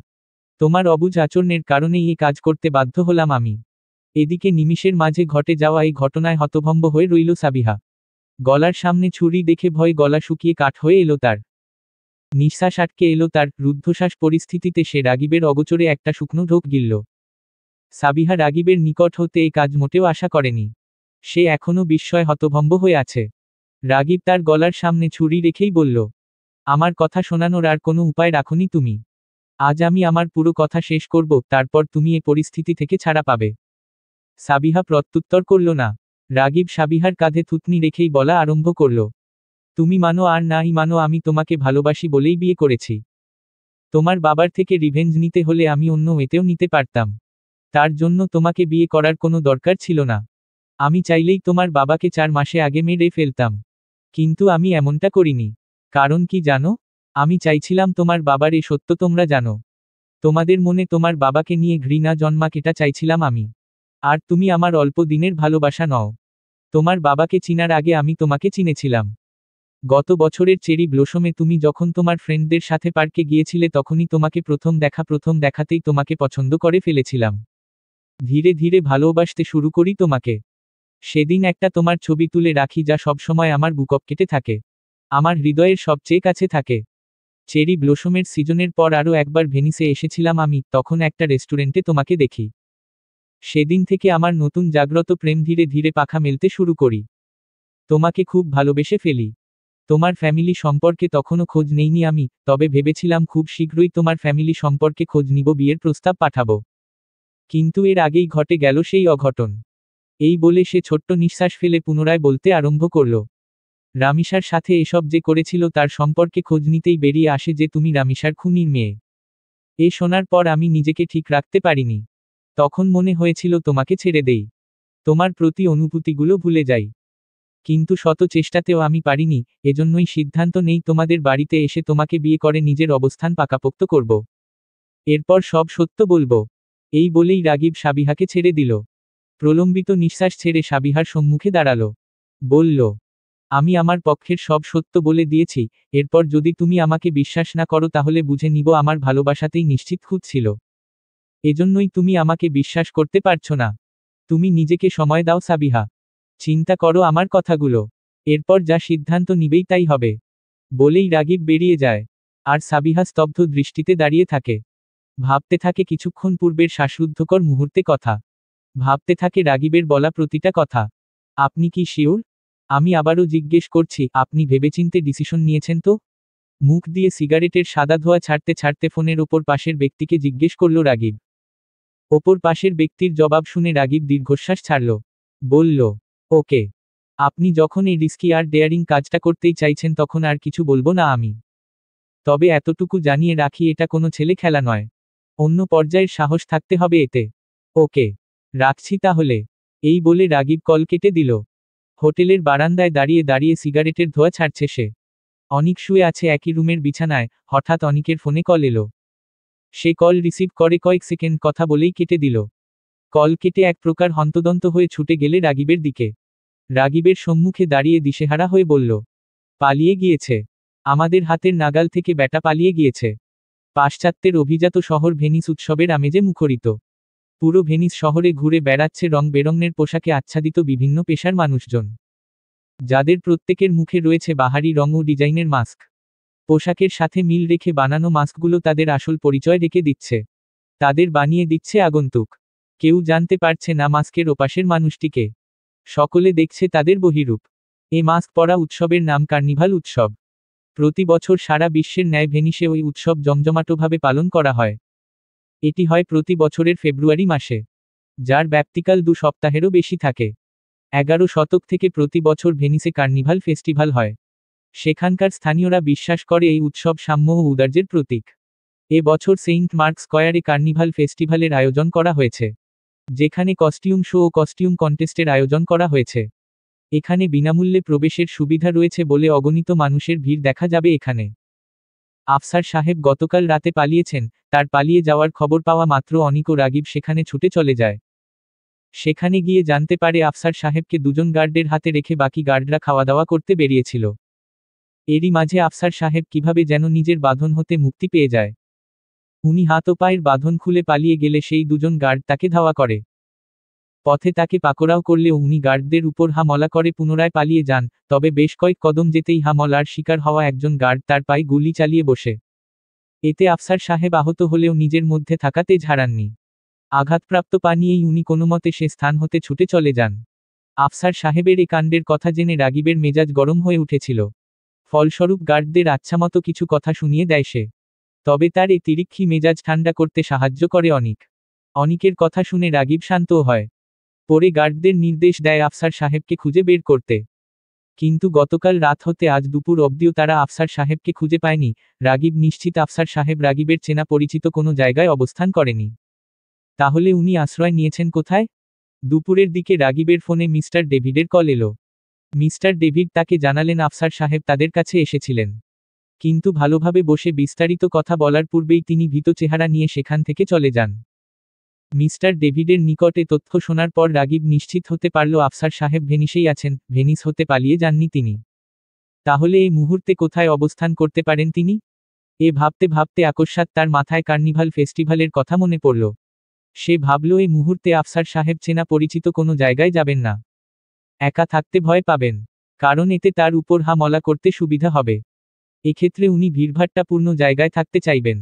তোমার অবুঝ আচরণের কারণেই এ কাজ করতে বাধ্য হলাম আমি। এদিকে নিমিষের মাঝে ঘটে যাওয়া এই ঘটনায় হতভম্ব হয়ে রইল সাবিহা। গলার সামনে ছুরি দেখে ভয় গলা শুকিয়ে কাঠ হয়ে এলো তার। নিঃশ্বাস আটকে এলো তার। রুদ্ধশ্বাস পরিস্থিতিতে সে রাগিবের অগোচরে একটা শুকনো ঢোক গিলল। সাবিহা রাগিবের নিকট হতে এই কাজ মোটেও আশা করেনি। সে এখনো বিস্ময় হতভম্ব হয়ে আছে। রাগিব তার গলার সামনে ছুরি রেখেই বলল, আমার কথা শোনানোর আর কোনো উপায় রাখোনি তুমি। আজ আমি আমার পুরো কথা শেষ করব, তারপর তুমি এ পরিস্থিতি থেকে ছাড়া পাবে। সাবিহা প্রত্যুত্তর করল না। রাগিব সাবিহার কাঁধে থুতনি রেখেই বলা আরম্ভ করল, তুমি মানো আর নাই মানো আমি তোমাকে ভালোবাসি বলেই বিয়ে করেছি। তোমার বাবার থেকে রিভেঞ্জ নিতে হলে আমি অন্য এতেও নিতে পারতাম। তার জন্য তোমাকে বিয়ে করার কোনো দরকার ছিল না। আমি চাইলেই তোমার বাবাকে 4 মাসে আগে মেরে ফেলতাম। কিন্তু আমি এমনটা করিনি। কারণ কি জানো? আমি চাইছিলাম তোমার বাবার এ সত্য তোমরা জানো। তোমাদের মনে তোমার বাবাকে নিয়ে ঘৃণা জন্মাক এটা চাইছিলাম আমি। আর তুমি আমার অল্প দিনের ভালোবাসা নও। তোমার বাবাকে চিনার আগে আমি তোমাকে চিনেছিলাম। গত বছরের চেরি ব্লোসমে তুমি যখন তোমার ফ্রেন্ডদের সাথে পার্কে গিয়েছিলে তখনই তোমাকে প্রথম দেখাতেই তোমাকে পছন্দ করে ফেলেছিলাম। ধীরে ধীরে ভালোবাসতে শুরু করি তোমাকে। সেদিন একটা তোমার ছবি তুলে রাখি যা সবসময় আমার বুকক কেটে থাকে। আমার হৃদয়ের সবচেয়ে কাছে থাকে। চেরি ব্লোসমের সিজনের পর আরও একবার ভেনিসে এসেছিলাম আমি, তখন একটা রেস্টুরেন্টে তোমাকে দেখি। সেদিন থেকে আমার নতুন জাগ্রত প্রেম ধীরে ধীরে পাখা মেলতে শুরু করি। তোমাকে খুব ভালোবেসে ফেলি। তোমার ফ্যামিলি সম্পর্কে তখনও খোঁজ নেইনি আমি, তবে ভেবেছিলাম খুব শীঘ্রই তোমার ফ্যামিলি সম্পর্কে খোঁজ নিব, বিয়ের প্রস্তাব পাঠাবো। কিন্তু এর আগেই ঘটে গেল সেই অঘটন। এই বলে সে ছোট্ট নিঃশ্বাস ফেলে পুনরায় বলতে আরম্ভ করল, রামিসার সাথে এসব যে করেছিল তার সম্পর্কে খোঁজ নিতেই বেরিয়ে আসে যে তুমি রামিসার খুনির মেয়ে। এ শোনার পর আমি নিজেকে ঠিক রাখতে পারিনি। তখন মনে হয়েছিল তোমাকে ছেড়ে দেই, তোমার প্রতি অনুভূতিগুলো ভুলে যাই। কিন্তু শত চেষ্টাতেও আমি পারিনি, এজন্যই সিদ্ধান্ত নেই তোমাদের বাড়িতে এসে তোমাকে বিয়ে করে নিজের অবস্থান পাকাপোক্ত করব। এরপর সব সত্য বলবো। এই বলেই রাগিব সাবিহাকে ছেড়ে দিল। প্রলম্বিত নিঃশ্বাস ছেড়ে সাবিহার সম্মুখে দাঁড়ালো। বলল, আমি আমার পক্ষের সব সত্য বলে দিয়েছি, এরপর যদি তুমি আমাকে বিশ্বাস না করো তাহলে বুঝে নিব আমার ভালোবাসাতেই নিশ্চিত খুঁত ছিল। এজন্যই তুমি আমাকে বিশ্বাস করতে পারছো না। তুমি নিজেকে সময় দাও সাবিহা। চিন্তা করো আমার কথাগুলো। এরপর যা সিদ্ধান্ত নিবেই তাই হবে। বলেই রাগিব বেরিয়ে যায়। আর সাবিহা স্তব্ধ দৃষ্টিতে দাঁড়িয়ে থাকে। ভাবতে থাকে কিছুক্ষণ পূর্বের শ্বাসরুদ্ধকর মুহূর্তে কথা। ভাবতে থাকে রাগিবের বলা প্রতিটা কথা। আপনি কি শিওর? আমি আবারও জিজ্ঞেস করছি, আপনি ভেবেচিন্তে ডিসিশন নিয়েছেন তো? মুখ দিয়ে সিগারেটের সাদা ধোঁয়া ছাড়তে ছাড়তে ফোনের ওপর পাশের ব্যক্তিকে জিজ্ঞেস করল রাগিব। ওপর পাশের ব্যক্তির জবাব শুনে রাগিব দীর্ঘশ্বাস ছাড়ল। বলল, ওকে। আপনি যখন এই রিস্কি আর ডেয়ারিং কাজটা করতেই চাইছেন তখন আর কিছু বলবো না আমি। তবে এতটুকু জানিয়ে রাখি, এটা কোনো ছেলে খেলা নয়। অন্য পর্যায়ের সাহস থাকতে হবে এতে। ওকে, রাখছি তাহলে। এই বলে রাগিব কল কেটে দিল। হোটেলের বারান্দায় দাঁড়িয়ে দাঁড়িয়ে সিগারেটের ধোঁয়া ছাড়ছে সে। অনিক শুয়ে আছে একই রুমের বিছানায়। হঠাৎ অনিকের ফোনে কল এলো। সে কল রিসিভ করে কয়েক সেকেন্ড কথা বলেই কেটে দিল। কল কেটে এক প্রকার হন্তদন্ত হয়ে ছুটে গেলে রাগিবের দিকে। রাগিবের সম্মুখে দাঁড়িয়ে দিশেহারা হয়ে বলল, পালিয়ে গিয়েছে। আমাদের হাতের নাগাল থেকে ব্যাটা পালিয়ে গিয়েছে। পাশ্চাত্যের অভিজাত শহর ভেনিস উৎসবের আমেজে মুখরিত। পুরো ভেনিস শহরে ঘুরে বেড়াচ্ছে রং বেরঙের পোশাকে আচ্ছাদিত বিভিন্ন পেশার মানুষজন, যাদের প্রত্যেকের মুখে রয়েছে বাহারি রং ও ডিজাইনের মাস্ক। পোশাকের সাথে মিল রেখে বানানো মাস্কগুলো তাদের আসল পরিচয় রেখে দিচ্ছে। তাদের বানিয়ে দিচ্ছে আগন্তুক। কেউ জানতে পারছে না মাস্কের ওপাশের মানুষটিকে। সকলে দেখছে তাদের বহিরূপ। এ মাস্ক পরা উৎসবের নাম কার্নিভাল উৎসব। প্রতি বছর সারা বিশ্বের ন্যায় ভেনিসে ওই উৎসব জমজমাটভাবে পালন করা হয়। এটি হয় প্রতি বছরের ফেব্রুয়ারি মাসে, যার ব্যাপ্তিকাল 2 সপ্তাহেরও বেশি থাকে। 11 শতক থেকে প্রতি বছর ভেনিসে কার্নিভাল ফেস্টিভ্যাল হয়। সেখানকার স্থানীয়রা বিশ্বাস করে এই উৎসব সাম্য ও ঔদার্যের প্রতীক। এ বছর সেইন্ট মার্ক স্কয়ারে কার্নিভাল ফেস্টিভ্যালের আয়োজন করা হয়েছে, যেখানে কস্টিউম শো ও কস্টিউম কন্টেস্টের আয়োজন করা হয়েছে। এখানে বিনামূল্যে প্রবেশের সুবিধা রয়েছে বলে অগণিত মানুষের ভিড় দেখা যাবে এখানে। আফসার সাহেব গতকাল রাতে পালিয়েছেন। তার পালিয়ে যাওয়ার খবর পাওয়া মাত্র অনিক ও রাগিব সেখানে ছুটে চলে যায়। সেখানে গিয়ে জানতে পারে আফসার সাহেবকে দুজন গার্ডের হাতে রেখে বাকি গার্ডরা খাওয়া দাওয়া করতে বেরিয়েছিল। এরই মাঝে আফসার সাহেব কিভাবে যেন নিজের বাঁধন হতে মুক্তি পেয়ে যায়। উনি হাত ও পায়ের বাঁধন খুলে পালিয়ে গেলে সেই দুজন গার্ড তাকে ধাওয়া করে। পথে তাকে পাকড়াও করলেও উনি গার্ডদের উপর হামলা করে পুনরায় পালিয়ে যান। তবে বেশ কয়েক কদম যেতেই হামলার শিকার হওয়া একজন গার্ড তার পায়ে গুলি চালিয়ে বসে। এতে আফসার সাহেব আহত হলেও নিজের মধ্যে থাকা তেজ হারাননি। আঘাতপ্রাপ্ত পা নিয়েই উনি কোনোমতে সে স্থান হতে ছুটে চলে যান। আফসার সাহেবের এ কাণ্ডের কথা জেনে রাগিবের মেজাজ গরম হয়ে উঠেছিল। ফলস্বরূপ গার্ডদের আচ্ছামতো কিছু কথা শুনিয়ে দেয় সে। তবে তার এ তিরিক্ষি মেজাজ ঠান্ডা করতে সাহায্য করে অনিক। অনিকের কথা শুনে রাগিব শান্তও হয়। পরে গার্ডদের নির্দেশ দেয় আফসার সাহেবকে খুঁজে বের করতে। কিন্তু গতকাল রাত হতে আজ দুপুর অবধিও তারা আফসার সাহেবকে খুঁজে পায়নি। রাগিব নিশ্চিত আফসার সাহেব রাগিবের চেনা পরিচিত কোনো জায়গায় অবস্থান করেনি। তাহলে উনি আশ্রয় নিয়েছেন কোথায়? দুপুরের দিকে রাগিবের ফোনে মিস্টার ডেভিডের কল এলো। মিস্টার ডেভিড তাকে জানালেন আফসার সাহেব তাদের কাছে এসেছিলেন। কিন্তু ভালোভাবে বসে বিস্তারিত কথা বলার পূর্বেই তিনি ভীত চেহারা নিয়ে সেখান থেকে চলে যান। মিস্টার ডেভিডের নিকটে তথ্য শোনার পর রাগিব নিশ্চিত হতে পারল আফসার সাহেব ভেনিসেই আছেন, ভেনিস হতে পালিয়ে যাননি তিনি। তাহলে এই মুহূর্তে কোথায় অবস্থান করতে পারেন তিনি? এ ভাবতে ভাবতে আকস্মাৎ তার মাথায় কার্নিভাল ফেস্টিভ্যালের কথা মনে পড়ল। সে ভাবল এই মুহূর্তে আফসার সাহেব চেনা পরিচিত কোনো জায়গায় যাবেন না। একা থাকতে ভয় পাবেন, কারণ এতে তার উপর হামলা করতে সুবিধা হবে। এক্ষেত্রে উনি ভিড়ভাট্টাপূর্ণ জায়গায় থাকতে চাইবেন।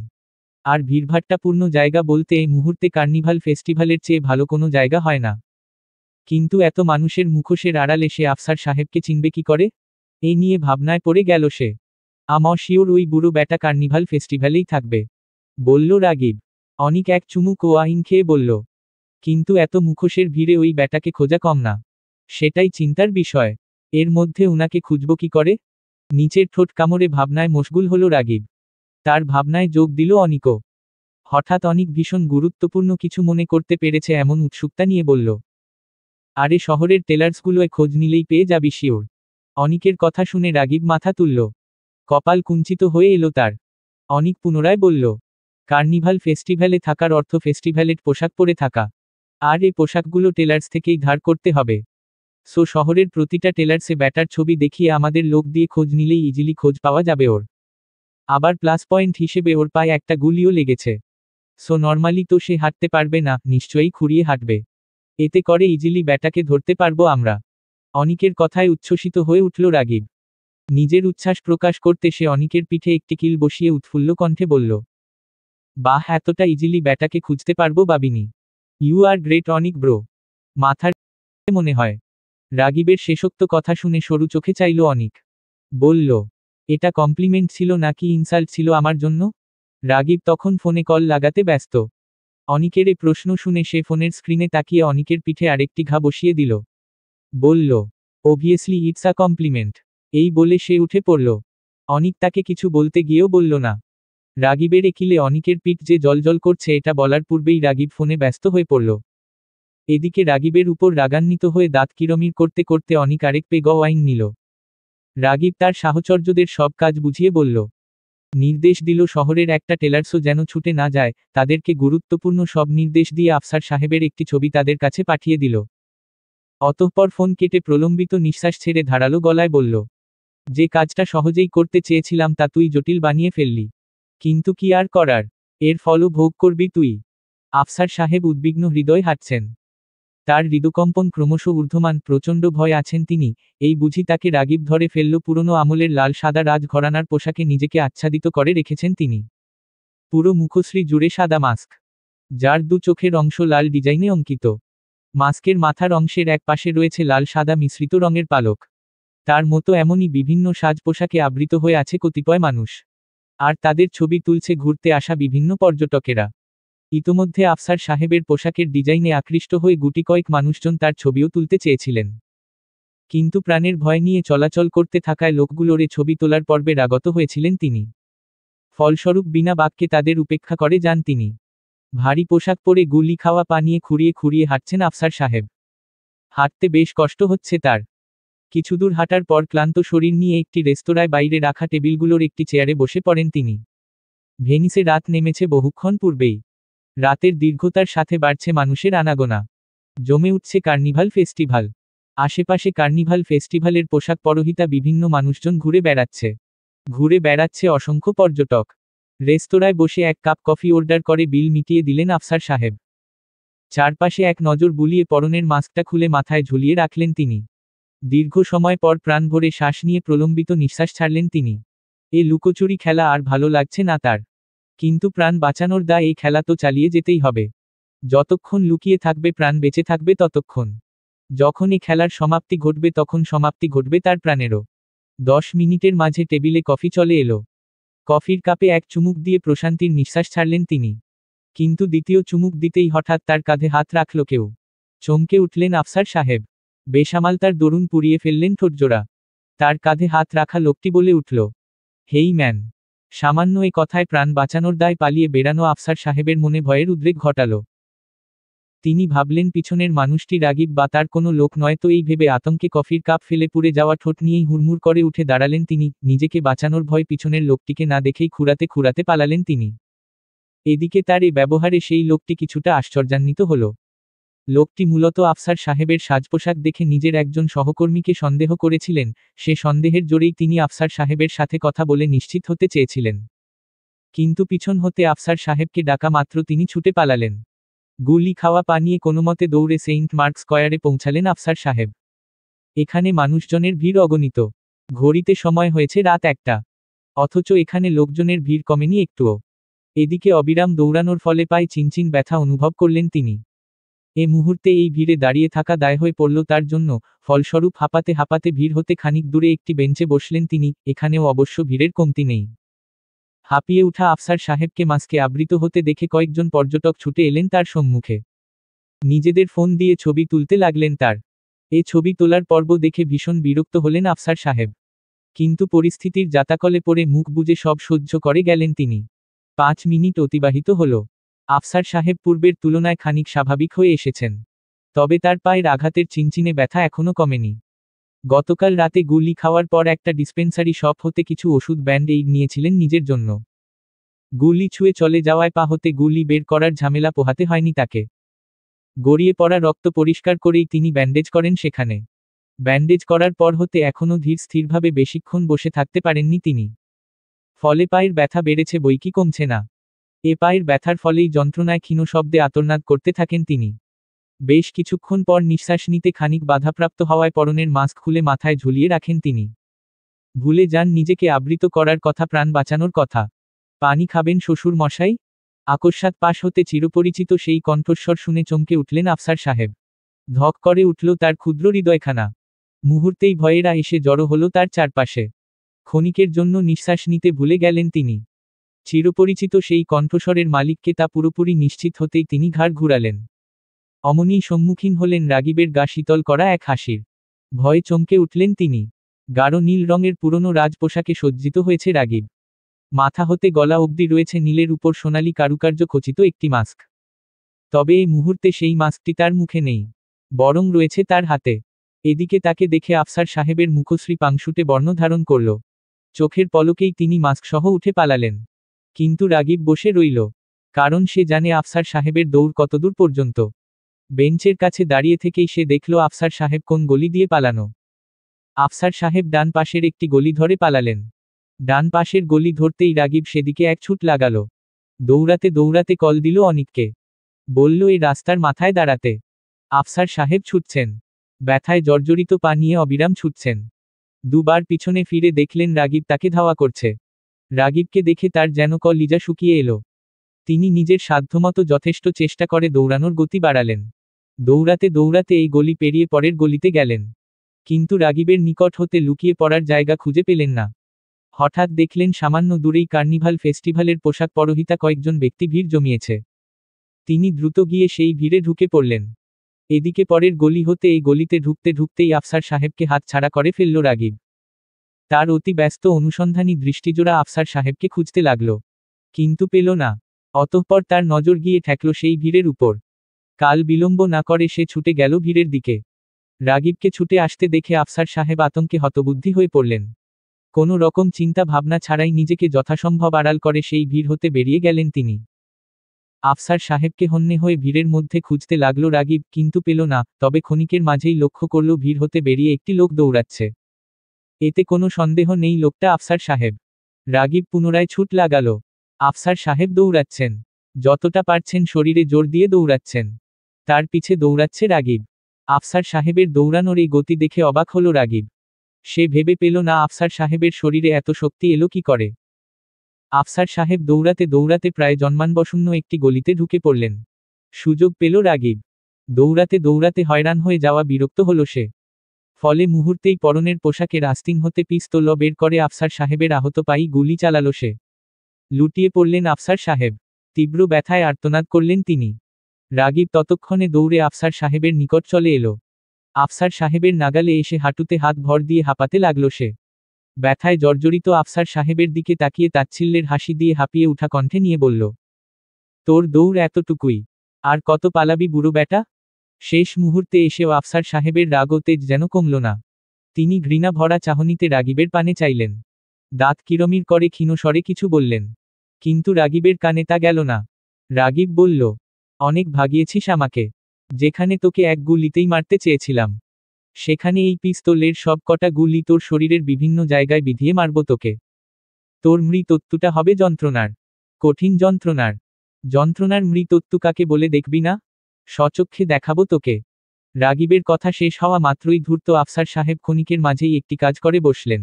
আর ভিড়ভাট্টাপূর্ণ জায়গা বলতে এই মুহূর্তে কার্নিভাল ফেস্টিভ্যালের চেয়ে ভালো কোনো জায়গা হয় না। কিন্তু এত মানুষের মুখোশের আড়ালে সে আফসার সাহেবকে চিনবে কি করে? এই নিয়ে ভাবনায় পড়ে গেল সে। শিওর ওই বুড়ো ব্যাটা কার্নিভাল ফেস্টিভ্যালেই থাকবে, বলল রাগিব। অনিক এক চুমুক ও আইন খেয়ে বলল, কিন্তু এত মুখোশের ভিড়ে ওই ব্যাটাকে খোঁজা কম না। সেটাই চিন্তার বিষয়। এর মধ্যে উনাকে খুঁজব কি করে? নিচের ঠোঁট কামড়ে ভাবনায় মশগুল হল রাগিব। তার ভাবনায় যোগ দিল অনিকও। হঠাৎ অনিক ভীষণ গুরুত্বপূর্ণ কিছু মনে করতে পেরেছে এমন উৎসুকতা নিয়ে বলল, আরে শহরের টেলার্সগুলোয় খোঁজ নিলেই পেয়ে যাবি শিওর। অনিকের কথা শুনে রাগিব মাথা তুলল। কপাল কুঞ্চিত হয়ে এলো তার। অনিক পুনরায় বলল, কার্নিভাল ফেস্টিভ্যালে থাকার অর্থ ফেস্টিভ্যালের পোশাক পরে থাকা। আর এই পোশাকগুলো টেলার্স থেকেই ধার করতে হবে। সো শহরের প্রতিটা টেলার্সে ব্যাটার ছবি দেখিয়ে আমাদের লোক দিয়ে খোঁজ নিলেই ইজিলি খোঁজ পাওয়া যাবে ওর। আবার প্লাস পয়েন্ট হিসেবে ওর পায়ে একটা গুলিও লেগেছে। সো নর্মালি তো সে হাঁটতে পারবে না, নিশ্চয়ই খুঁড়িয়ে হাঁটবে। এতে করে ইজিলি ব্যাটাকে ধরতে পারবো আমরা। অনিকের কথায় উচ্ছ্বসিত হয়ে উঠল রাগীব। নিজের উচ্ছ্বাস প্রকাশ করতে সে অনিকের পিঠে একটি কিল বসিয়ে উৎফুল্ল কণ্ঠে বলল, বাহ, এতটা ইজিলি ব্যাটাকে খুঁজতে পারবো ভাবিনি। You are great Anik bro. মাথার মনে হয়। রাগীবের শেষোক্ত কথা শুনে সরু চোখে চাইল অনিক। বলল, এটা কমপ্লিমেন্ট ছিল নাকি ইনসাল্ট ছিল আমার জন্য? রাগীব তখন ফোনে কল লাগাতে ব্যস্ত। অনিকের এ প্রশ্ন শুনে সে ফোনের স্ক্রিনে তাকিয়ে অনিকের পিঠে আরেকটি ঘা বসিয়ে দিল। বলল, অবভিয়াসলি ইটস আ কমপ্লিমেন্ট। এই বলে সে উঠে পড়ল। অনিক তাকে কিছু বলতে গিয়েও বলল না। রাগীবের একিলে অনিকের পিঠ যে জ্বলজ্বল করছে এটা বলার পূর্বেই রাগীব ফোনে ব্যস্ত হয়ে পড়ল। এদিকে রাগীবের উপর রাগান্বিত হয়ে দাঁত কিরমির করতে করতে অনিক আরেক পেগ ওয়াইন নিল। রাগীব তার সাহচর্যদের সব কাজ বুঝিয়ে বলল, নির্দেশ দিল শহরের একটা টেলার্সও যেন ছুটে না যায়, তাদেরকে গুরুত্বপূর্ণ সব নির্দেশ দিয়ে আফসার সাহেবের একটি ছবি তাদের কাছে পাঠিয়ে দিল। অতঃপর ফোন কেটে প্রলম্বিত নিঃশ্বাস ছেড়ে ধারালো গলায় বলল, যে কাজটা সহজেই করতে চেয়েছিলাম তা তুই জটিল বানিয়ে ফেললি। কিন্তু কি আর করার, এর ফলও ভোগ করবি তুই। আফসার সাহেব উদ্বিগ্ন হৃদয় হাঁটছেন। তার হৃদকম্পন ক্রমশ ঊর্ধ্বমান, প্রচণ্ড ভয় আছেন তিনি। এই বুঝি তাকে রাগীব ধরে ফেলল। পুরনো আমলের লাল সাদা রাজঘরানার পোশাকে নিজেকে আচ্ছাদিত করে রেখেছেন তিনি। পুরো মুখশ্রী জুড়ে সাদা মাস্ক, যার দু চোখের অংশ লাল ডিজাইনে অঙ্কিত। মাস্কের মাথার অংশের এক পাশে রয়েছে লাল সাদা মিশ্রিত রঙের পালক। তার মতো এমনই বিভিন্ন সাজ পোশাকে আবৃত হয়ে আছে কতিপয় মানুষ। আর তাদের ছবি তুলছে ঘুরতে আসা বিভিন্ন পর্যটকেরা। ইতোমধ্যে আফসার সাহেবের পোশাকের ডিজাইনে আকৃষ্ট হয়ে গুটি কয়েক মানুষজন তার ছবিও তুলতে চেয়েছিলেন। কিন্তু প্রাণের ভয় নিয়ে চলাচল করতে থাকায় লোকগুলোর এ ছবি তোলার পর্বে রাগত হয়েছিলেন তিনি। ফলস্বরূপ বিনা বাক্যে তাদের উপেক্ষা করে যান তিনি। ভারী পোশাক পরে গুলি খাওয়া পা নিয়ে খুঁড়িয়ে খুঁড়িয়ে হাঁটছেন আফসার সাহেব। হাঁটতে বেশ কষ্ট হচ্ছে তার। কিছুদূর হাঁটার পর ক্লান্ত শরীর নিয়ে একটি রেস্তোরাঁয় বাইরে রাখা টেবিলগুলোর একটি চেয়ারে বসে পড়েন তিনি। ভেনিসে রাত নেমেছে বহুক্ষণ পূর্বেই। রাতের দীর্ঘতার সাথে বাড়ছে মানুষের আনাগোনা। জমে উঠছে কার্নিভাল ফেস্টিভাল। আশেপাশে কার্নিভাল ফেস্টিভালের পোশাক পরহিতা বিভিন্ন মানুষজন ঘুরে বেড়াচ্ছে অসংখ্য পর্যটক। রেস্তোরাঁয় বসে এক কাপ কফি অর্ডার করে বিল মিটিয়ে দিলেন আফসার সাহেব। চারপাশে এক নজর বুলিয়ে পরনের মাস্কটা খুলে মাথায় ঝুলিয়ে রাখলেন তিনি। দীর্ঘ সময় পর প্রাণ ভরে শ্বাস নিয়ে প্রলম্বিত নিঃশ্বাস ছাড়লেন তিনি। এ লুকোচুরি খেলা আর ভালো লাগছে না তার। কিন্তু প্রাণ বাঁচানোর দায়, এই খেলা তো চালিয়ে যেতেই হবে। যতক্ষণ লুকিয়ে থাকবে প্রাণ বেঁচে থাকবে ততক্ষণ। যখন এ খেলার সমাপ্তি ঘটবে তখন সমাপ্তি ঘটবে তার প্রাণেরও। 10 মিনিটের মাঝে টেবিলে কফি চলে এলো। কফির কাপে এক চুমুক দিয়ে প্রশান্তির নিঃশ্বাস ছাড়লেন তিনি। কিন্তু দ্বিতীয় চুমুক দিতেই হঠাৎ তার কাঁধে হাত রাখল কেউ। চমকে উঠলেন আফসার সাহেব। বেসামাল তার দরুন পুড়িয়ে ফেললেন ঠোঁটজোড়া। তার কাঁধে হাত রাখা লোকটি বলে উঠল, হেই ম্যান। সামান্য এ কথায় প্রাণ বাঁচানোর দায় পালিয়ে বেড়ানো আফসার সাহেবের মনে ভয়ের উদ্রেক ঘটাল। তিনি ভাবলেন পিছনের মানুষটি রাগীব বা তার কোনো লোক নয়তো, এই ভেবে আতঙ্কে কফির কাপ ফেলে পুড়ে যাওয়া ঠোঁট নিয়েই হুড়মুড় করে উঠে দাঁড়ালেন তিনি। নিজেকে বাঁচানোর ভয় পিছনের লোকটিকে না দেখেই খুঁড়াতে খুঁড়াতে পালালেন তিনি। এদিকে তার এই ব্যবহারে সেই লোকটি কিছুটা আশ্চর্যান্বিত হল। লোকটি মূলত আফসার সাহেবের সাজপোশাক দেখে নিজের একজন সহকর্মীকে সন্দেহ করেছিলেন। সে সন্দেহের জোরেই তিনি আফসার সাহেবের সাথে কথা বলে নিশ্চিত হতে চেয়েছিলেন। কিন্তু পিছন হতে আফসার সাহেবকে ডাকা মাত্র তিনি ছুটে পালালেন। গুলি খাওয়া পা নিয়ে কোনোমতে দৌড়ে সেইন্ট মার্ক স্কয়ারে পৌঁছালেন আফসার সাহেব। এখানে মানুষজনের ভিড় অগণিত। ঘড়িতে সময় হয়েছে রাত 1টা। অথচ এখানে লোকজনের ভিড় কমেনি একটুও। এদিকে অবিরাম দৌড়ানোর ফলে পায়ে চিনচিন ব্যথা অনুভব করলেন তিনি। এ মুহূর্তে এই ভিড়ে দাঁড়িয়ে থাকা দায় হয়ে পড়ল তার জন্য। ফলস্বরূপ হাঁপাতে হাঁপাতে ভিড় হতে খানিক দূরে একটি বেঞ্চে বসলেন তিনি। এখানেও অবশ্য ভিড়ের কমতি নেই। হাঁপিয়ে উঠা আফসার সাহেবকে মাস্কে আবৃত হতে দেখে কয়েকজন পর্যটক ছুটে এলেন তার সম্মুখে। নিজেদের ফোন দিয়ে ছবি তুলতে লাগলেন তার। এ ছবি তোলার পর্ব দেখে ভীষণ বিরক্ত হলেন আফসার সাহেব। কিন্তু পরিস্থিতির জাতাকলে পড়ে মুখ বুজে সব সহ্য করে গেলেন তিনি। 5 মিনিট অতিবাহিত হল। আফসার সাহেব পূর্বের তুলনায় খানিক স্বাভাবিক হয়ে এসেছেন। তবে তার পায়ের আঘাতের চিনচিনে ব্যথা এখনো কমেনি। গতকাল রাতে গুলি খাওয়ার পর একটা ডিসপেন্সারি শপ হতে কিছু ওষুধ ব্যান্ড এইড নিয়েছিলেন নিজের জন্য। গুলি ছুঁয়ে চলে যাওয়ায় পা হতে গুলি বের করার ঝামেলা পোহাতে হয়নি তাকে। গড়িয়ে পড়া রক্ত পরিষ্কার করেই তিনি ব্যান্ডেজ করেন সেখানে। ব্যান্ডেজ করার পর হতে এখনও ধীর স্থিরভাবে বেশিক্ষণ বসে থাকতে পারেননি তিনি। ফলে পায়ের ব্যথা বেড়েছে বৈকি কমছে না। এ পায়ের ব্যথার ফলেই যন্ত্রণায় ক্ষীণ শব্দে আর্তনাদ করতে থাকেন তিনি। বেশ কিছুক্ষণ পর নিঃশ্বাস নিতে খানিক বাধাপ্রাপ্ত হওয়ায় পরনের মাস্ক খুলে মাথায় ঝুলিয়ে রাখেন তিনি। ভুলে যান নিজেকে আবৃত করার কথা, প্রাণ বাঁচানোর কথা। পানি খাবেন শ্বশুর মশাই? আকস্মাৎ পাশ হতে চিরপরিচিত সেই কণ্ঠস্বর শুনে চমকে উঠলেন আফসার সাহেব। ধক করে উঠল তার ক্ষুদ্র হৃদয়খানা। মুহূর্তেই ভয়েরা এসে জড়ো হলো তার চারপাশে। ক্ষণিকের জন্য নিঃশ্বাস নিতে ভুলে গেলেন তিনি। চিরপরিচিত সেই কণ্ঠস্বরের মালিককে তা পুরোপুরি নিশ্চিত হতেই তিনি ঘাড় ঘুরালেন। অমনিই সম্মুখীন হলেন রাগীবের গা শীতল করা এক হাসির। ভয়ে চমকে উঠলেন তিনি। গাঢ় নীল রঙের পুরনো রাজপোশাকে সজ্জিত হয়েছে রাগীব। মাথা হতে গলা অবধি রয়েছে নীলের উপর সোনালী কারুকার্য খচিত একটি মাস্ক। তবে এই মুহূর্তে সেই মাস্কটি তার মুখে নেই, বরং রয়েছে তার হাতে। এদিকে তাকে দেখে আফসার সাহেবের মুখশ্রী পাংশুটে বর্ণ ধারণ করল। চোখের পলকেই তিনি মাস্কসহ উঠে পালালেন। কিন্তু রাগীব বসে রইল, কারণ সে জানে আফসার সাহেবের দৌড় কতদূর পর্যন্ত। বেঞ্চের কাছে দাঁড়িয়ে থেকেই সে দেখল আফসার সাহেব কোন গলি দিয়ে পালানো। আফসার সাহেব ডান পাশের একটি গলি ধরে পালালেন। ডান পাশের গলি ধরতেই রাগীব সেদিকে এক ছুট লাগাল। দৌড়াতে দৌড়াতে কল দিল অনিককে। বলল এই রাস্তার মাথায় দাঁড়াতে। আফসার সাহেব ছুটছেন, ব্যথায় জর্জরিত পা নিয়ে অবিরাম ছুটছেন। দুবার পিছনে ফিরে দেখলেন রাগীব তাকে ধাওয়া করছে। রাগীবকে দেখে তার যেন কলিজা শুকিয়ে এলো। তিনি নিজের সাধ্যমতো যথেষ্ট চেষ্টা করে দৌড়ানোর গতি বাড়ালেন। দৌড়াতে দৌড়াতে এই গলি পেরিয়ে পরের গলিতে গেলেন। কিন্তু রাগীবের নিকট হতে লুকিয়ে পড়ার জায়গা খুঁজে পেলেন না। হঠাৎ দেখলেন সামান্য দূরেই কার্নিভাল ফেস্টিভ্যালের পোশাক পরহিতা কয়েকজন ব্যক্তি ভিড় জমিয়েছে। তিনি দ্রুত গিয়ে সেই ভিড়ে ঢুকে পড়লেন। এদিকে পরের গলি হতে এই গলিতে ঢুকতে ঢুকতেই আফসার সাহেবকে হাতছাড়া করে ফেলল রাগীব। তার অতি ব্যস্ত অনুসন্ধানী দৃষ্টিজোড়া আফসার সাহেবকে খুঁজতে লাগল, কিন্তু পেল না। অতঃপর তার নজর গিয়ে ঠেকল সেই ভিড়ের উপর। কাল বিলম্ব না করে সে ছুটে গেল ভিড়ের দিকে। রাগীবকে ছুটে আসতে দেখে আফসার সাহেব আতঙ্কে হতবুদ্ধি হয়ে পড়লেন। কোনো রকম চিন্তা ভাবনা ছাড়াই নিজেকে যথাসম্ভব আড়াল করে সেই ভিড় হতে বেরিয়ে গেলেন তিনি। আফসার সাহেবকে হন্যে হয়ে ভিড়ের মধ্যে খুঁজতে লাগলো রাগীব, কিন্তু পেল না। তবে ক্ষণিকের মাঝেই লক্ষ্য করল ভিড় হতে বেরিয়ে একটি লোক দৌড়াচ্ছে। এতে কোনো সন্দেহ নেই লোকটা আফসার সাহেব। রাগীব পুনরায় ছুট লাগাল। আফসার সাহেব দৌড়াচ্ছেন, যতটা পারছেন শরীরে জোর দিয়ে দৌড়াচ্ছেন। তার পিছে দৌড়াচ্ছে রাগীব। আফসার সাহেবের দৌড়ানোর এই গতি দেখে অবাক হলো রাগীব। সে ভেবে পেল না আফসার সাহেবের শরীরে এত শক্তি এলো কি করে। আফসার সাহেব দৌড়াতে দৌড়াতে প্রায় জন্মানবশূন্য একটি গলিতে ঢুকে পড়লেন। সুযোগ পেল রাগীব। দৌড়াতে দৌড়াতে হয়রান হয়ে যাওয়া বিরক্ত হল সে। ফলে মুহূর্তেই পরনের পোশাকের আস্তিন হতে পিস্তল বের করে আফসার সাহেবের আহত পায়ে গুলি চালাল সে। লুটিয়ে পড়লেন আফসার সাহেব। তীব্র ব্যথায় আর্তনাদ করলেন তিনি। রাগীব ততক্ষণে দৌড়ে আফসার সাহেবের নিকট চলে এলো। আফসার সাহেবের নাগালে এসে হাঁটুতে হাত ভর দিয়ে হাঁপাতে লাগল সে। ব্যথায় জর্জরিত আফসার সাহেবের দিকে তাকিয়ে তাচ্ছিল্যের হাসি দিয়ে হাঁপিয়ে উঠা কণ্ঠে নিয়ে বলল, তোর দৌড় এতটুকুই? আর কত পালাবি বুড়ো ব্যাটা? শেষ মুহূর্তে এসেও আফসার সাহেবের রাগ ও তেজ যেন কমল না। তিনি ঘৃণা ভরা চাহনিতে রাগীবের পানে চাইলেন। দাঁত কিরমির করে ক্ষীণ স্বরে কিছু বললেন, কিন্তু রাগীবের কানে তা গেল না। রাগীব বলল, অনেক ভাগিয়েছিস আমাকে। যেখানে তোকে এক গুলিতেই মারতে চেয়েছিলাম, সেখানে এই পিস্তলের সব কটা গুলি তোর শরীরের বিভিন্ন জায়গায় বিধিয়ে মারব তোকে। তোর মৃত্যুটা হবে যন্ত্রণার, কঠিন যন্ত্রণার। যন্ত্রণার মৃত্যু কাকে বলে দেখবি না? স্বচক্ষে দেখাবো তোকে। রাগীবের কথা শেষ হওয়া মাত্রই ধূর্ত আফসার সাহেব ক্ষণিকের মাঝেই একটি কাজ করে বসলেন।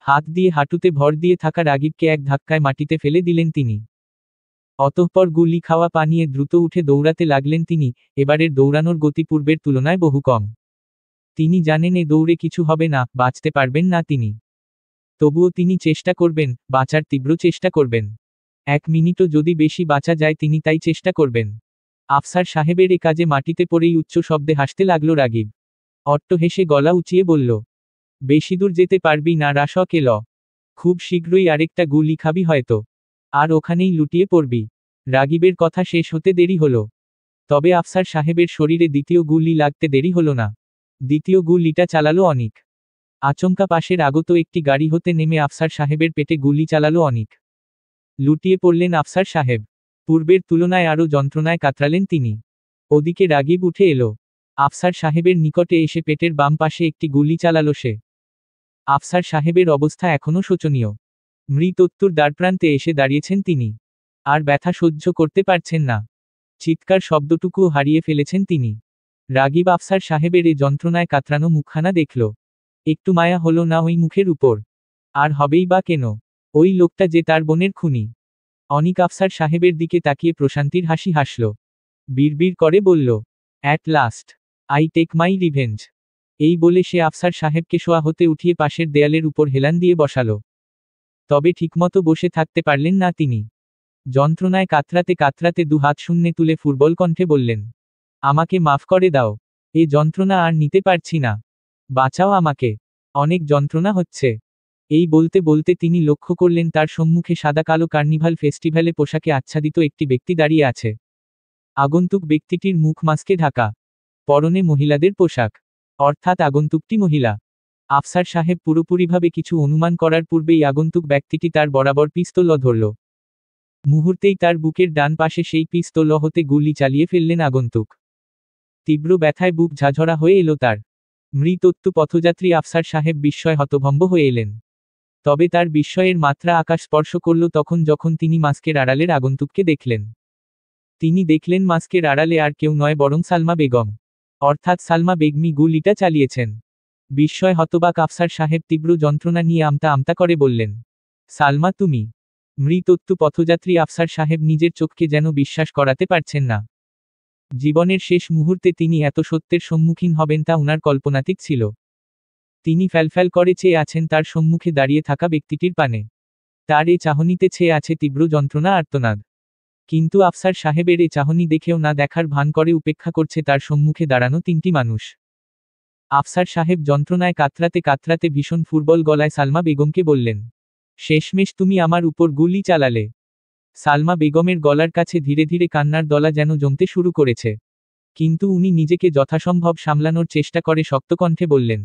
হাত দিয়ে হাঁটুতে ভর দিয়ে থাকা রাগীবকে এক ধাক্কায় মাটিতে ফেলে দিলেন তিনি। অতঃপর গুলি খাওয়া পা নিয়ে দ্রুত উঠে দৌড়াতে লাগলেন তিনি। এবারের দৌড়ানোর গতি পূর্বের তুলনায় বহু কম। তিনি জানেন এ দৌড়ে কিছু হবে না, বাঁচতে পারবেন না তিনি। তবুও তিনি চেষ্টা করবেন, বাঁচার তীব্র চেষ্টা করবেন। 1 মিনিটও যদি বেশি বাঁচা যায় তিনি তাই চেষ্টা করবেন। আফসার সাহেবের এ কাজে মাটিতে পড়েই উচ্চ শব্দে হাসতে লাগল রাগীব। অট্ট হেসে গলা উঁচিয়ে বলল, বেশি দূর যেতে পারবি না রাশকে ল। খুব শীঘ্রই আরেকটা গুলি খাবি হয়তো, আর ওখানেই লুটিয়ে পড়বি। রাগীবের কথা শেষ হতে দেরি হলো। তবে আফসার সাহেবের শরীরে দ্বিতীয় গুলি লাগতে দেরি হলো না। দ্বিতীয় গুলিটা চালালো অনিক। আচমকা পাশের আগত একটি গাড়ি হতে নেমে আফসার সাহেবের পেটে গুলি চালালো অনিক। লুটিয়ে পড়লেন আফসার সাহেব। পূর্বের তুলনায় আরও যন্ত্রণায় কাতরালেন তিনি। ওদিকে রাগীব উঠে এলো। আফসার সাহেবের নিকটে এসে পেটের বাম পাশে একটি গুলি চালালো সে। আফসার সাহেবের অবস্থা এখনও শোচনীয়। মৃত্যুর দ্বারপ্রান্তে এসে দাঁড়িয়েছেন তিনি। আর ব্যথা সহ্য করতে পারছেন না। চিৎকার শব্দটুকুও হারিয়ে ফেলেছেন তিনি। রাগিব আফসার সাহেবের এ যন্ত্রণায় কাতরানো মুখখানা দেখল। একটু মায়া হলো না ওই মুখের উপর। আর হবেই বা কেন? ওই লোকটা যে তার বোনের খুনি। অনিক আফসার সাহেবের দিকে তাকিয়ে প্রশান্তির হাসি হাসল। বিড়বিড় করে বলল, at last I take my revenge. এই বলে সে আফসার সাহেবকে শোয়া হতে উঠিয়ে পাশের দেয়ালের উপর হেলান দিয়ে বসালো। তবে ঠিকমতো বসে থাকতে পারলেন না তিনি। যন্ত্রণায় কাতরাতে কাতরাতে দু হাত শূন্যে তুলে ফুটবল কণ্ঠে বললেন, আমাকে মাফ করে দাও। এ যন্ত্রণা আর নিতে পারছি না। বাঁচাও আমাকে। অনেক যন্ত্রণা হচ্ছে। এই বলতে বলতে তিনি লক্ষ্য করলেন তার সম্মুখে সাদা কালো কার্নিভাল ফেস্টিভ্যালে পোশাকে আচ্ছাদিত একটি ব্যক্তি দাঁড়িয়ে আছে। আগন্তুক ব্যক্তিটির মুখ মাস্কে ঢাকা। পরনে মহিলাদের পোশাক। অর্থাৎ আগন্তুকটি মহিলা। আফসার সাহেব পুরোপুরিভাবে কিছু অনুমান করার পূর্বেই আগন্তুক ব্যক্তিটি তার বরাবর পিস্তল ধরল। মুহূর্তেই তার বুকের ডান পাশে সেই পিস্তল হতে গুলি চালিয়ে ফেললেন আগন্তুক। তীব্র ব্যথায় বুক ঝাঝরা হয়ে এলো তার। মৃত্যু পথযাত্রী আফসার সাহেব বিস্ময় হতভম্ব হয়ে এলেন। তবে তার বিস্ময়ের মাত্রা আকাশ স্পর্শ করল যখন তিনি মাস্কের আড়ালের আগন্তুককে দেখলেন। তিনি দেখলেন মাস্কের আড়ালে আর কেউ নয় বরং সালমা বেগম। অর্থাৎ সালমা বেগমই গুলিটা চালিয়েছেন। বিস্ময় হতবাক আফসার সাহেব তীব্র যন্ত্রণা নিয়ে আমতা আমতা করে বললেন, সালমা তুমি? মৃত্যু পথযাত্রী আফসার সাহেব নিজের চোখকে যেন বিশ্বাস করাতে পারছেন না। জীবনের শেষ মুহূর্তে তিনি এত সত্যের সম্মুখীন হবেন তা উনার কল্পনাতীত ছিল। তিনি ফ্যালফ্যাল করে চেয়ে আছেন তার সম্মুখে দাঁড়িয়ে থাকা ব্যক্তিটির পানে। তার এ চাহনিতে ছেয়ে আছে তীব্র যন্ত্রণা আর্তনাদ। কিন্তু আফসার সাহেবের এ চাহনি দেখেও না দেখার ভান করে উপেক্ষা করছে তার সম্মুখে দাঁড়ানো তিনটি মানুষ। আফসার সাহেব যন্ত্রণায় কাতরাতে কাতরাতে ভীষণ ফুটবল গলায় সালমা বেগমকে বললেন, শেষমেশ তুমি আমার উপর গুলি চালালে। সালমা বেগমের গলার কাছে ধীরে ধীরে কান্নার দলা যেন জমতে শুরু করেছে। কিন্তু উনি নিজেকে যথাসম্ভব সামলানোর চেষ্টা করে শক্ত কণ্ঠে বললেন,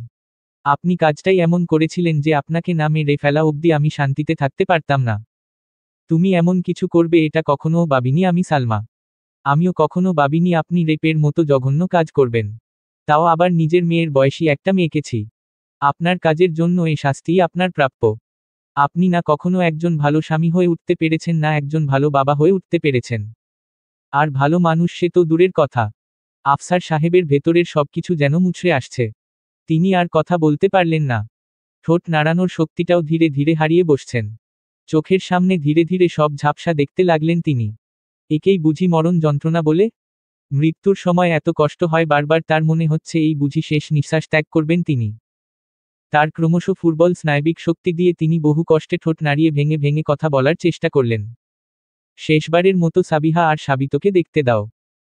আপনি কাজটাই এমন করেছিলেন যে আপনাকে না মেরে ফেলা অবধি আমি শান্তিতে থাকতে পারতাম না। তুমি এমন কিছু করবে এটা কখনোও ভাবিনি আমি সালমা। আমিও কখনো ভাবিনি আপনি রেপের মতো জঘন্য কাজ করবেন। তাও আবার নিজের মেয়ের বয়সী একটা মেয়েকেছি। আপনার কাজের জন্য এই শাস্তিই আপনার প্রাপ্য। আপনি না কখনো একজন ভালো স্বামী হয়ে উঠতে পেরেছেন না একজন ভালো বাবা হয়ে উঠতে পেরেছেন। আর ভালো মানুষ সে তো দূরের কথা। আফসার সাহেবের ভেতরের সবকিছু যেন মুছড়ে আসছে। তিনি আর কথা বলতে পারলেন না। ঠোঁট নাড়ানোর শক্তিটাও ধীরে ধীরে হারিয়ে বসছেন। চোখের সামনে ধীরে ধীরে সব ঝাপসা দেখতে লাগলেন তিনি। একেই বুঝি মরণ যন্ত্রণা বলে? মৃত্যুর সময় এত কষ্ট হয় বারবার তার মনে হচ্ছে এই বুঝি শেষ নিঃশ্বাস ত্যাগ করবেন তিনি। তার ক্রমশ ফুটবল স্নায়বিক শক্তি দিয়ে তিনি বহু কষ্টে ঠোঁট নাড়িয়ে ভেঙে ভেঙে কথা বলার চেষ্টা করলেন। শেষবারের মতো সাবিহা আর সাবিতকে দেখতে দাও।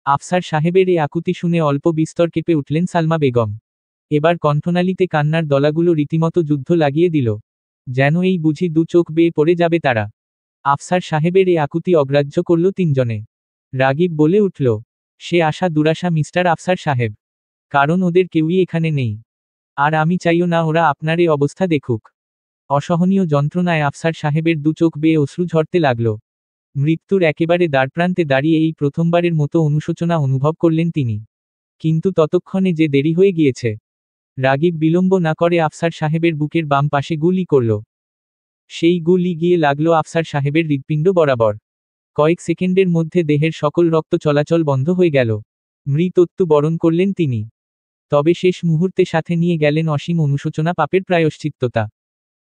আফসার সাহেবের এই আকুতি শুনে অল্প বিস্তর কেঁপে উঠলেন সালমা বেগম। এবার কণ্ঠনালীতে কান্নার দলাগুলো রীতিমতো যুদ্ধ লাগিয়ে দিল। যেন এই বুঝি দু চোখ বেয়ে পড়ে যাবে তারা। আফসার সাহেবের এই আকুতি অগ্রাহ্য করল তিনজনে। রাগিব বলে উঠল, সে আশা দুরাশা মিস্টার আফসার সাহেব। কারণ ওদের কেউই এখানে নেই। আর আমি চাইও না ওরা আপনার এই অবস্থা দেখুক। অসহনীয় যন্ত্রণায় আফসার সাহেবের দু চোখ বেয়ে অশ্রু ঝরতে লাগল। মৃত্যুর একেবারে দ্বারপ্রান্তে দাঁড়িয়ে এই প্রথমবারের মতো অনুশোচনা অনুভব করলেন তিনি। কিন্তু ততক্ষণে যে দেরি হয়ে গিয়েছে। রাগিব বিলম্ব না করে আফসার সাহেবের বুকের বাম পাশে গুলি করল। সেই গুলি গিয়ে লাগল আফসার সাহেবের হৃৎপিণ্ড বরাবর। কয়েক সেকেন্ডের মধ্যে দেহের সকল রক্ত চলাচল বন্ধ হয়ে গেল। মৃত্যু বরণ করলেন তিনি। তবে শেষ মুহূর্তে সাথে নিয়ে গেলেন অসীম অনুশোচনা পাপের প্রায়শ্চিত্ততা।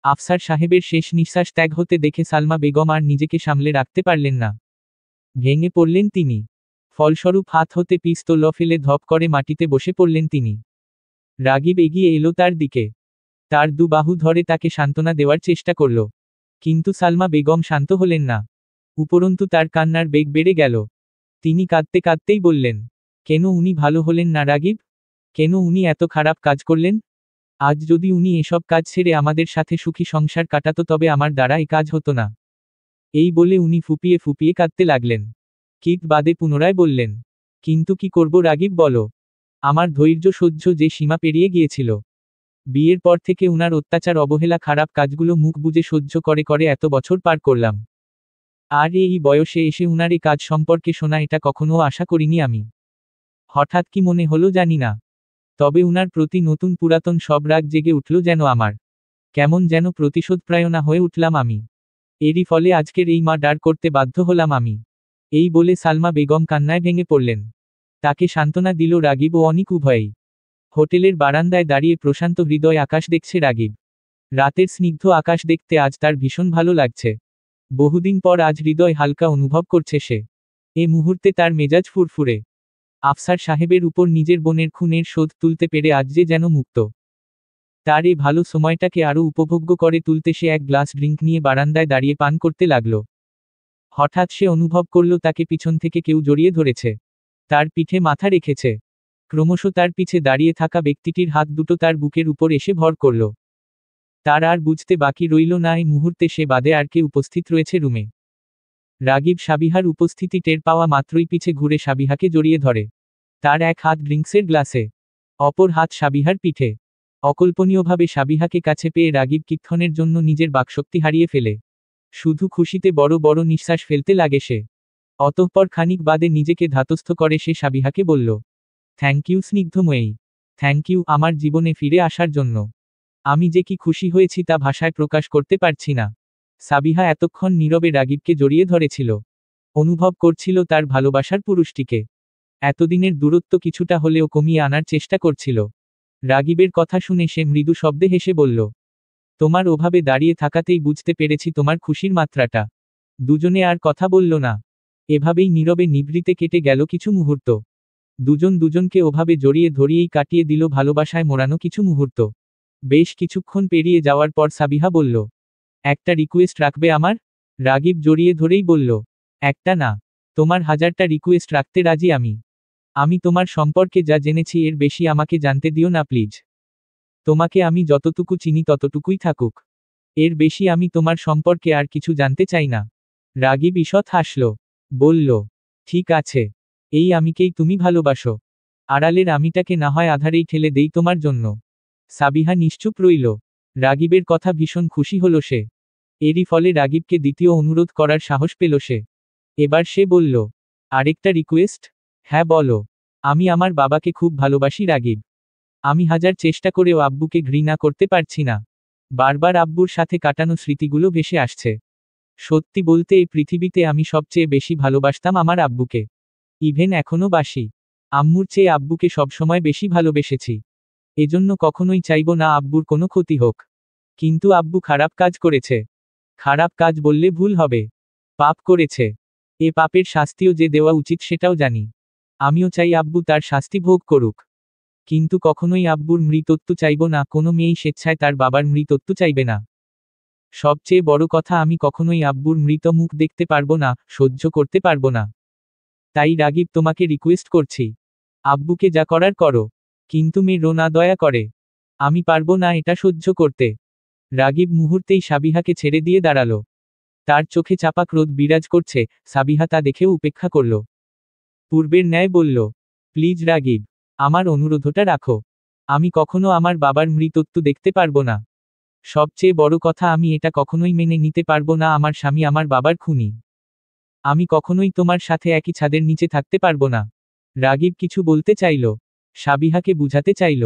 আফসার সাহেবের শেষ নিঃশ্বাস ত্যাগ হতে দেখে সালমা বেগম আর নিজেকে সামলে রাখতে পারলেন না। ভেঙে পড়লেন তিনি। ফলস্বরূপ হাত হতে পিস্তল ফেলে ধপ করে মাটিতে বসে পড়লেন তিনি। রাগিব এগিয়ে এলো তার দিকে। তার দু বাহু ধরে তাকে সান্ত্বনা দেওয়ার চেষ্টা করল। কিন্তু সালমা বেগম শান্ত হলেন না। উপরন্তু তার কান্নার বেগ বেড়ে গেল। তিনি কাঁদতে কাঁদতেই বললেন, কেন উনি ভালো হলেন না রাগিব? কেন উনি এত খারাপ কাজ করলেন? আজ যদি উনি এসব কাজ ছেড়ে আমাদের সাথে সুখী সংসার কাটাতো তবে আমার দ্বারা এই কাজ হতো না। এই বলে উনি ফুপিয়ে ফুপিয়ে কাঁদতে লাগলেন। কিক বাদে পুনরায় বললেন, কিন্তু কি করব রাগিব বলো? আমার ধৈর্য সহ্য যে সীমা পেরিয়ে গিয়েছিল। বিয়ের পর থেকে উনার অত্যাচার অবহেলা খারাপ কাজগুলো মুখ বুজে সহ্য করে করে এত বছর পার করলাম। আর এই বয়সে এসে উনার এই কাজ সম্পর্কে শোনা এটা কখনো আশা করিনি আমি। হঠাৎ কি মনে হলো জানি না। তবে উনার প্রতি নতুন পুরাতন সব রাগ জেগে উঠল যেন আমার। কেমন যেন প্রতিশোধপ্রায়ণা হয়ে উঠলাম আমি। এরই ফলে আজকের এই মার্ডার করতে বাধ্য হলাম আমি। এই বলে সালমা বেগম কান্নায় ভেঙে পড়লেন। তাকে সান্ত্বনা দিল রাগিব ও অনিক উভয়েই। হোটেলের বারান্দায় দাঁড়িয়ে প্রশান্ত হৃদয় আকাশ দেখছে রাগিব। রাতের স্নিগ্ধ আকাশ দেখতে আজ তার ভীষণ ভালো লাগছে। বহুদিন পর আজ হৃদয় হালকা অনুভব করছে সে। এ মুহূর্তে তার মেজাজ ফুরফুরে। আফসার সাহেবের উপর নিজের বোনের খুনের শোধ তুলতে পেরে আজ যে যেন মুক্ত। তার এই ভালো সময়টাকে আরও উপভোগ্য করে তুলতে সে এক গ্লাস ড্রিঙ্ক নিয়ে বারান্দায় দাঁড়িয়ে পান করতে লাগল। হঠাৎ সে অনুভব করল তাকে পিছন থেকে কেউ জড়িয়ে ধরেছে। তার পিঠে মাথা রেখেছে। ক্রমশ তার পিছে দাঁড়িয়ে থাকা ব্যক্তিটির হাত দুটো তার বুকের উপর এসে ভর করল। তার আর বুঝতে বাকি রইল না এই মুহূর্তে সে বাদে আর কে উপস্থিত রয়েছে রুমে। রাগিব সাবিহার উপস্থিতি টের পাওয়া মাত্রই পিছে ঘুরে সাবিহাকে জড়িয়ে ধরে। তার এক হাত ড্রিঙ্কসের গ্লাসে, অপর হাত সাবিহার পিঠে। অকল্পনীয়ভাবে সাবিহাকে কাছে পেয়ে রাগিব কিক্ষণের জন্য নিজের বাকশক্তি হারিয়ে ফেলে। শুধু খুশিতে বড় বড় নিঃশ্বাস ফেলতে লাগে সে। অতঃপর খানিক বাদে নিজেকে ধাতস্থ করে সে সাবিহাকে বলল, থ্যাংক ইউ স্নিগ্ধময়ী। থ্যাংক ইউ আমার জীবনে ফিরে আসার জন্য। আমি যে কি খুশি হয়েছি তা ভাষায় প্রকাশ করতে পারছি না। সাবিহা এতক্ষণ নীরবে রাগিবকে জড়িয়ে ধরেছিল। অনুভব করছিল তার ভালোবাসার পুরুষটিকে। এতদিনের দূরত্ব কিছুটা হলেও কমিয়ে আনার চেষ্টা করছিল। রাগিবের কথা শুনে সে মৃদু শব্দে হেসে বলল, তোমার ওভাবে দাঁড়িয়ে থাকাতেই বুঝতে পেরেছি তোমার খুশির মাত্রাটা। দুজনে আর কথা বলল না। এভাবেই নীরবে নিভৃতে কেটে গেল কিছু মুহূর্ত। দুজন দুজনকে ওভাবে জড়িয়ে ধরিয়েই কাটিয়ে দিল ভালোবাসায় মোড়ানো কিছু মুহূর্ত। বেশ কিছুক্ষণ পেরিয়ে যাওয়ার পর সাবিহা বলল, একটা রিকোয়েস্ট রাখবে আমার? রাগিব জড়িয়ে ধরেই বলল, একটা না, তোমার 1000টা রিকোয়েস্ট রাখতে রাজি আমি। আমি তোমার সম্পর্কে যা জেনেছি এর বেশি আমাকে জানতে দিও না প্লিজ। তোমাকে আমি যতটুকু চিনি ততটুকুই থাকুক। এর বেশি আমি তোমার সম্পর্কে আর কিছু জানতে চাই না। রাগিব ঈষৎ হাসল। বলল, ঠিক আছে। এই আমিকেই তুমি ভালোবাসো। আড়ালের আমিটাকে না হয় আধারেই ঠেলে দেই তোমার জন্য। সাবিহা নিশ্চুপ রইল। রাগিবের কথা ভীষণ খুশি হল সে। এরই ফলে রাগিবকে দ্বিতীয় অনুরোধ করার সাহস পেল সে। এবার সে বলল, আরেকটা রিকোয়েস্ট? হ্যাঁ বলো। আমি আমার বাবাকে খুব ভালোবাসি রাগিব। আমি 1000 চেষ্টা করেও আব্বুকে ঘৃণা করতে পারছি না। বারবার আব্বুর সাথে কাটানো স্মৃতিগুলো ভেসে আসছে। সত্যি বলতে এই পৃথিবীতে আমি সবচেয়ে বেশি ভালোবাসতাম আমার আব্বুকে। ইভেন এখনো বাসি। আম্মুর চেয়ে আব্বুকে সবসময় বেশি ভালোবেসেছি। এজন্য কখনোই চাইব না আব্বুর কোনো ক্ষতি হোক। কিন্তু আব্বু খারাপ কাজ করেছে। খারাপ কাজ বললে ভুল হবে। পাপ করেছে। এ পাপের শাস্তিও যে দেওয়া উচিত সেটাও জানি। আমিও চাই আব্বু তার শাস্তি ভোগ করুক। কিন্তু কখনোই আব্বুর মৃত্যু চাইব না, কোনো মেয়েই স্বেচ্ছায় তার বাবার মৃত্যু চাইবে না। সবচেয়ে বড় কথা আমি কখনোই আব্বুর মৃত মুখ দেখতে পারবো না, সহ্য করতে পারবো না। তাই রাগিব তোমাকে রিকোয়েস্ট করছি, আব্বুকে যা করার করো। কিন্তু মেয়েরও না দয়া করে। আমি পারবো না এটা সহ্য করতে। রাগিব মুহূর্তেই সাবিহাকে ছেড়ে দিয়ে দাঁড়ালো। তার চোখে চাপা ক্রোধ বিরাজ করছে। সাবিহা তা দেখেও উপেক্ষা করল। পূর্বের ন্যায় বলল, প্লিজ রাগিব, আমার অনুরোধটা রাখো। আমি কখনো আমার বাবার মৃত্যু দেখতে পারবো না। সবচেয়ে বড় কথা আমি এটা কখনোই মেনে নিতে পারবো না আমার স্বামী আমার বাবার খুনি। আমি কখনোই তোমার সাথে একই ছাদের নিচে থাকতে পারবো না। রাগিব কিছু বলতে চাইল, সাবিহাকে বুঝাতে চাইল।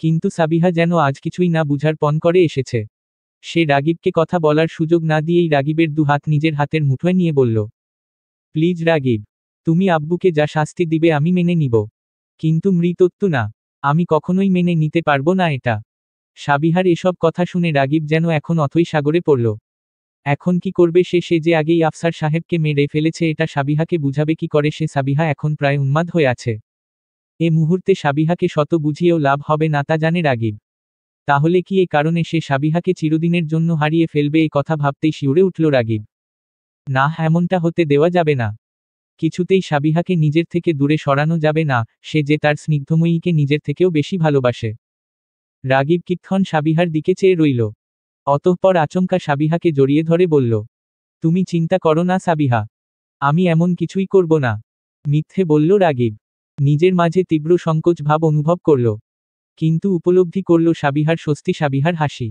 কিন্তু সাবিহা যেন আজ কিছুই না বুঝার পণ করে এসেছে। সে রাগিবকে কথা বলার সুযোগ না দিয়েই রাগিবের দুহাত নিজের হাতের মুঠোয় নিয়ে বলল, প্লিজ রাগিব, তুমি আব্বুকে যা শাস্তি দিবে আমি মেনে নিব। কিন্তু মৃত্যু না। আমি কখনোই মেনে নিতে পারবো না এটা। সাবিহার এসব কথা শুনে রাগিব যেন এখন অথই সাগরে পড়ল। এখন কি করবে সে যে আগেই আফসার সাহেবকে মেরে ফেলেছে এটা সাবিহাকে বুঝাবে কি করে সে? সাবিহা এখন প্রায় উন্মাদ হয়ে আছে। এ মুহূর্তে সাবিহাকে শত বুঝিয়েও লাভ হবে না তা জানে রাগিব। তাহলে কি এ কারণে সে সাবিহাকে চিরদিনের জন্য হারিয়ে ফেলবে? এ কথা ভাবতেই শিউরে উঠল রাগিব। না, এমনটা হতে দেওয়া যাবে না। কিছুতেই সাবিহাকে নিজের থেকে দূরে সরানো যাবে না। সে যে তার স্নিগ্ধময়ীকে নিজের থেকেও বেশি ভালোবাসে। রাগিব কিক্ষণ সাবিহার দিকে চেয়ে রইল। অতঃপর আচমকা সাবিহাকে জড়িয়ে ধরে বলল, তুমি চিন্তা করো না সাবিহা। আমি এমন কিছুই করব না। মিথ্যে বলল রাগিব। নিজের মাঝে তীব্র সংকোচ ভাব অনুভব করল। কিন্তু উপলব্ধি করল সাবিহার স্বস্তি, সাবিহার হাসি।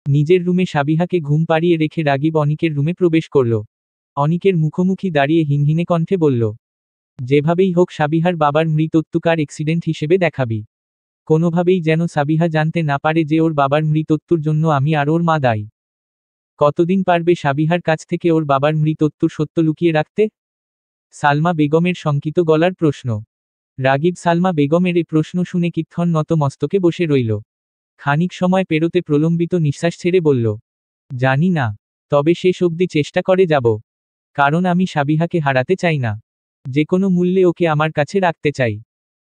নিজের রুমে সাবিহাকে ঘুম পাড়িয়ে রেখে রাগিব অনিকের রুমে প্রবেশ করল। অনিকের মুখোমুখি দাঁড়িয়ে হিনহিনে কণ্ঠে বলল, যেভাবেই হোক সাবিহার বাবার মৃত্যুকার অ্যাক্সিডেন্ট হিসেবে দেখাবি। কোনোভাবেই যেন সাবিহা জানতে না পারে যে ওর বাবার মৃত্যুর জন্য আমি আর ওর মা দায়ী। কতদিন পারবে সাবিহার কাছ থেকে ওর বাবার মৃত্যুর সত্য লুকিয়ে রাখতে? সালমা বেগমের শঙ্কিত গলার প্রশ্ন। রাগিব সালমা বেগমের এ প্রশ্ন শুনে কিক্ষণ নত মস্তকে বসে রইল। খানিক সময় পেরোতে প্রলম্বিত নিঃশ্বাস ছেড়ে বলল, জানি না, তবে শেষ অবধি চেষ্টা করে যাব। কারণ আমি সাবিহাকে হারাতে চাই না। যে কোনো মূল্যে ওকে আমার কাছে রাখতে চাই।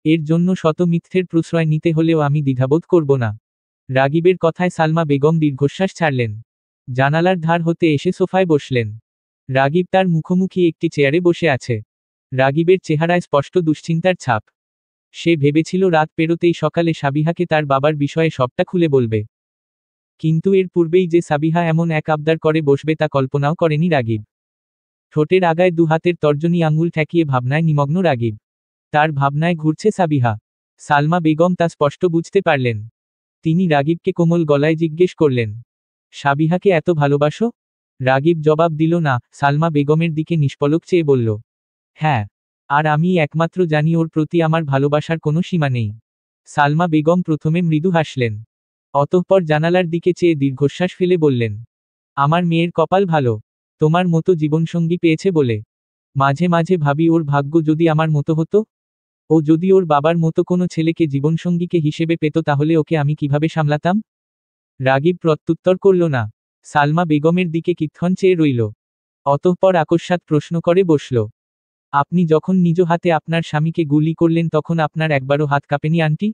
এর জন্য শত মিথ্যের প্রশ্রয় নিতে হলেও আমি দ্বিধাবোধ করব না। রাগিবের কথায় সালমা বেগম দীর্ঘশ্বাস ছাড়লেন। জানালার ধার হতে এসে সোফায় বসলেন। রাগিব তার মুখোমুখি একটি চেয়ারে বসে আছে। রাগিবের চেহারায় স্পষ্ট দুশ্চিন্তার ছাপ। সে ভেবেছিল রাত পেরোতেই সকালে সাবিহাকে তার বাবার বিষয়ে সবটা খুলে বলবে। কিন্তু এর পূর্বেই যে সাবিহা এমন এক আবদার করে বসবে তা কল্পনাও করেনি রাগিব। ঠোঁটের আগায় দুহাতের তর্জনী আঙুল ঠেকিয়ে ভাবনায় নিমগ্ন রাগিব। তার ভাবনায় ঘুরছে সাবিহা। সালমা বেগম তা স্পষ্ট বুঝতে পারলেন। তিনি রাগিবকে কোমল গলায় জিজ্ঞেস করলেন, সাবিহাকে এত ভালোবাসো? রাগিব জবাব দিল না, সালমা বেগমের দিকে নিষ্পলক চেয়ে বলল, হ্যাঁ। আর আমি একমাত্র জানি ওর প্রতি আমার ভালোবাসার কোনো সীমা নেই। সালমা বেগম প্রথমে মৃদু হাসলেন। অতঃপর জানালার দিকে চেয়ে দীর্ঘশ্বাস ফেলে বললেন, আমার মেয়ের কপাল ভালো, তোমার মতো জীবনসঙ্গী পেয়েছে বলে। মাঝে মাঝে ভাবি ওর ভাগ্য যদি আমার মতো হতো। ও যদি ওর বাবার মতো কোনো ছেলেকে জীবনসঙ্গীকে হিসেবে পেত তাহলে ওকে আমি কিভাবে সামলাতাম? রাগিব প্রত্যুত্তর করল না। সালমা বেগমের দিকে কিক্ষণ চেয়ে রইল। অতঃপর আকস্মাৎ প্রশ্ন করে বসল, আপনি যখন নিজ হাতে আপনার স্বামীকে গুলি করলেন তখন আপনার একবারও হাত কাঁপেনি আন্টি?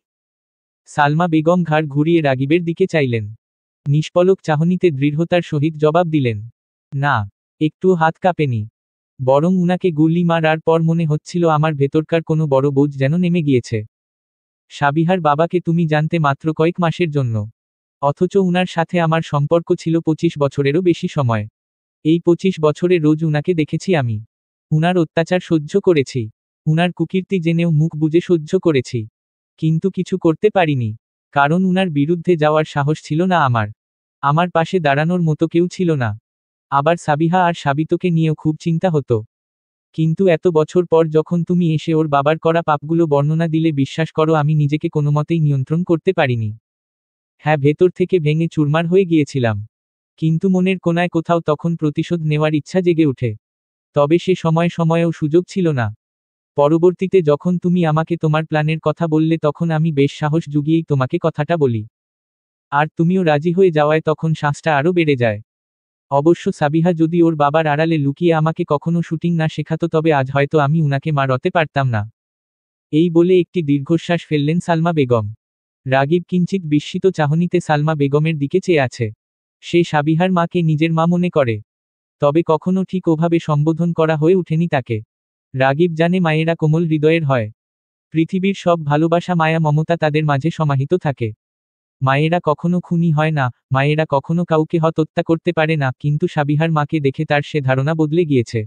সালমা বেগম ঘাড় ঘুরিয়ে রাগিবের দিকে চাইলেন। নিষ্পলক চাহনিতে দৃঢ়তার সহিত জবাব দিলেন, না, একটুও হাত কাঁপেনি। বরং উনাকে গুলি মারার পর মনে হচ্ছিল আমার ভেতরকার কোনো বড় বোঝ যেন নেমে গিয়েছে। সাবিহার বাবাকে তুমি জানতে মাত্র কয়েক মাসের জন্য। অথচ উনার সাথে আমার সম্পর্ক ছিল 25 বছরেরও বেশি সময়। এই 25 বছরে রোজ উনাকে দেখেছি আমি। উনার অত্যাচার সহ্য করেছি। উনার কুকীর্তি জেনেও মুখ বুজে সহ্য করেছি। কিন্তু কিছু করতে পারিনি। কারণ উনার বিরুদ্ধে যাওয়ার সাহস ছিল না আমার। আমার পাশে দাঁড়ানোর মতো কেউ ছিল না। আবার সাবিহা আর সাবিতকে নিয়েও খুব চিন্তা হতো। কিন্তু এত বছর পর যখন তুমি এসে ওর বাবার করা পাপগুলো বর্ণনা দিলে বিশ্বাস করো আমি নিজেকে কোনোমতেই নিয়ন্ত্রণ করতে পারিনি। হ্যাঁ, ভেতর থেকে ভেঙে চুরমার হয়ে গিয়েছিলাম। কিন্তু মনের কোনায় কোথাও তখন প্রতিশোধ নেওয়ার ইচ্ছা জেগে ওঠে। তবে সে সময়েও সুযোগ ছিল না। পরবর্তীতে যখন তুমি আমাকে তোমার প্ল্যানের কথা বললে তখন আমি বেশ সাহস জুগিয়েই তোমাকে কথাটা বলি। আর তুমিও রাজি হয়ে যাওয়ায় তখন সাহসটা আরও বেড়ে যায়। অবশ্য সাবিহা যদি ওর বাবার আড়ালে লুকিয়ে আমাকে কখনো শুটিং না শেখাতো তবে আজ হয়তো আমি উনাকে মারতে পারতাম না। এই বলে একটি দীর্ঘশ্বাস ফেললেন সালমা বেগম। রাগিব কিঞ্চিত বিস্মিত চাহনিতে সালমা বেগমের দিকে চেয়ে আছে। সে সাবিহার মাকে নিজের মা মনে করে। তবে কখনো ঠিক ওভাবে সম্বোধন করা হয়ে ওঠেনি তাকে। রাগিব জানে মায়েরা কোমল হৃদয়ের হয়। পৃথিবীর সব ভালোবাসা মায়া মমতা তাদের মাঝে সমাহিত থাকে। মায়েরা কখনো খুনি হয় না, মায়েরা কখনো কাউকে হত্যা করতে পারে না, কিন্তু সাবিহার মাকে দেখে তার সে ধারণা বদলে গিয়েছে।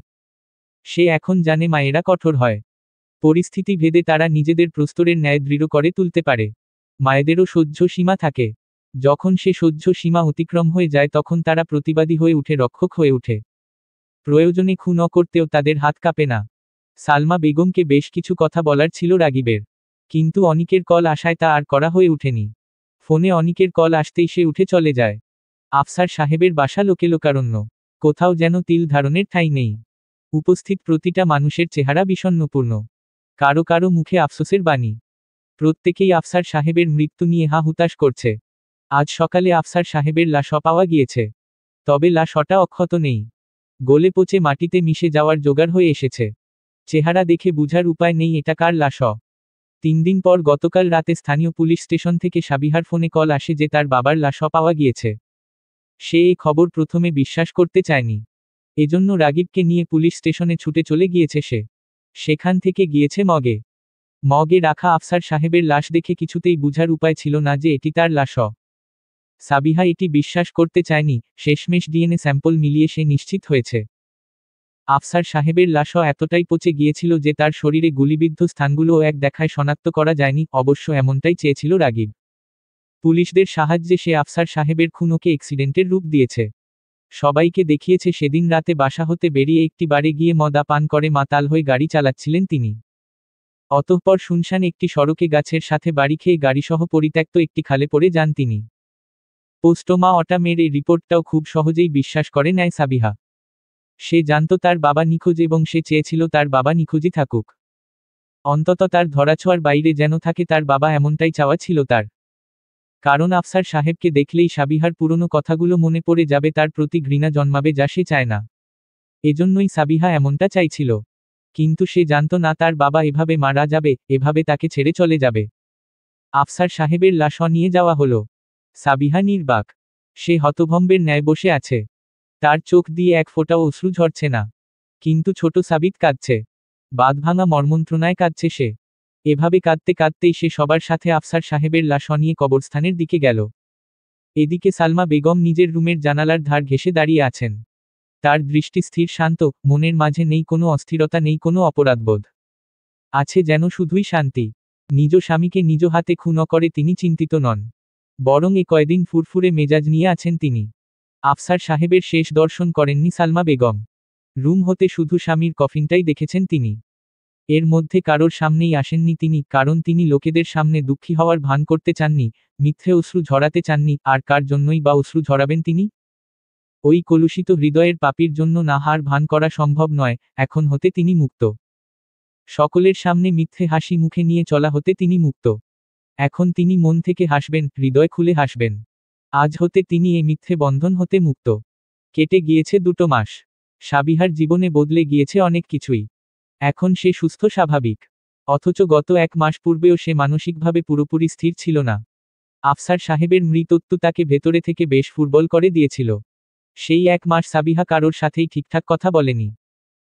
সে এখন জানে মায়েরা কঠোর হয়। পরিস্থিতি ভেদে তারা নিজেদের প্রস্তরের ন্যায় দৃঢ় করে তুলতে পারে। মায়েদেরও সহ্য সীমা থাকে। যখন সে সহ্য সীমা অতিক্রম হয়ে যায় তখন তারা প্রতিবাদী হয়ে উঠে, রক্ষক হয়ে ওঠে। প্রয়োজনে খুন করতেও তাদের হাত কাঁপে না। সালমা বেগমকে বেশ কিছু কথা বলার ছিল রাগিবের। কিন্তু অনিকের কল আসায় তা আর করা হয়ে ওঠেনি। ফোনে অনিকের কল আসতেই সে উঠে চলে যায়। আফসার সাহেবের বাসা লোকারণ্য। কোথাও যেন তিল ধারণের ঠাঁই নেই। উপস্থিত প্রতিটা মানুষের চেহারা বিষণ্ণপূর্ণ। কারো কারো মুখে আফসোসের বাণী। প্রত্যেকেই আফসার সাহেবের মৃত্যু নিয়ে হা হুতাশ করছে। আজ সকালে আফসার সাহেবের লাশ পাওয়া গিয়েছে। তবে লাশটা অক্ষত নেই। গলে পচে মাটিতে মিশে যাওয়ার জোগাড় হয়ে এসেছে। চেহারা দেখে বুঝার উপায় নেই এটা কার লাশ। 3 দিন পর গতকাল রাতে স্থানীয় পুলিশ স্টেশন থেকে সাবিহার ফোনে কল আসে যে তার বাবার লাশ পাওয়া গিয়েছে। সে এই খবর প্রথমে বিশ্বাস করতে চায়নি। এজন্য রাগিবকে নিয়ে পুলিশ স্টেশনে ছুটে চলে গিয়েছে সে। সেখান থেকে গিয়েছে মগে রাখা আফসার সাহেবের লাশ দেখে কিছুতেই বুঝার উপায় ছিল না যে এটি তার লাশ। সাবিহা এটি বিশ্বাস করতে চায়নি। শেষমেশ ডিএনএ স্যাম্পল মিলিয়ে সে নিশ্চিত হয়েছে। আফসার সাহেবের লাশ এতটাই পচে গিয়েছিল যে তার শরীরে গুলিবিদ্ধ স্থানগুলোও এক দেখায় শনাক্ত করা যায়নি। অবশ্য এমনটাই চেয়েছিল রাগিব। পুলিশদের সাহায্যে সে আফসার সাহেবের খুনোকে অ্যাক্সিডেন্টের রূপ দিয়েছে। সবাইকে দেখিয়েছে সেদিন রাতে বাসা হতে বেরিয়ে একটি বারে গিয়ে মদা পান করে মাতাল হয়ে গাড়ি চালাচ্ছিলেন তিনি। অতঃপর শুনশান একটি সড়কে গাছের সাথে বাড়ি খেয়ে গাড়িসহ পরিত্যক্ত একটি খালে পড়ে যান তিনি। পোস্টমর্টমের এই রিপোর্টটাও খুব সহজেই বিশ্বাস করে নেয় সাবিহা। সে জানত তার বাবা নিখোঁজ এবং সে চেয়েছিল তার বাবা নিখোঁজই থাকুক। অন্তত তার ধরাছোঁয়ার বাইরে যেন থাকে তার বাবা, এমনটাই চাওয়া ছিল তার। কারণ আফসার সাহেবকে দেখলেই সাবিহার পুরনো কথাগুলো মনে পড়ে যাবে, তার প্রতি ঘৃণা জন্মাবে, যা সে চায় না। এজন্যই সাবিহা এমনটা চাইছিল। কিন্তু সে জানত না তার বাবা এভাবে মারা যাবে, এভাবে তাকে ছেড়ে চলে যাবে। আফসার সাহেবের লাশ নিয়ে যাওয়া হলো। সাবিহা নির্বাক। সে হতভম্বের ন্যায় বসে আছে। তার চোখ দিয়ে এক ফোঁটাও অশ্রু ঝরছে না। কিন্তু ছোট সাবিত কাঁদছে। বাঁধভাঙা মর্মন্ত্রণায় কাঁদছে সে। এভাবে কাঁদতে কাঁদতেই সে সবার সাথে আফসার সাহেবের লাশ নিয়ে কবরস্থানের দিকে গেল। এদিকে সালমা বেগম নিজের রুমের জানালার ধার ঘেঁষে দাঁড়িয়ে আছেন। তার দৃষ্টি স্থির, শান্ত, মনের মাঝে নেই কোনো অস্থিরতা, নেই কোনো অপরাধবোধ। আছে যেন শুধুই শান্তি। নিজ স্বামীকে নিজ হাতে খুন করে তিনি চিন্তিত নন, বরং এ কয়দিন ফুরফুরে মেজাজ নিয়ে আছেন তিনি। আফসার সাহেবের শেষ দর্শন করেননি সালমা বেগম। রুম হতে শুধু স্বামীর কফিনটাই দেখেছেন তিনি। এর মধ্যে কারোর সামনেই আসেননি তিনি, কারণ তিনি লোকেদের সামনে দুঃখী হওয়ার ভান করতে চাননি, মিথ্যে অশ্রু ঝরাতে চাননি। আর কার জন্যই বা অশ্রু ঝরাবেন তিনি? ওই কলুষিত হৃদয়ের পাপীর জন্য না, হার ভান করা সম্ভব নয়। এখন হতে তিনি মুক্ত। সকলের সামনে মিথ্যে হাসি মুখে নিয়ে চলা হতে তিনি মুক্ত। এখন তিনি মন থেকে হাসবেন, হৃদয় খুলে হাসবেন। আজ হতে তিনি এ মিথ্যে বন্ধন হতে মুক্ত। কেটে গিয়েছে 2 মাস। সাবিহার জীবনে বদলে গিয়েছে অনেক কিছুই। এখন সে সুস্থ, স্বাভাবিক। অথচ গত 1 মাস পূর্বেও সে মানসিকভাবে পুরোপুরি স্থির ছিল না। আফসার সাহেবের মৃত্যু তাকে ভেতরে থেকে বেশ ফুরবল করে দিয়েছিল। সেই 1 মাস সাবিহা কারোর সাথেই ঠিকঠাক কথা বলেনি।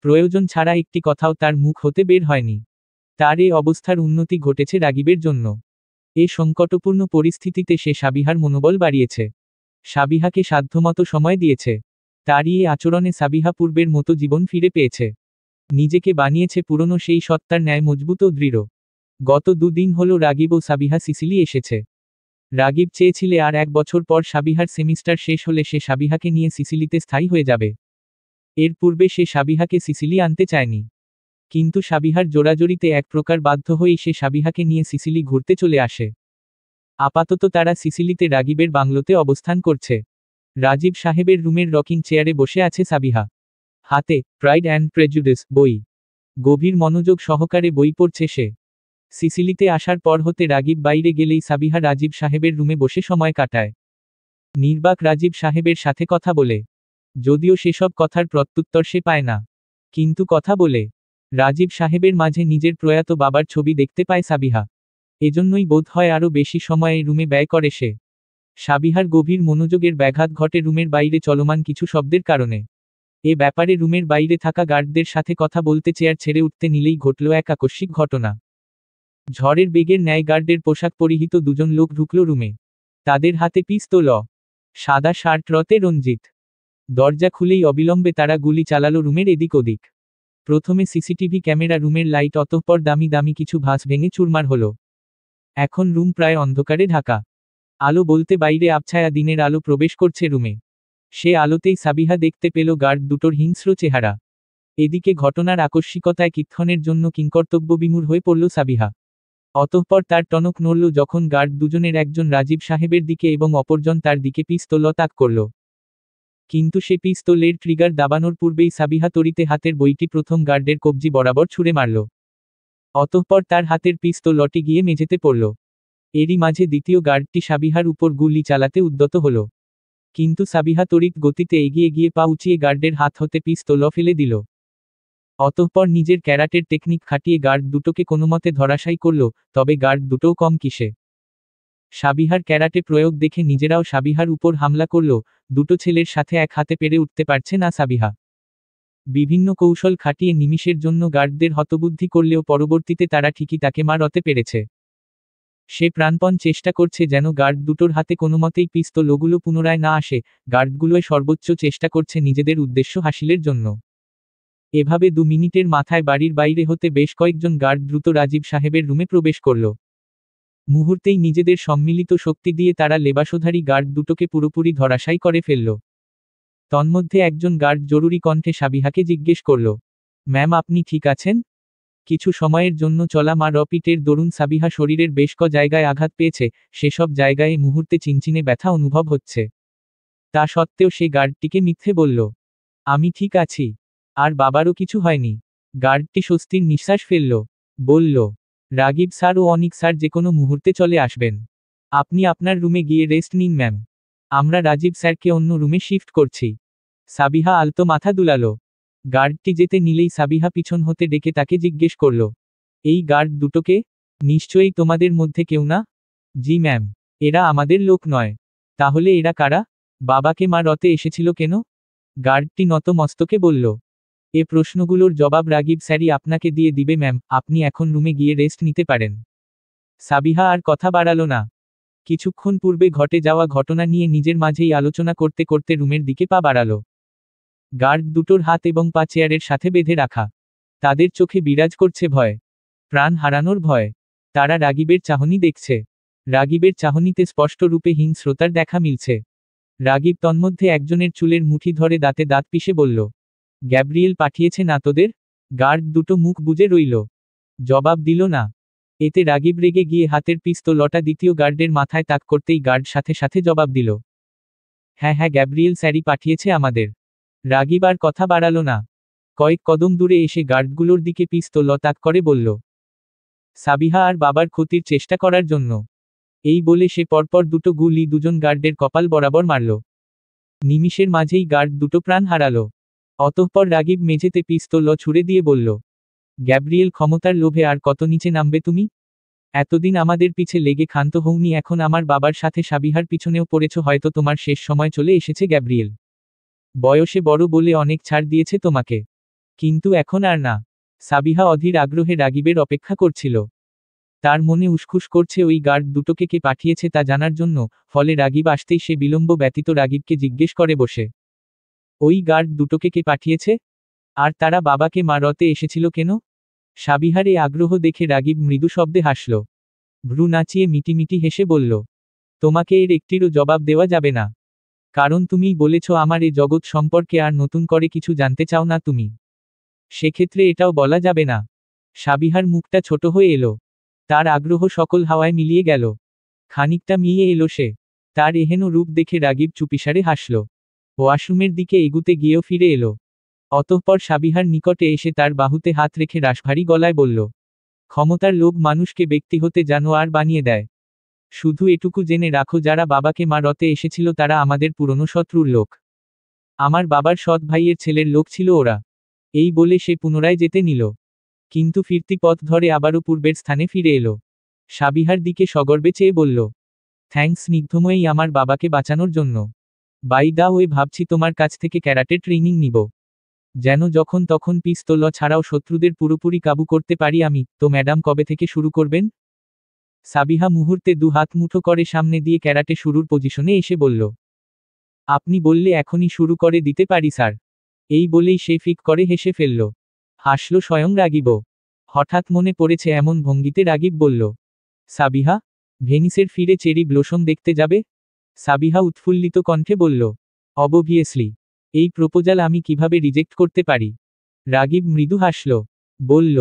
প্রয়োজন ছাড়া একটি কথাও তার মুখ হতে বের হয়নি। তার এই অবস্থার উন্নতি ঘটেছে রাগিবের জন্য। এ সংকটপূর্ণ পরিস্থিতিতে সে সাবিহার মনোবল বাড়িয়েছে। সাবিহাকে সাধ্যমতো সময় দিয়েছে। তারই এই আচরণে সাবিহা পূর্বের মতো জীবন ফিরে পেয়েছে। নিজেকে বানিয়েছে পুরনো সেই সত্তার ন্যায় মজবুত ও দৃঢ়। গত 2 দিন হলো রাগিব ও সাবিহা সিসিলি এসেছে। রাগিব চেয়েছিলে আর 1 বছর পর সাবিহার সেমিস্টার শেষ হলে সে সাবিহাকে নিয়ে সিসিলিতে স্থায়ী হয়ে যাবে। এর পূর্বে সে সাবিহাকে সিসিলি আনতে চায়নি। কিন্তু সাবিহার জোরাজোরিতে এক প্রকার বাধ্য হয়েই সে সাবিহাকে নিয়ে সিসিলি ঘুরতে চলে আসে। আপাতত তারা সিসিলিতে রাগিবের বাংলোতে অবস্থান করছে। রাজীব সাহেবের রুমের রকিং চেয়ারে বসে আছে সাবিহা। হাতে প্রাইড অ্যান্ড প্রেজুডিস বই। গভীর মনোযোগ সহকারে বই পড়ছে সে। সিসিলিতে আসার পর হতে রাগিব বাইরে গেলেই সাবিহা রাজীব সাহেবের রুমে বসে সময় কাটায়। নির্বাক রাজীব সাহেবের সাথে কথা বলে। যদিও সেসব কথার প্রত্যুত্তর সে পায় না, কিন্তু কথা বলে। রাজীব সাহেবের মাঝে নিজের প্রয়াত বাবার ছবি দেখতে পায় সাবিহা। এজন্যই বোধ হয় আরও বেশি সময় এই রুমে ব্যয় করে সে। সাবিহার গভীর মনোযোগের ব্যাঘাত ঘটে রুমের বাইরে চলমান কিছু শব্দের কারণে। এ ব্যাপারে রুমের বাইরে থাকা গার্ডদের সাথে কথা বলতে চেয়ার ছেড়ে উঠতে নিলেই ঘটল এক আকস্মিক ঘটনা। ঝড়ের বেগের ন্যায় গার্ডের পোশাক পরিহিত 2 লোক ঢুকল রুমে। তাদের হাতে পিস্তল, সাদা শার্ট, রতে রঞ্জিত। দরজা খুলেই অবিলম্বে তারা গুলি চালালো রুমের এদিক ওদিক। প্রথমে সিসিটিভি ক্যামেরা, রুমের লাইট, অতঃপর দামি দামি কিছু ভাস ভেঙে চুরমার হলো। এখন রুম প্রায় অন্ধকারে ঢাকা। আলো বলতে বাইরে আবছায়া দিনের আলো প্রবেশ করছে রুমে। সে আলোতেই সাবিহা দেখতে পেল গার্ড দুটোর হিংস্র চেহারা। এদিকে ঘটনার আকস্মিকতায় কিক্ষণের জন্য কিংকর্তব্যবিমূঢ় হয়ে পড়ল সাবিহা। অতঃপর তার টনক নড়ল যখন গার্ড দুজনের একজন রাজীব সাহেবের দিকে এবং অপরজন তার দিকে পিস্তল তাক করল। কিন্তু সে পিস্তলের ট্রিগার দাবানোর পূর্বেই সাবিহা তড়িতে হাতের বইটি প্রথম গার্ডের কবজি বরাবর ছুঁড়ে মারল। অতঃপর তার হাতের পিস্তলটি গিয়ে মেঝেতে পড়ল। এরই মাঝে দ্বিতীয় গার্ডটি সাবিহার উপর গুলি চালাতে উদ্যত হল। কিন্তু সাবিহা তড়িৎ গতিতে এগিয়ে গিয়ে পা উঁচিয়ে গার্ডের হাত হতে পিস্তল ফেলে দিল। অতঃপর নিজের ক্যারাটের টেকনিক খাটিয়ে গার্ড দুটোকে কোনোমতে ধরাশায়ী করল। তবে গার্ড দুটোও কম কিসে। সাবিহার ক্যারাটে প্রয়োগ দেখে নিজেরাও সাবিহার উপর হামলা করল। 2 ছেলের সাথে এক হাতে পেরে উঠতে পারছে না সাবিহা। বিভিন্ন কৌশল খাটিয়ে নিমিষের জন্য গার্ডদের হতবুদ্ধি করলেও পরবর্তীতে তারা ঠিকই তাকে মারতে পেরেছে। সে প্রাণপণ চেষ্টা করছে যেন গার্ড দুটোর হাতে কোনোমতেই পিস্তলগুলো পুনরায় না আসে। গার্ডগুলোয় সর্বোচ্চ চেষ্টা করছে নিজেদের উদ্দেশ্য হাসিলের জন্য। এভাবে 2 মিনিটের মাথায় বাড়ির বাইরে হতে বেশ কয়েকজন গার্ড দ্রুত রাজীব সাহেবের রুমে প্রবেশ করল। মুহূর্তেই নিজেদের সম্মিলিত শক্তি দিয়ে তারা লেবাসধারী গার্ড দুটোকে পুরোপুরি ধরাশায়ী করে ফেলল। তন্মধ্যে একজন গার্ড জরুরি কণ্ঠে সাবিহাকে জিজ্ঞেস করল, ম্যাম, আপনি ঠিক আছেন? কিছু সময়ের জন্য চলা রপিটের দরুন সাবিহা শরীরের বেশ ক জায়গায় আঘাত পেয়েছে। সেসব জায়গায় মুহূর্তে চিনচিনে ব্যথা অনুভব হচ্ছে। তা সত্ত্বেও সে গার্ডটিকে মিথ্যে বলল, আমি ঠিক আছি। আর বাবারও কিছু হয়নি। গার্ডটি স্বস্তির নিঃশ্বাস ফেলল। বলল, রাগিব স্যার ও অনিক স্যার যে কোনো মুহূর্তে চলে আসবেন। আপনি আপনার রুমে গিয়ে রেস্ট নিন ম্যাম। আমরা রাজীব স্যারকে অন্য রুমে শিফট করছি। সাবিহা আলতো মাথা দুলালো। গার্ডটি যেতে নিলেই সাবিহা পিছন হতে ডেকে তাকে জিজ্ঞেস করল, এই গার্ড দুটোকে? নিশ্চয়ই তোমাদের মধ্যে কেউ না? জি ম্যাম। এরা আমাদের লোক নয়। তাহলে এরা কারা? বাবাকে মা রতে এসেছিল কেন? গার্ডটি নত মস্তকে বলল, এ প্রশ্নগুলোর জবাব রাগিব স্যারই আপনাকে দিয়ে দিবে ম্যাম, আপনি এখন রুমে গিয়ে রেস্ট নিতে পারেন। সাবিহা আর কথা বাড়ালো না। কিছুক্ষণ পূর্বে ঘটে যাওয়া ঘটনা নিয়ে নিজের মাঝেই আলোচনা করতে করতে রুমের দিকে পা বাড়ালো। গার্ড দুটোর হাত এবং পা চেয়ারের সাথে বেঁধে রাখা। তাদের চোখে বিরাজ করছে ভয়, প্রাণ হারানোর ভয়। তারা রাগিবের চাহনি দেখছে। রাগিবের চাহনিতে স্পষ্ট রূপে হিংস্রতার দেখা মিলছে। রাগিব তন্মধ্যে একজনের চুলের মুঠি ধরে দাঁতে দাঁত পিষে বলল, গ্যাব্রিয়েল পাঠিয়েছে না তোদের? গার্ড দুটো মুখ বুজে রইল, জবাব দিল না। এতে রাগিব রেগে গিয়ে হাতের পিস্তলটা দ্বিতীয় গার্ডের মাথায় তাক করতেই গার্ড সাথে সাথে জবাব দিল, হ্যাঁ হ্যাঁ, গ্যাব্রিয়েল স্যারই পাঠিয়েছে আমাদের। রাগিব আর কথা বাড়ালো না। কয়েক কদম দূরে এসে গার্ডগুলোর দিকে পিস্তল তাক করে বলল, সাবিহা আর বাবার ক্ষতির চেষ্টা করার জন্য। এই বলে সে পরপর দুটো গুলি দুজন গার্ডের কপাল বরাবর মারল। নিমিষের মাঝেই গার্ড দুটো প্রাণ হারালো। অতঃপর রাগিব মেঝেতে পিস্তল ছুড়ে দিয়ে বলল, গ্যাব্রিয়েল, ক্ষমতার লোভে আর কত নিচে নামবে তুমি? এতদিন আমাদের পিছে লেগে ক্ষান্ত হওনি, এখন আমার বাবার সাথে সাবিহার পিছনেও পড়েছ। হয়তো তোমার শেষ সময় চলে এসেছে গ্যাব্রিয়েল। বয়সে বড় বলে অনেক ছাড় দিয়েছে তোমাকে, কিন্তু এখন আর না। সাবিহা অধীর আগ্রহে রাগিবের অপেক্ষা করছিল। তার মনে উসখুস করছে ওই গার্ড দুটোকে কে পাঠিয়েছে তা জানার জন্য, ফলে রাগিব আসতেই সে বিলম্ব ব্যতীত রাগিবকে জিজ্ঞেস করে বসে, ওই গার্ড দুটোকে কে পাঠিয়েছে? আর তারা বাবাকে মারতে এসেছিল কেন? সাবিহার এ আগ্রহ দেখে রাগিব মৃদু শব্দে হাসল। ভ্রু নাচিয়ে মিটিমিটি হেসে বলল, তোমাকে এর একটিরও জবাব দেওয়া যাবে না। কারণ তুমিই বলেছ আমার এ জগৎ সম্পর্কে আর নতুন করে কিছু জানতে চাও না তুমি। সেক্ষেত্রে এটাও বলা যাবে না। সাবিহার মুখটা ছোট হয়ে এলো। তার আগ্রহ সকল হাওয়ায় মিলিয়ে গেল। খানিকটা মিয়ে এলো সে। তার এহেন রূপ দেখে রাগিব চুপিসারে হাসল। ওয়াশরুমের দিকে এগুতে গিয়েও ফিরে এলো। অতঃপর সাবিহার নিকটে এসে তার বাহুতে হাত রেখে রাশভারী গলায় বলল, ক্ষমতার লোভ মানুষকে ব্যক্তি হতে জানোয়ার বানিয়ে দেয়। শুধু এটুকু জেনে রাখো, যারা বাবাকে মারতে এসেছিল তারা আমাদের পুরনো শত্রুর লোক। আমার বাবার সৎ ভাইয়ের ছেলের লোক ছিল ওরা। এই বলে সে পুনরায় যেতে নিল। কিন্তু ফিরতি পথ ধরে আবারও পূর্বের স্থানে ফিরে এলো। সাবিহার দিকে সগর্বে চেয়ে বলল, থ্যাঙ্কস স্নিগ্ধময়ী, আমার বাবাকে বাঁচানোর জন্য। বাই দা ওয়ে, ভাবছি তোমার কাছ থেকে ক্যারাটে ট্রেনিং নিব। যেন যখন তখন পিস্তল ছাড়াও শত্রুদের পুরোপুরি কাবু করতে পারি আমি। তো ম্যাডাম, কবে থেকে শুরু করবেন? সাবিহা মুহূর্তে দু হাত মুঠো করে সামনে দিয়ে ক্যারাটে শুরুর পজিশনে এসে বলল, আপনি বললে এখনই শুরু করে দিতে পারি স্যার। এই বলেই সে ফিক করে হেসে ফেলল। হাসল স্বয়ং রাগিব। হঠাৎ মনে পড়েছে এমন ভঙ্গিতে রাগিব বলল, সাবিহা, ভেনিসের ফিরে চেরি ব্লোসম দেখতে যাবে? সাবিহা উৎফুল্লিত কণ্ঠে বলল, অবভিয়াসলি। এই প্রপোজাল আমি কিভাবে রিজেক্ট করতে পারি? রাগিব মৃদু হাসল। বলল,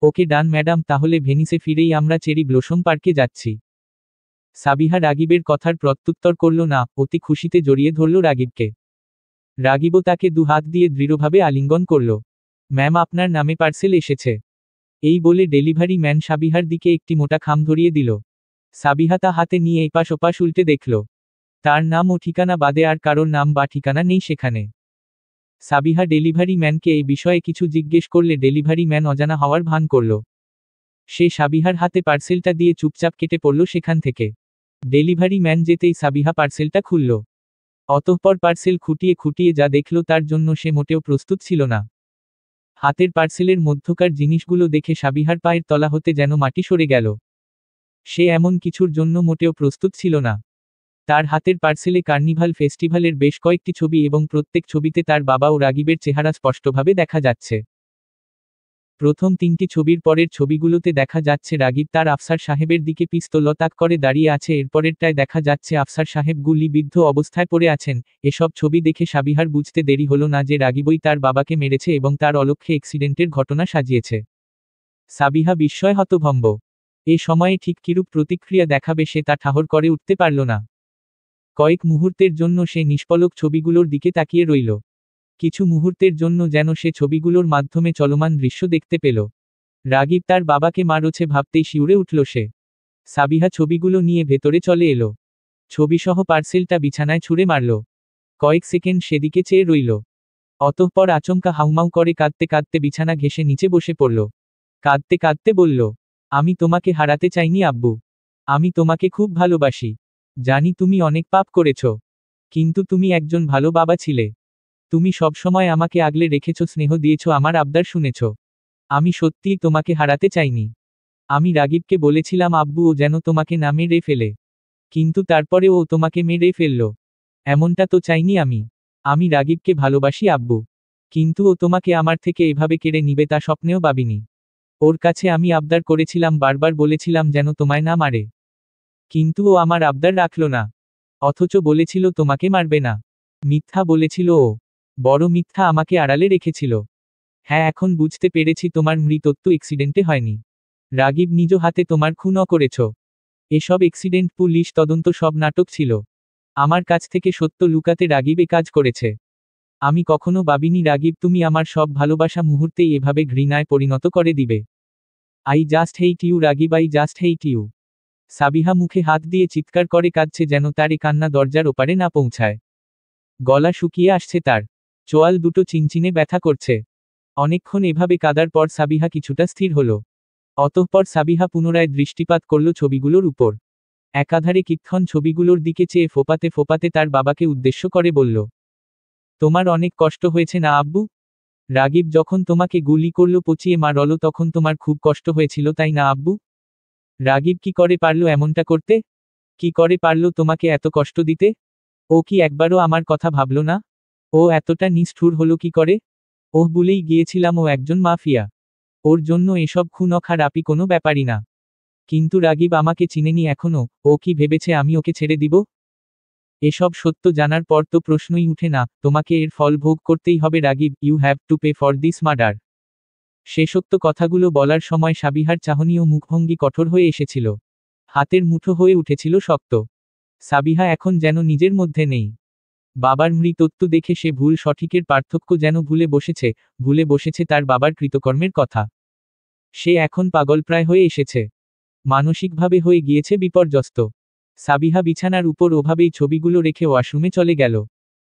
ওকে ডান ম্যাডাম, তাহলে ভেনিসে ফিরেই আমরা চেরি ব্লোসম পার্কে যাচ্ছি। সাবিহা রাগিবের কথার প্রত্যুত্তর করল না, অতি খুশিতে জড়িয়ে ধরল রাগিবকে। রাগিবও তাকে দু হাত দিয়ে দৃঢ়ভাবে আলিঙ্গন করল। ম্যাম, আপনার নামে পার্সেল এসেছে। এই বলে ডেলিভারি ম্যান সাবিহার দিকে একটি মোটা খাম ধরিয়ে দিল। সাবিহা তা হাতে নিয়ে এপাশ ওপাশ উল্টে দেখল। তার নাম ও ঠিকানা বাদে আর কারোর নাম বা ঠিকানা নেই সেখানে। সাবিহা ডেলিভারি ম্যানকে এই বিষয়ে কিছু জিজ্ঞেস করলে ডেলিভারি ম্যান অজানা হওয়ার ভান করল। সে সাবিহার হাতে পার্সেলটা দিয়ে চুপচাপ কেটে পড়ল সেখান থেকে। ডেলিভারি ম্যান যেতেই সাবিহা পার্সেলটা খুলল। অতঃপর পার্সেল খুঁটিয়ে খুঁটিয়ে যা দেখল তার জন্য সে মোটেও প্রস্তুত ছিল না। হাতের পার্সেলের মধ্যকার জিনিসগুলো দেখে সাবিহার পায়ের তলা হতে যেন মাটি সরে গেল। সে এমন কিছুর জন্য মোটেও প্রস্তুত ছিল না। তার হাতের পার্সেলে কার্নিভাল ফেস্টিভ্যালের বেশ কয়েকটি ছবি এবং প্রত্যেক ছবিতে তার বাবা ও রাগিবের চেহারা স্পষ্টভাবে দেখা যাচ্ছে। প্রথম তিনটি ছবির পরের ছবিগুলোতে দেখা যাচ্ছে রাগিব তার আফসার সাহেবের দিকে পিস্তল তাক করে দাঁড়িয়ে আছে, এরপরেরটায় দেখা যাচ্ছে আফসার সাহেব গুলিবিদ্ধ অবস্থায় পড়ে আছেন। এসব ছবি দেখে সাবিহার বুঝতে দেরি হলো না যে রাগিবই তার বাবাকে মেরেছে এবং তার অলক্ষ্যে অ্যাক্সিডেন্টের ঘটনা সাজিয়েছে। সাবিহা বিস্ময় হতভম্ব। এ সময়ে ঠিক কিরূপ প্রতিক্রিয়া দেখাবে সে তা ঠাহর করে উঠতে পারল না। কয়েক মুহূর্তের জন্য সে নিষ্পলক ছবিগুলোর দিকে তাকিয়ে রইল। কিছু মুহূর্তের জন্য যেন সে ছবিগুলোর মাধ্যমে চলমান দৃশ্য দেখতে পেল। রাগিব তার বাবাকে মারছে ভাবতেই শিউরে উঠল সে। সাবিহা ছবিগুলো নিয়ে ভেতরে চলে এলো। ছবিসহ পার্সেলটা বিছানায় ছুঁড়ে মারল। কয়েক সেকেন্ড সেদিকে চেয়ে রইল। অতঃপর আচমকা হাউমাউ করে কাঁদতে কাঁদতে বিছানা ঘেঁষে নিচে বসে পড়ল। কাঁদতে কাঁদতে বলল, আমি তোমাকে হারাতে চাইনি আব্বু। আমি তোমাকে খুব ভালোবাসি। জানি তুমি অনেক পাপ করেছ, কিন্তু তুমি একজন ভালো বাবা ছিলে। তুমি সবসময় আমাকে আগলে রেখেছ, স্নেহ দিয়েছ, আমার আবদার শুনেছ। আমি সত্যিই তোমাকে হারাতে চাইনি। আমি রাগিবকে বলেছিলাম আব্বু ও যেন তোমাকে না মেরে ফেলে, কিন্তু তারপরে ও তোমাকে মেরে ফেলল। এমনটা তো চাইনি আমি। আমি রাগিবকে ভালোবাসি আব্বু, কিন্তু ও তোমাকে আমার থেকে এভাবে কেড়ে নিবে তা স্বপ্নেও ভাবিনি। ওর কাছে আমি আবদার করেছিলাম, বারবার বলেছিলাম যেন তোমায় না মারে, কিন্তু ও আমার আবদার রাখল না। অথচ বলেছিল তোমাকে মারবে না। মিথ্যা বলেছিল ও, বড় মিথ্যা, আমাকে আড়ালে রেখেছিল। হ্যাঁ, এখন বুঝতে পেরেছি তোমার মৃত্যু অ্যাক্সিডেন্টে হয়নি। রাগিব নিজ হাতে তোমার খুন করেছ। এসব অ্যাক্সিডেন্ট, পুলিশ তদন্ত সব নাটক ছিল। আমার কাছ থেকে সত্য লুকাতে রাগিব এ কাজ করেছে। আমি কখনো ভাবিনি রাগিব তুমি আমার সব ভালোবাসা মুহূর্তেই এভাবে ঘৃণায় পরিণত করে দিবে। I just hate you Ragib, I just hate you. Sabiha মুখে হাত দিয়ে চিৎকার করে কাঁদছে, যেন তার এ কান্না দরজার ওপারে না পৌঁছায়। গলা শুকিয়ে আসছে তার, চোয়াল দুটো চিনচিনে ব্যথা করছে। অনেকক্ষণ এভাবে কাদার পর সাবিহা কিছুটা স্থির হলো। অতঃপর সাবিহা পুনরায় দৃষ্টিপাত করল ছবিগুলোর উপর। একাধারে কিক্ষণ ছবিগুলোর দিকে চেয়ে ফোপাতে ফোপাতে তার বাবাকে উদ্দেশ্য করে বলল, তোমার অনেক কষ্ট হয়েছে না আব্বু? রাগিব যখন তোমাকে গুলি করল, পচিয়ে মারল, তখন তোমার খুব কষ্ট হয়েছিল তাই না আব্বু? রাগিব কি করে পারল এমনটা করতে? কি করে পারল তোমাকে এত কষ্ট দিতে? ও কি একবারও আমার কথা ভাবল না? ও এতটা নিষ্ঠুর হলো কি করে? ওহ, ভুলেই গিয়েছিলাম ও একজন মাফিয়া। ওর জন্য এসব খুন খারাপি কোনো ব্যাপারই না। কিন্তু রাগিব আমাকে চিনেনি এখনো। ও কি ভেবেছে আমি ওকে ছেড়ে দিব? এসব সত্য জানার পর তো প্রশ্নই উঠে না, তোমাকে এর ফল ভোগ করতেই হবে Ragib, you have to pay for this murder. শেষোক্ত কথাগুলো বলার সময় সাবিহার চাহনি ও মুখভঙ্গি কঠোর হয়ে এসেছিল। হাতের মুঠো হয়ে উঠেছিল শক্ত। সাবিহা এখন যেন নিজের মধ্যে নেই। বাবার মৃত্যু দেখে সে ভুল সঠিকের পার্থক্য যেন ভুলে বসেছে তার বাবার কৃতকর্মের কথা। সে এখন পাগলপ্রায় হয়ে এসেছে। মানসিকভাবে হয়ে গিয়েছে বিপর্যস্ত। সাবিহা বিছানার উপর ওভাবেই ছবিগুলো রেখে ওয়াশরুমে চলে গেল।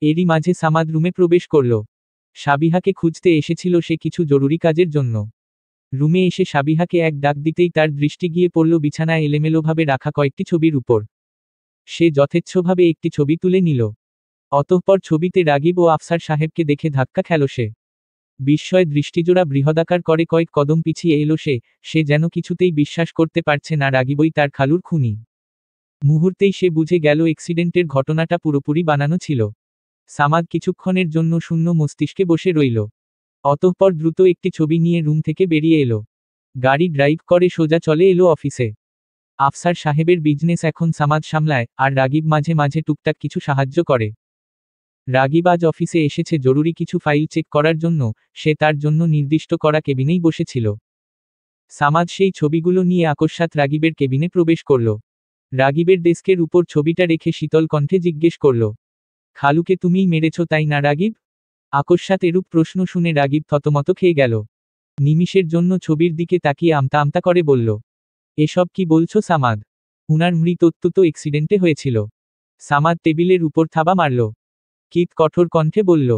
এরই মাঝে সামাদ রুমে প্রবেশ করল। সাবিহাকে খুঁজতে এসেছিল সে কিছু জরুরি কাজের জন্য। রুমে এসে সাবিহাকে এক ডাক দিতেই তার দৃষ্টি গিয়ে পড়ল বিছানায় এলোমেলোভাবে রাখা কয়েকটি ছবির উপর। সে যথেচ্ছভাবে একটি ছবি তুলে নিল। অতঃপর ছবিতে রাগিব ও আফসার সাহেবকে দেখে ধাক্কা খেল সে। বিস্ময় দৃষ্টিজোড়া বৃহদাকার করে কয়েক কদম পিছিয়ে এলো সে যেন কিছুতেই বিশ্বাস করতে পারছে না রাগিবই তার খালুর খুনি। মুহূর্তেই সে বুঝে গেল অ্যাক্সিডেন্টের ঘটনাটা পুরোপুরি বানানো ছিল। সামাদ কিছুক্ষণের জন্য শূন্য মস্তিষ্কে বসে রইল। অতঃপর দ্রুত একটি ছবি নিয়ে রুম থেকে বেরিয়ে এলো। গাড়ি ড্রাইভ করে সোজা চলে এলো অফিসে। আফসার সাহেবের বিজনেস এখন সামাদ সামলায়, আর রাগিব মাঝে মাঝে টুকটাক কিছু সাহায্য করে। রাগিব আজ অফিসে এসেছে জরুরি কিছু ফাইল চেক করার জন্য। সে তার জন্য নির্দিষ্ট করা কেবিনেই বসেছিল। সামাদ সেই ছবিগুলো নিয়ে আকস্মাৎ রাগিবের কেবিনে প্রবেশ করল। রাগিবের ডেস্কের উপর ছবিটা রেখে শীতল কণ্ঠে জিজ্ঞেস করল, খালুকে তুমিই মেরেছ তাই না রাগিব? আকস্মাৎ এরূপ প্রশ্ন শুনে রাগিব থতমত খেয়ে গেল। নিমিষের জন্য ছবির দিকে তাকিয়ে আমতা আমতা করে বলল, এসব কি বলছো সামাদ? উনার মৃত্যু তো অ্যাক্সিডেন্টে হয়েছিল। সামাদ টেবিলের উপর থাবা মারল। কিত কঠোর কণ্ঠে বলল,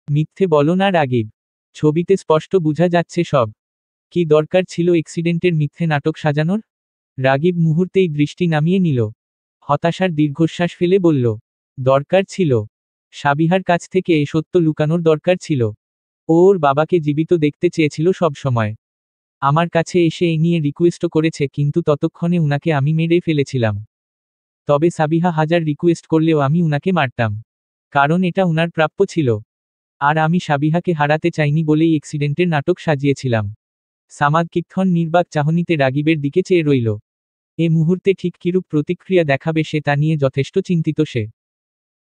মিথ্যে বলো না রাগিব। ছবিতে স্পষ্ট বোঝা যাচ্ছে সব। কি দরকার ছিল অ্যাক্সিডেন্টের মিথ্যে নাটক সাজানোর? রাগিব মুহূর্তেই দৃষ্টি নামিয়ে নিল। হতাশার দীর্ঘশ্বাস ফেলে বলল, দরকার ছিল। সাবিহার কাছ থেকে এ সত্য লুকানোর দরকার ছিল। ও ওর বাবাকে জীবিত দেখতে চেয়েছিল সব সময়। আমার কাছে এসে এ নিয়ে রিকোয়েস্টও করেছে, কিন্তু ততক্ষণে উনাকে আমি মেরে ফেলেছিলাম। তবে সাবিহা হাজার রিকোয়েস্ট করলেও আমি উনাকে মারতাম, কারণ এটা উনার প্রাপ্য ছিল। আর আমি সাবিহাকে হারাতে চাইনি বলেই অ্যাক্সিডেন্টের নাটক সাজিয়েছিলাম। সামাদ কিক্ষণ নির্বাক চাহনিতে রাগিবের দিকে চেয়ে রইল। এ মুহূর্তে ঠিক কিরূপ প্রতিক্রিয়া দেখাবে সে তা নিয়ে যথেষ্ট চিন্তিত সে।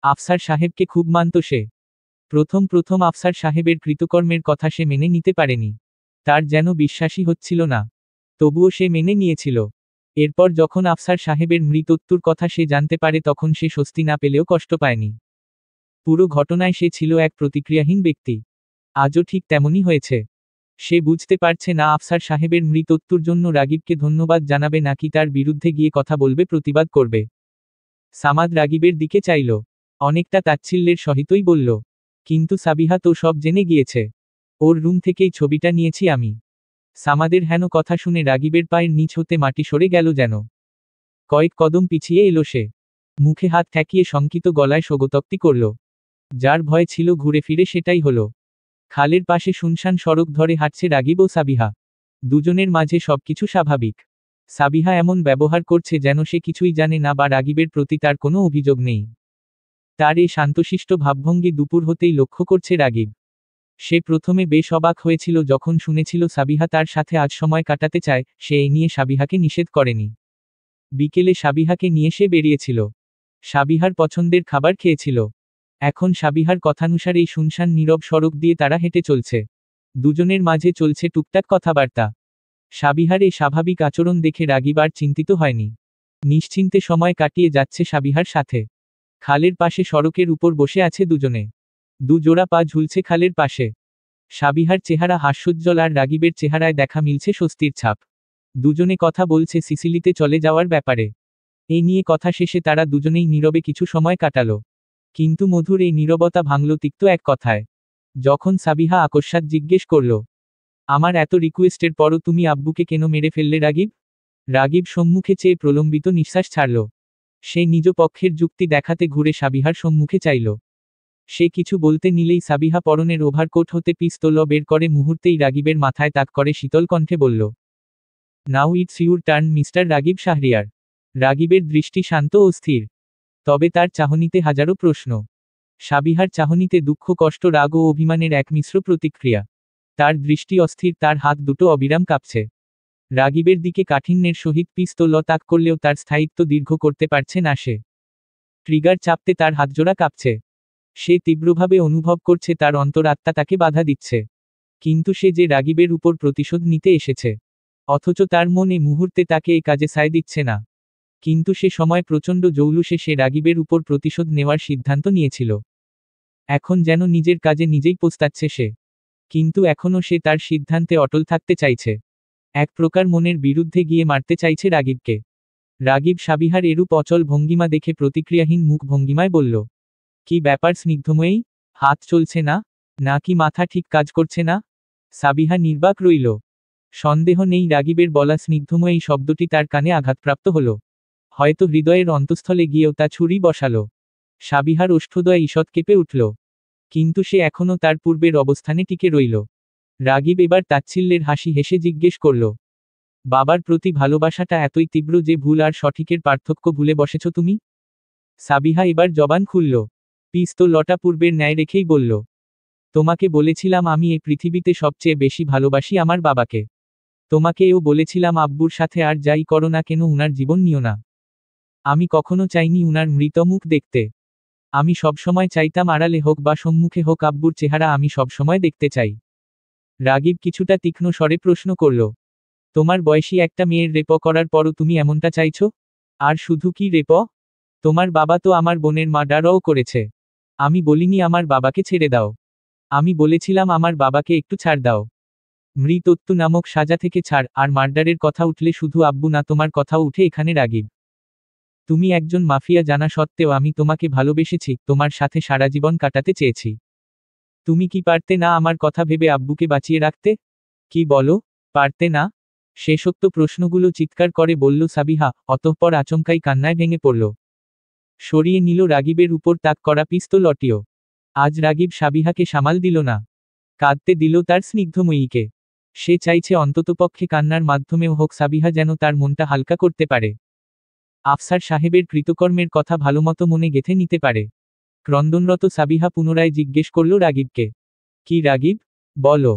আফসার সাহেবকে খুব মানত সে। প্রথম আফসার সাহেবের কৃতকর্মের কথা সে মেনে নিতে পারেনি। তার যেন বিশ্বাসই হচ্ছিল না। তবুও সে মেনে নিয়েছিল। এরপর যখন আফসার সাহেবের মৃত্যুর কথা সে জানতে পারে তখন সে স্বস্তি না পেলেও কষ্ট পায়নি। পুরো ঘটনায় সে ছিল এক প্রতিক্রিয়াহীন ব্যক্তি। আজও ঠিক তেমনই হয়েছে। সে বুঝতে পারছে না আফসার সাহেবের মৃত্যুর জন্য রাগিবকে ধন্যবাদ জানাবে নাকি তার বিরুদ্ধে গিয়ে কথা বলবে, প্রতিবাদ করবে। সামাদ রাগিবের দিকে চাইল, অনেকটা তাচ্ছিল্যের সহিতই বলল, কিন্তু সাবিহা তো সব জেনে গিয়েছে। ওর রুম থেকেই ছবিটা নিয়েছি আমি। সামাদের হেন কথা শুনে রাগিবের পায়ের নিচ হতে মাটি সরে গেল যেন। কয়েক কদম পিছিয়ে এলো সে। মুখে হাত ঠেকিয়ে শঙ্কিত গলায় স্বগতোক্তি করল। যার ভয় ছিল ঘুরে ফিরে সেটাই হলো। খালের পাশে শুনশান সড়ক ধরে হাঁটছে রাগিব ও সাবিহা। দুজনের মাঝে সবকিছু স্বাভাবিক। সাবিহা এমন ব্যবহার করছে যেন সে কিছুই জানে না বা রাগিবের প্রতি তার কোনো অভিযোগ নেই। তার এই শান্তশিষ্ট ভাবভঙ্গি দুপুর হতেই লক্ষ্য করছে রাগিব। সে প্রথমে বেশ অবাক হয়েছিল যখন শুনেছিল সাবিহা তার সাথে আজ সময় কাটাতে চায়, সে এই নিয়ে সাবিহাকে নিষেধ করেনি। বিকেলে সাবিহাকে নিয়ে সে বেরিয়েছিল। সাবিহার পছন্দের খাবার খেয়েছিল। এখন সাবিহার কথানুসারেই শুনশান নীরব সড়ক দিয়ে তারা হেঁটে চলছে। দুজনের মাঝে চলছে টুকটাক কথাবার্তা। সাবিহার এই স্বাভাবিক আচরণ দেখে রাগিব আর চিন্তিত হয়নি। নিশ্চিন্তে সময় কাটিয়ে যাচ্ছে সাবিহার সাথে। খালের পাশে সড়কের উপর বসে আছে দুজনে। দু জোড়া পা ঝুলছে খালের পাশে। সাবিহার চেহারা হাস্যোজ্জ্বল আর রাগিবের চেহারায় দেখা মিলছে স্বস্তির ছাপ। দুজনে কথা বলছে সিসিলিতে চলে যাওয়ার ব্যাপারে। এই নিয়ে কথা শেষে তারা দুজনেই নীরবে কিছু সময় কাটালো। কিন্তু মধুর এই নীরবতা ভাঙল তিক্ত এক কথায়। যখন সাবিহা আকস্মাৎ জিজ্ঞেস করল, আমার এত রিকোয়েস্টের পরও তুমি আব্বুকে কেন মেরে ফেললে রাগিব? রাগিব সম্মুখে চেয়ে প্রলম্বিত নিঃশ্বাস ছাড়ল। সে নিজ পক্ষের যুক্তি দেখাতে ঘুরে সাবিহার সম্মুখে চাইল। সে কিছু বলতে নিলেই সাবিহা পরনের ওভারকোট হতে পিস্তল বের করে মুহূর্তেই রাগিবের মাথায় তাক করে শীতল কণ্ঠে বলল, now it's your turn mister Ragib Shahriar. রাগিবের দৃষ্টি শান্ত ও স্থির। তবে তার চাহনিতে হাজারো প্রশ্ন। সাবিহার চাহনিতে দুঃখ, কষ্ট, রাগ ও অভিমানের এক মিশ্র প্রতিক্রিয়া। তার দৃষ্টি অস্থির, তার হাত দুটো অবিরাম কাঁপছে। রাগিবের দিকে কাঠিন্যের সহিত পিস্তল তাক করলেও তার স্থায়িত্ব দীর্ঘ করতে পারছে না সে। ট্রিগার চাপতে তার হাতজোড়া কাঁপছে। সে তীব্রভাবে অনুভব করছে তার অন্তরাত্মা তাকে বাধা দিচ্ছে। কিন্তু সে যে রাগিবের উপর প্রতিশোধ নিতে এসেছে, অথচ তার মন এই মুহূর্তে তাকে এই কাজে সায় দিচ্ছে না। কিন্তু সে সময় প্রচণ্ড জৌলুসে সে রাগিবের উপর প্রতিশোধ নেওয়ার সিদ্ধান্ত নিয়েছিল। এখন যেন নিজের কাজে নিজেই পস্তাচ্ছে সে। কিন্তু এখনও সে তার সিদ্ধান্তে অটল থাকতে চাইছে। এক প্রকার মনের বিরুদ্ধে গিয়ে মারতে চাইছে রাগিবকে। রাগিব সাবিহার এরূপ অচল ভঙ্গিমা দেখে প্রতিক্রিয়াহীন মুখ ভঙ্গিমায় বলল, কি ব্যাপার স্নিগ্ধময়ী, হাত চলছে না? নাকি মাথা ঠিক কাজ করছে না? সাবিহা নির্বাক রইল। সন্দেহ নেই রাগিবের বলা স্নিগ্ধময়ী শব্দটি তার কানে আঘাতপ্রাপ্ত হল। হয়তো হৃদয়ের অন্তঃস্থলে গিয়েও তা ছুরি বসাল। সাবিহার ওষ্ঠদ্বয় ঈষৎ কেঁপে উঠল। কিন্তু সে এখনও তার পূর্বের অবস্থানে টিকে রইল। রাগিব এবার তাচ্ছিল্যের হাসি হেসে জিজ্ঞেস করল, বাবার প্রতি ভালোবাসাটা এতই তীব্র যে ভুল আর সঠিকের পার্থক্য ভুলে বসেছ তুমি? সাবিহা এবার জবান খুলল। পিস্তলটা পূর্বের ন্যায় রেখেই বলল, তোমাকে বলেছিলাম আমি এই পৃথিবীতে সবচেয়ে বেশি ভালোবাসি আমার বাবাকে। তোমাকে এও বলেছিলাম আব্বুর সাথে আর যাই করো না কেন উনার জীবন নিও না। আমি কখনো চাইনি উনার মৃত মুখ দেখতে। আমি সবসময় চাইতাম আড়ালে হোক বা সম্মুখে হোক আব্বুর চেহারা আমি সবসময় দেখতে চাই। রাগিব কিছুটা তীক্ষ্ণ স্বরে প্রশ্ন করল, তোমার বয়সী একটা মেয়ের রেপ করার পরও তুমি এমনটা চাইছো? আর শুধু কি রেপ, তোমার বাবা তো আমার বোনের মার্ডারও করেছে। আমি বলিনি আমার বাবাকে ছেড়ে দাও। আমি বলেছিলাম আমার বাবাকে একটু ছাড় দাও। মৃত্যু নামক সাজা থেকে ছাড়। আর মার্ডারের কথা উঠলে শুধু আব্বু না, তোমার কথাও উঠে এখানে রাগিব। তুমি একজন মাফিয়া জানা সত্ত্বেও আমি তোমাকে ভালোবেসেছি, তোমার সাথে সারা জীবন কাটাতে চেয়েছি। তুমি কি পারতে না আমার কথা ভেবে আব্বুকে বাঁচিয়ে রাখতে? কি বলো, পারতে না? শেষোক্ত প্রশ্নগুলো চিৎকার করে বলল সাবিহা, অতঃপর আচমকাই কান্নায় ভেঙে পড়ল। সরিয়ে নিল রাগিবের উপর তাক করা পিস্তলটিও। আজ রাগিব সাবিহাকে সামাল দিল না, কাঁদতে দিল তার স্নিগ্ধময়ীকে। সে চাইছে অন্ততপক্ষে কান্নার মাধ্যমেও হোক সাবিহা যেন তার মনটা হালকা করতে পারে। আফসার সাহেবের কৃতকর্মের কথা ভালোমতো মনে গেঁথে নিতে পারে। ক্রন্দনরত সাবিহা পুনরায় জিজ্ঞেস করল রাগিবকে, কি রাগিব, বলো,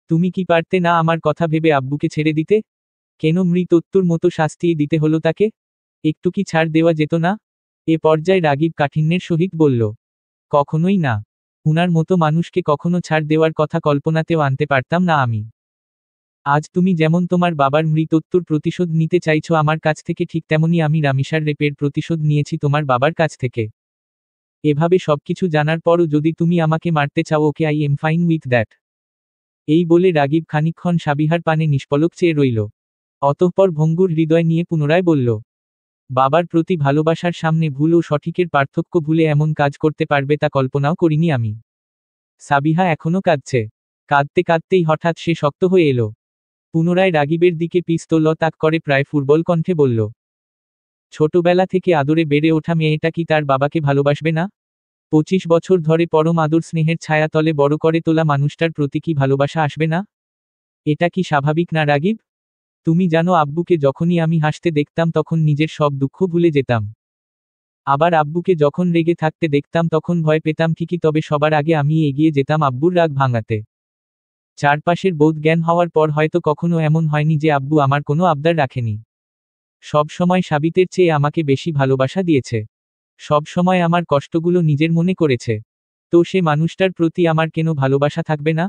তুমি কি পারতে না আমার কথা ভেবে আব্বুকে ছেড়ে দিতে? কেন মৃত্যুর মতো শাস্তি দিতে হলো তাকে? একটু কি ছাড় দেওয়া যেত না? এ পর্যায়ে রাগিব কাঠিন্যের সহিত বলল, কখনোই না। উনার মতো মানুষকে কখনো ছাড় দেওয়ার কথা কল্পনাতেও আনতে পারতাম না আমি। আজ তুমি যেমন তোমার বাবার মৃত্যুর প্রতিশোধ নিতে চাইছো আমার কাছ থেকে, ঠিক তেমনি আমি রামিসার রেপের প্রতিশোধ নিয়েছি তোমার বাবার কাছ থেকে। এভাবে সবকিছু জানার পরও যদি তুমি আমাকে মারতে চাও, okay, I am fine with that. এই বলে রাগিব খানিকক্ষণ সাবিহার পানে নিষ্পলক চেয়ে রইল। অতঃপর ভঙ্গুর হৃদয় নিয়ে পুনরায় বলল, বাবার প্রতি ভালোবাসার সামনে ভুল ও সঠিকের পার্থক্য ভুলে এমন কাজ করতে পারবে তা কল্পনাও করিনি আমি। সাবিহা এখনো কাঁদছে। কাঁদতে কাঁদতেই হঠাৎ সে শক্ত হয়ে এলো। পুনরায় রাগিবের দিকে পিস্তল তাক করে প্রায় ফুটবল কণ্ঠে বলল, ছোটবেলা থেকে আদরে বেড়ে ওঠা মেয়েটা কি তার বাবাকে ভালোবাসবে না? 25 বছর ধরে পরম আদর স্নেহের ছায়াতলে বড় করে তোলা মানুষটার প্রতি কি ভালোবাসা আসবে না? এটা কি স্বাভাবিক না রাগিব? তুমি জানো, আব্বুকে যখনই আমি হাসতে দেখতাম তখন নিজের সব দুঃখ ভুলে যেতাম। আবার আব্বুকে যখন রেগে থাকতে দেখতাম তখন ভয় পেতাম ঠিকই, তবে সবার আগে আমি এগিয়ে যেতাম আব্বুর রাগ ভাঙাতে। চারপাশের বোধ জ্ঞান হওয়ার পর হয়তো কখনো এমন হয়নি যে আব্বু আমার কোনো আবদার রাখেনি। সব সময় সাবিতের চেয়ে আমাকে বেশি ভালোবাসা দিয়েছে। সব সময় আমার কষ্টগুলো নিজের মনে করেছে। তো সে মানুষটার প্রতি আমার কেন ভালোবাসা থাকবে না?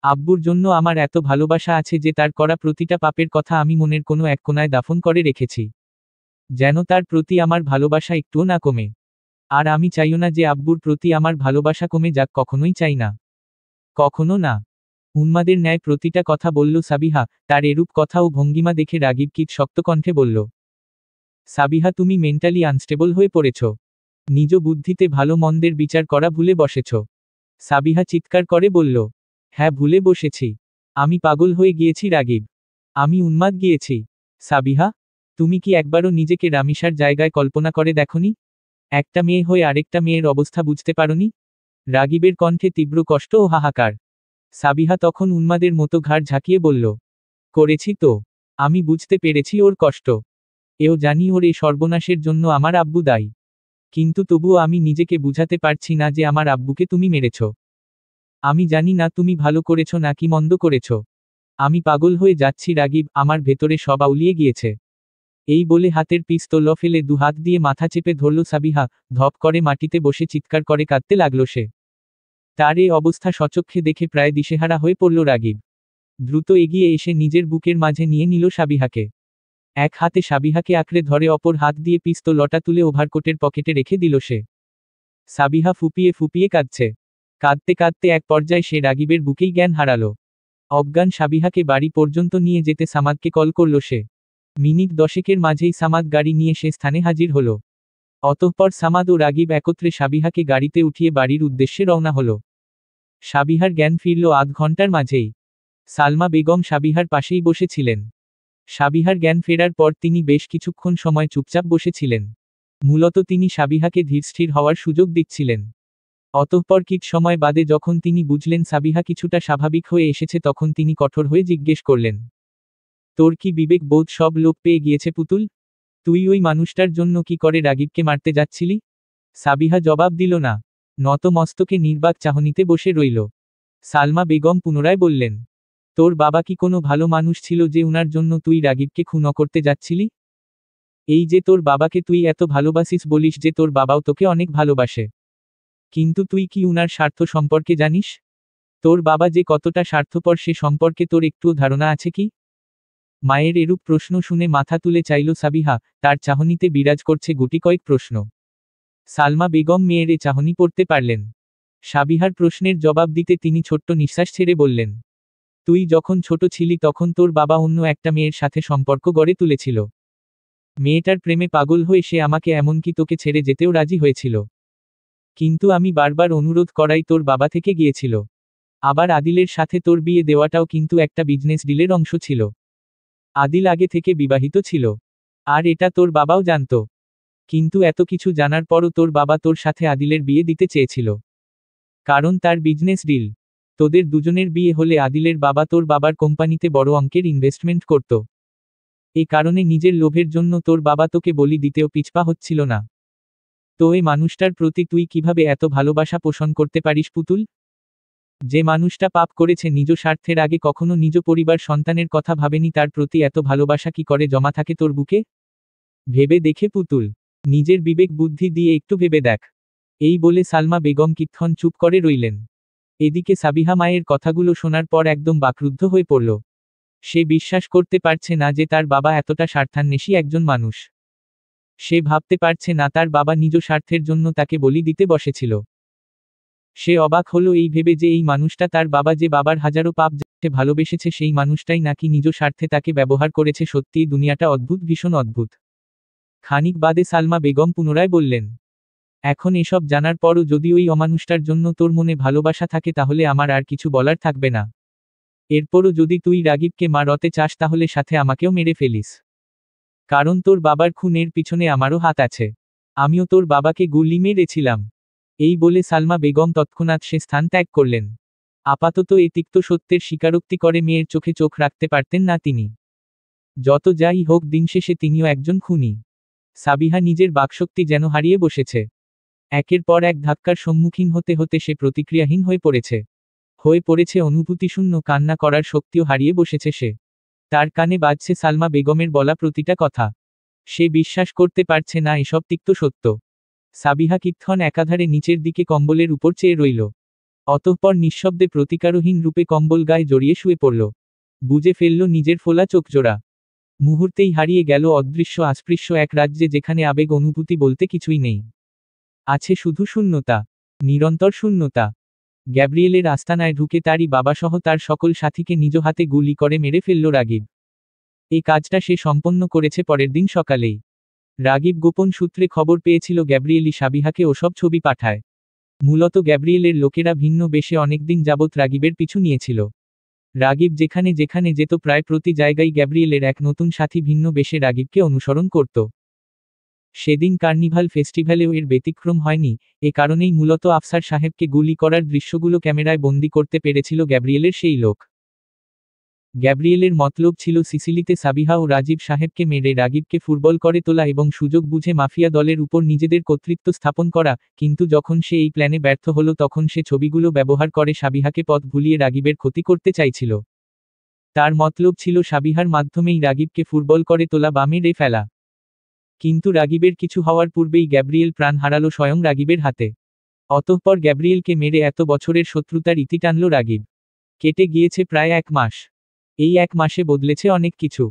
আব্বুর জন্য আমার এত ভালোবাসা আছে যে তার করা প্রতিটা পাপের কথা আমি মনের কোনো এক কোণায় দাফন করে রেখেছি, যেন তার প্রতি আমার ভালোবাসা একটুও না কমে। আর আমি চাইও না যে আব্বুর প্রতি আমার ভালোবাসা কমে যাক, কখনোই চাই না। কখনো না। উন্মাদের ন্যায় প্রতিটা কথা বলল সাবিহা। তার এরূপ কথা ও ভঙ্গিমা দেখে রাগিব কিত শক্ত কণ্ঠে বলল, সাবিহা, তুমি মেন্টালি আনস্টেবল হয়ে পড়েছ। নিজ বুদ্ধিতে ভালো মন্দের বিচার করা ভুলে বসেছ। সাবিহা চিৎকার করে বলল, হ্যাঁ, ভুলে বসেছি। আমি পাগল হয়ে গিয়েছি রাগিব। আমি উন্মাদ গিয়েছি। সাবিহা, তুমি কি একবারও নিজেকে রামিসার জায়গায় কল্পনা করে দেখনি? একটা মেয়ে হয়ে আরেকটা মেয়ের অবস্থা বুঝতে পারোনি? রাগিবের কণ্ঠে তীব্র কষ্ট ও হাহাকার। সাবিহা তখন উন্মাদের মতো ঘাড় ঝাঁকিয়ে বলল, করেছি তো। আমি বুঝতে পেরেছি ওর কষ্ট। এও জানি ওর এই সর্বনাশের জন্য আমার আব্বু দায়ী। কিন্তু তবুও আমি নিজেকে বুঝাতে পারছি না যে আমার আব্বুকে তুমি মেরেছ। আমি জানি না তুমি ভালো করেছ নাকি মন্দ করেছ। আমি পাগল হয়ে যাচ্ছি রাগিব, আমার ভেতরে সব আউলিয়ে গিয়েছে। এই বলে হাতের পিস্তল ফেলে দুহাত দিয়ে মাথা চেপে ধরল সাবিহা। ধপ করে মাটিতে বসে চিৎকার করে কাঁদতে লাগল সে। তার এই অবস্থা সচক্ষে দেখে প্রায় দিশেহারা হয়ে পড়ল রাগিব। দ্রুত এগিয়ে এসে নিজের বুকের মাঝে নিয়ে নিল সাবিহাকে। এক হাতে সাবিহাকে আঁকড়ে ধরে অপর হাত দিয়ে পিস্তলটা তুলে ওভারকোটের পকেটে রেখে দিল সে। সাবিহা ফুপিয়ে ফুপিয়ে কাঁদছে। কাঁদতে কাঁদতে এক পর্যায়ে সে রাগিবের বুকেই জ্ঞান হারালো। অজ্ঞান সাবিহাকে বাড়ি পর্যন্ত নিয়ে যেতে সামাদকে কল করল সে। মিনিট 10 মাঝেই সামাদ গাড়ি নিয়ে সে স্থানে হাজির হলো। অতঃপর সামাদ ও রাগিব একত্রে সাবিহাকে গাড়িতে উঠিয়ে বাড়ির উদ্দেশ্যে রওনা হলো। সাবিহার জ্ঞান ফিরল আধ ঘন্টার মাঝেই। সালমা বেগম সাবিহার পাশেই বসেছিলেন। সাবিহার জ্ঞান ফেরার পর তিনি বেশ কিছুক্ষণ সময় চুপচাপ বসেছিলেন। মূলত তিনি সাবিহাকে ধীরস্থির হওয়ার সুযোগ দিচ্ছিলেন। অতঃপর কিছু সময় বাদে যখন তিনি বুঝলেন সাবিহা কিছুটা স্বাভাবিক হয়ে এসেছে তখন তিনি কঠোর হয়ে জিজ্ঞেস করলেন, তোর কি বিবেক বোধ সব লোপ পেয়ে গিয়েছে পুতুল? তুই ওই মানুষটার জন্য কি করে রাগিবকে মারতে যাচ্ছিলি? সাবিহা জবাব দিল না। নত মস্তকে নির্বাক চাহনিতে বসে রইল। সালমা বেগম পুনরায় বললেন, তোর বাবা কি কোনো ভালো মানুষ ছিল যে উনার জন্য তুই রাগিবকে খুন করতে যাচ্ছিলি? এই যে তোর বাবাকে তুই এত ভালোবাসিস, বলিস যে তোর বাবাও তোকে অনেক ভালোবাসে। কিন্তু তুই কি উনার স্বার্থ সম্পর্কে জানিস? তোর বাবা যে কতটা স্বার্থপর সে সম্পর্কে তোর একটুও ধারণা আছে কি? মায়ের এরূপ প্রশ্ন শুনে মাথা তুলে চাইল সাবিহা। তার চাহনিতে বিরাজ করছে গুটি কয়েক প্রশ্ন। সালমা বেগম মেয়ের এ চাহনি পড়তে পারলেন। সাবিহার প্রশ্নের জবাব দিতে তিনি ছোট্ট নিঃশ্বাস ছেড়ে বললেন, তুই যখন ছোট ছিলি তখন তোর বাবা অন্য একটা মেয়ের সাথে সম্পর্ক গড়ে তুলেছিল। মেয়েটার প্রেমে পাগল হয়ে সে আমাকে এমনকি তোকে ছেড়ে যেতেও রাজি হয়েছিল। কিন্তু আমি বারবার অনুরোধ করাই তোর বাবা থেকে গিয়েছিল। আবার আদিলের সাথে তোর বিয়ে দেওয়াটাও কিন্তু একটা বিজনেস ডিলের অংশ ছিল। আদিল আগে থেকে বিবাহিত ছিল। আর এটা তোর বাবাও জানত। কিন্তু এত কিছু জানার পরও তোর বাবা তোর সাথে আদিলের বিয়ে দিতে চেয়েছিল। কারণ তার বিজনেস ডিল। তোদের দুজনের বিয়ে হলে আদিলের বাবা তোর বাবার কোম্পানিতে বড় অঙ্কের ইনভেস্টমেন্ট করত। এ কারণে নিজের লোভের জন্য তোর বাবা তোকে বলি দিতেও পিছপা হচ্ছিল না। তো এই মানুষটার প্রতি তুই কিভাবে এত ভালোবাসা পোষণ করতে পারিস পুতুল? যে মানুষটা পাপ করেছে নিজ স্বার্থের আগে কখনো নিজ পরিবার সন্তানের কথা ভাবেনি, তার প্রতি এত ভালোবাসা কি করে জমা থাকে তোর বুকে? ভেবে দেখে পুতুল। নিজের বিবেক বুদ্ধি দিয়ে একটু ভেবে দেখ। এই বলে সালমা বেগম কিক্ষণ চুপ করে রইলেন। এদিকে সাবিহা মায়ের কথাগুলো শোনার পর একদম বাকরুদ্ধ হয়ে পড়ল। সে বিশ্বাস করতে পারছে না যে তার বাবা এতটা স্বার্থান্বেষী একজন মানুষ। সে ভাবতে পারছে না তার বাবা নিজ স্বার্থের জন্য তাকে বলি দিতে বসেছিল। সে অবাক হলো এই ভেবে যে এই মানুষটা তার বাবা, যে বাবার হাজারো পাপ যাকে ভালোবেসেছে, সেই মানুষটাই নাকি নিজ স্বার্থে তাকে ব্যবহার করেছে। সত্যিই দুনিয়াটা অদ্ভুত, ভীষণ অদ্ভুত। খানিক বাদে সালমা বেগম পুনরায় বললেন, এখন এসব জানার পরও যদি ওই অমানুষটার জন্য তোর মনে ভালোবাসা থাকে তাহলে আমার আর কিছু বলার থাকবে না। এরপরও যদি তুই রাগিবকে মারতে চাস তাহলে সাথে আমাকেও মেরে ফেলিস। কারণ তোর বাবার খুনের পিছনে আমারও হাত আছে। আমিও তোর বাবাকে গুলি মেরেছিলাম। এই বলে সালমা বেগম তৎক্ষণাৎ সে স্থান ত্যাগ করলেন। আপাতত এ তিক্ত সত্যের স্বীকারোক্তি করে মেয়ের চোখে চোখ রাখতে পারতেন না তিনি। যত যাই হোক, দিন শেষে তিনিও একজন খুনি। সাবিহা নিজের বাকশক্তি যেন হারিয়ে বসেছে। একের পর এক ধাক্কার সম্মুখীন হতে হতে সে প্রতিক্রিয়াহীন হয়ে পড়েছে অনুভূতিশূন্য, কান্না করার শক্তিও হারিয়ে বসেছে সে। তার কানে বাজছে সালমা বেগমের বলা প্রতিটা কথা। সে বিশ্বাস করতে পারছে না এসব তিক্ত সত্য। সাবিহা কিক্ষণ একাধারে নিচের দিকে কম্বলের উপর চেয়ে রইল। অতঃপর নিঃশব্দে প্রতিকারহীন রূপে কম্বল গায়ে জড়িয়ে শুয়ে পড়ল। বুঝে ফেলল নিজের ফোলা চোখজোড়া। মুহূর্তেই হারিয়ে গেল অদৃশ্য অস্পৃশ্য এক রাজ্যে, যেখানে আবেগ অনুভূতি বলতে কিছুই নেই। আছে শুধু শূন্যতা, নিরন্তর শূন্যতা। গ্যাব্রিয়েলের আস্তানায় ঢুকে তারই বাবাসহ তার সকল সাথীকে নিজ হাতে গুলি করে মেরে ফেলল রাগিব। এই কাজটা সে সম্পন্ন করেছে পরের দিন সকালেই। রাগিব গোপন সূত্রে খবর পেয়েছিল গ্যাব্রিয়েলই সাবিহাকে ওসব ছবি পাঠায়। মূলত গ্যাব্রিয়েলের লোকেরা ভিন্ন বেশে অনেকদিন যাবৎ রাগিবের পিছু নিয়েছিল। রাগিব যেখানে যেখানে যেত প্রায় প্রতি জায়গায় গ্যাব্রিয়েলের এক নতুন সাথী ভিন্ন বেশে রাগিবকে অনুসরণ করত। সেদিন কার্নিভাল ফেস্টিভ্যালেও এর ব্যতিক্রম হয়নি। এ কারণেই মূলত আফসার সাহেবকে গুলি করার দৃশ্যগুলো ক্যামেরায় বন্দি করতে পেরেছিল গ্যাব্রিয়েলের সেই লোক। গ্যাব্রিয়েলের মতলব ছিল সিসিলিতে সাবিহা ও রাজীব সাহেবকে মেরে রাগিবকে ফুটবল করে তোলা এবং সুযোগ বুঝে মাফিয়া দলের উপর নিজেদের কর্তৃত্ব স্থাপন করা। কিন্তু যখন সে এই প্ল্যানে ব্যর্থ হলো তখন সে ছবিগুলো ব্যবহার করে সাবিহাকে পথ ভুলিয়ে রাগিবের ক্ষতি করতে চাইছিল। তার মতলব ছিল সাবিহার মাধ্যমেই রাগিবকে ফুটবল করে তোলা বা মেরে ফেলা। কিন্তু রাগিবের কিছু হওয়ার পূর্বেই গ্যাব্রিয়েল প্রাণ হারালো স্বয়ং রাগিবের হাতে। অতঃপর গ্যাব্রিয়েলকে মেরে এত বছরের শত্রুতার ইতি টানল রাগিব। কেটে গিয়েছে প্রায় 1 মাস। এই 1 মাসে বদলেছে অনেক কিছু।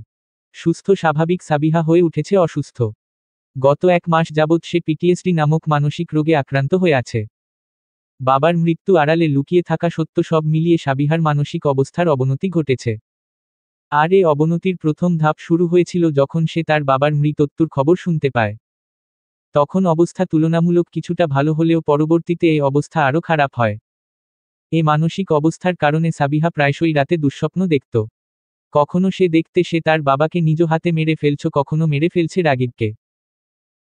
সুস্থ স্বাভাবিক সাবিহা হয়ে উঠেছে অসুস্থ। গত 1 মাস যাবৎ সে পিটিএসডি নামক মানসিক রোগে আক্রান্ত হয়ে আছে। বাবার মৃত্যু আড়ালে লুকিয়ে থাকা সত্য, সব মিলিয়ে সাবিহার মানসিক অবস্থার অবনতি ঘটেছে। আর এ অবনতির প্রথম ধাপ শুরু হয়েছিল যখন সে তার বাবার মৃত্যুর খবর শুনতে পায়। তখন অবস্থা তুলনামূলক কিছুটা ভালো হলেও পরবর্তীতে এই অবস্থা আরও খারাপ হয়। এ মানসিক অবস্থার কারণে সাবিহা প্রায়শই রাতে দুঃস্বপ্ন দেখত। কখনো সে দেখতে সে তার বাবাকে নিজ হাতে মেরে ফেলছে, কখনো মেরে ফেলছে রাগিবকে।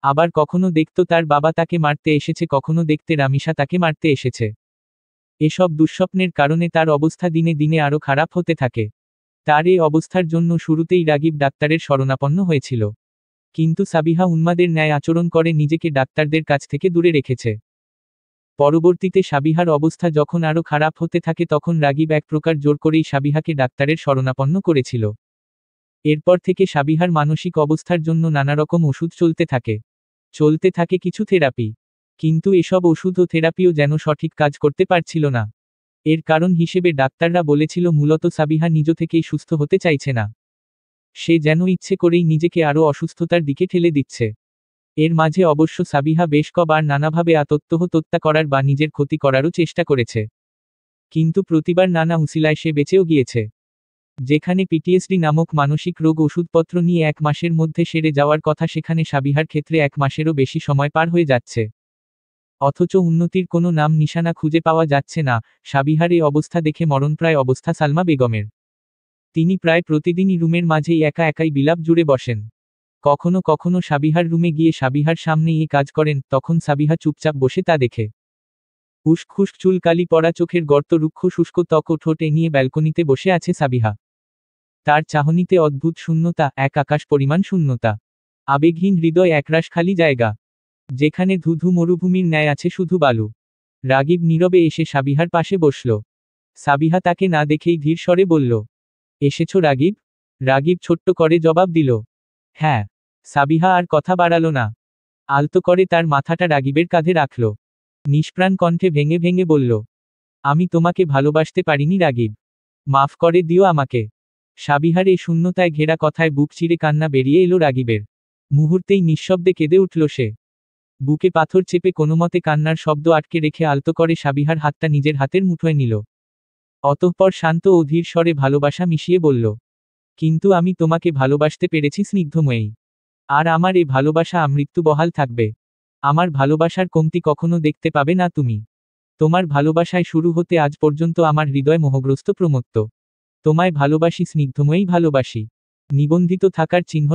আবার কখনো দেখত তার বাবা তাকে মারতে এসেছে, কখনো দেখতে রামিসা তাকে মারতে এসেছে। এসব দুঃস্বপ্নের কারণে তার অবস্থা দিনে দিনে আরও খারাপ হতে থাকে। তার এই অবস্থার জন্য শুরুতেই রাগিব ডাক্তারের শরণাপন্ন হয়েছিল। কিন্তু সাবিহা উন্মাদের ন্যায় আচরণ করে নিজেকে ডাক্তারদের কাছ থেকে দূরে রেখেছে। পরবর্তীতে সাবিহার অবস্থা যখন আরও খারাপ হতে থাকে তখন রাগিব এক প্রকার জোর করেই সাবিহাকে ডাক্তারের শরণাপন্ন করেছিল। এরপর থেকে সাবিহার মানসিক অবস্থার জন্য নানারকম ওষুধ চলতে থাকে কিছু থেরাপি। কিন্তু এসব ওষুধ ও থেরাপিও যেন সঠিক কাজ করতে পারছিল না। এর কারণ হিসেবে ডাক্তাররা বলেছিল মূলত সাবিহা নিজ থেকেই সুস্থ হতে চাইছে না। সে যেন ইচ্ছে করেই নিজেকে আরও অসুস্থতার দিকে ঠেলে দিচ্ছে। এর মাঝে অবশ্য সাবিহা বেশ কবার নানাভাবে আত্মহত্যা করার বা নিজের ক্ষতি করারও চেষ্টা করেছে। কিন্তু প্রতিবার নানা উসিলায় সে বেঁচেও গিয়েছে। যেখানে পিটিএসডি নামক মানসিক রোগ ওষুধপত্র নিয়ে 1 মাসের মধ্যে সেরে যাওয়ার কথা, সেখানে সাবিহার ক্ষেত্রে 1 মাসেরও বেশি সময় পার হয়ে যাচ্ছে। অথচ উন্নতির কোনো নাম নিশানা খুঁজে পাওয়া যাচ্ছে না। সাবিহার এই অবস্থা দেখে মরণপ্রায় অবস্থা সালমা বেগমের। তিনি প্রায় প্রতিদিনই রুমের মাঝেই একাই বিলাপ জুড়ে বসেন। কখনো কখনো সাবিহার রুমে গিয়ে সাবিহার সামনেই এ কাজ করেন, তখন সাবিহা চুপচাপ বসে তা দেখে। উস্ক চুলকালি পড়া, চোখের গর্ত, রুক্ষ শুষ্ক ত্বক ও ঠোঁট নিয়ে ব্যালকনিতে বসে আছে সাবিহা। তার চাহনিতে অদ্ভুত শূন্যতা, এক আকাশ পরিমাণ শূন্যতা। আবেগহীন হৃদয়, একরাশ খালি জায়গা, যেখানে ধুধু মরুভূমির ন্যায় আছে শুধু বালু। রাগিব নীরবে এসে সাবিহার পাশে বসল। সাবিহা তাকে না দেখেই ধীর স্বরে বলল, এসেছো রাগিব? রাগিব ছোট্ট করে জবাব দিল, হ্যাঁ। সাবিহা আর কথা বাড়ালো না। আলতো করে তার মাথাটা রাগিবের কাঁধে রাখল। নিষ্প্রাণ কণ্ঠে ভেঙে ভেঙে বলল, আমি তোমাকে ভালোবাসতে পারিনি রাগিব। মাফ করে দিও আমাকে। সাবিহার এই শূন্যতায় ঘেরা কথায় বুক চিরে কান্না বেরিয়ে এলো রাগিবের। মুহূর্তেই নিঃশব্দে কেঁদে উঠল সে। বুকে পাথর চেপে কোনোমতে কান্নার শব্দ আটকে রেখে আলতো করে সাবিহার হাতটা নিজের হাতের মুঠোয় নিল। অতঃপর শান্ত ও ধীর স্বরে ভালোবাসা মিশিয়ে বলল, কিন্তু আমি তোমাকে ভালোবাসতে পেরেছি স্নিগ্ধময়ী। আর আমার এ ভালোবাসা আমৃত্যু বহাল থাকবে। আমার ভালোবাসার কমতি কখনো দেখতে পাবে না তুমি। তোমার ভালোবাসায় শুরু হতে আজ পর্যন্ত আমার হৃদয় মোহগ্রস্ত প্রমত্ত। তোমায় ভালোবাসি স্নিগ্ধময়ী, ভালোবাসি। নিবন্ধিত থাকার চিহ্ন।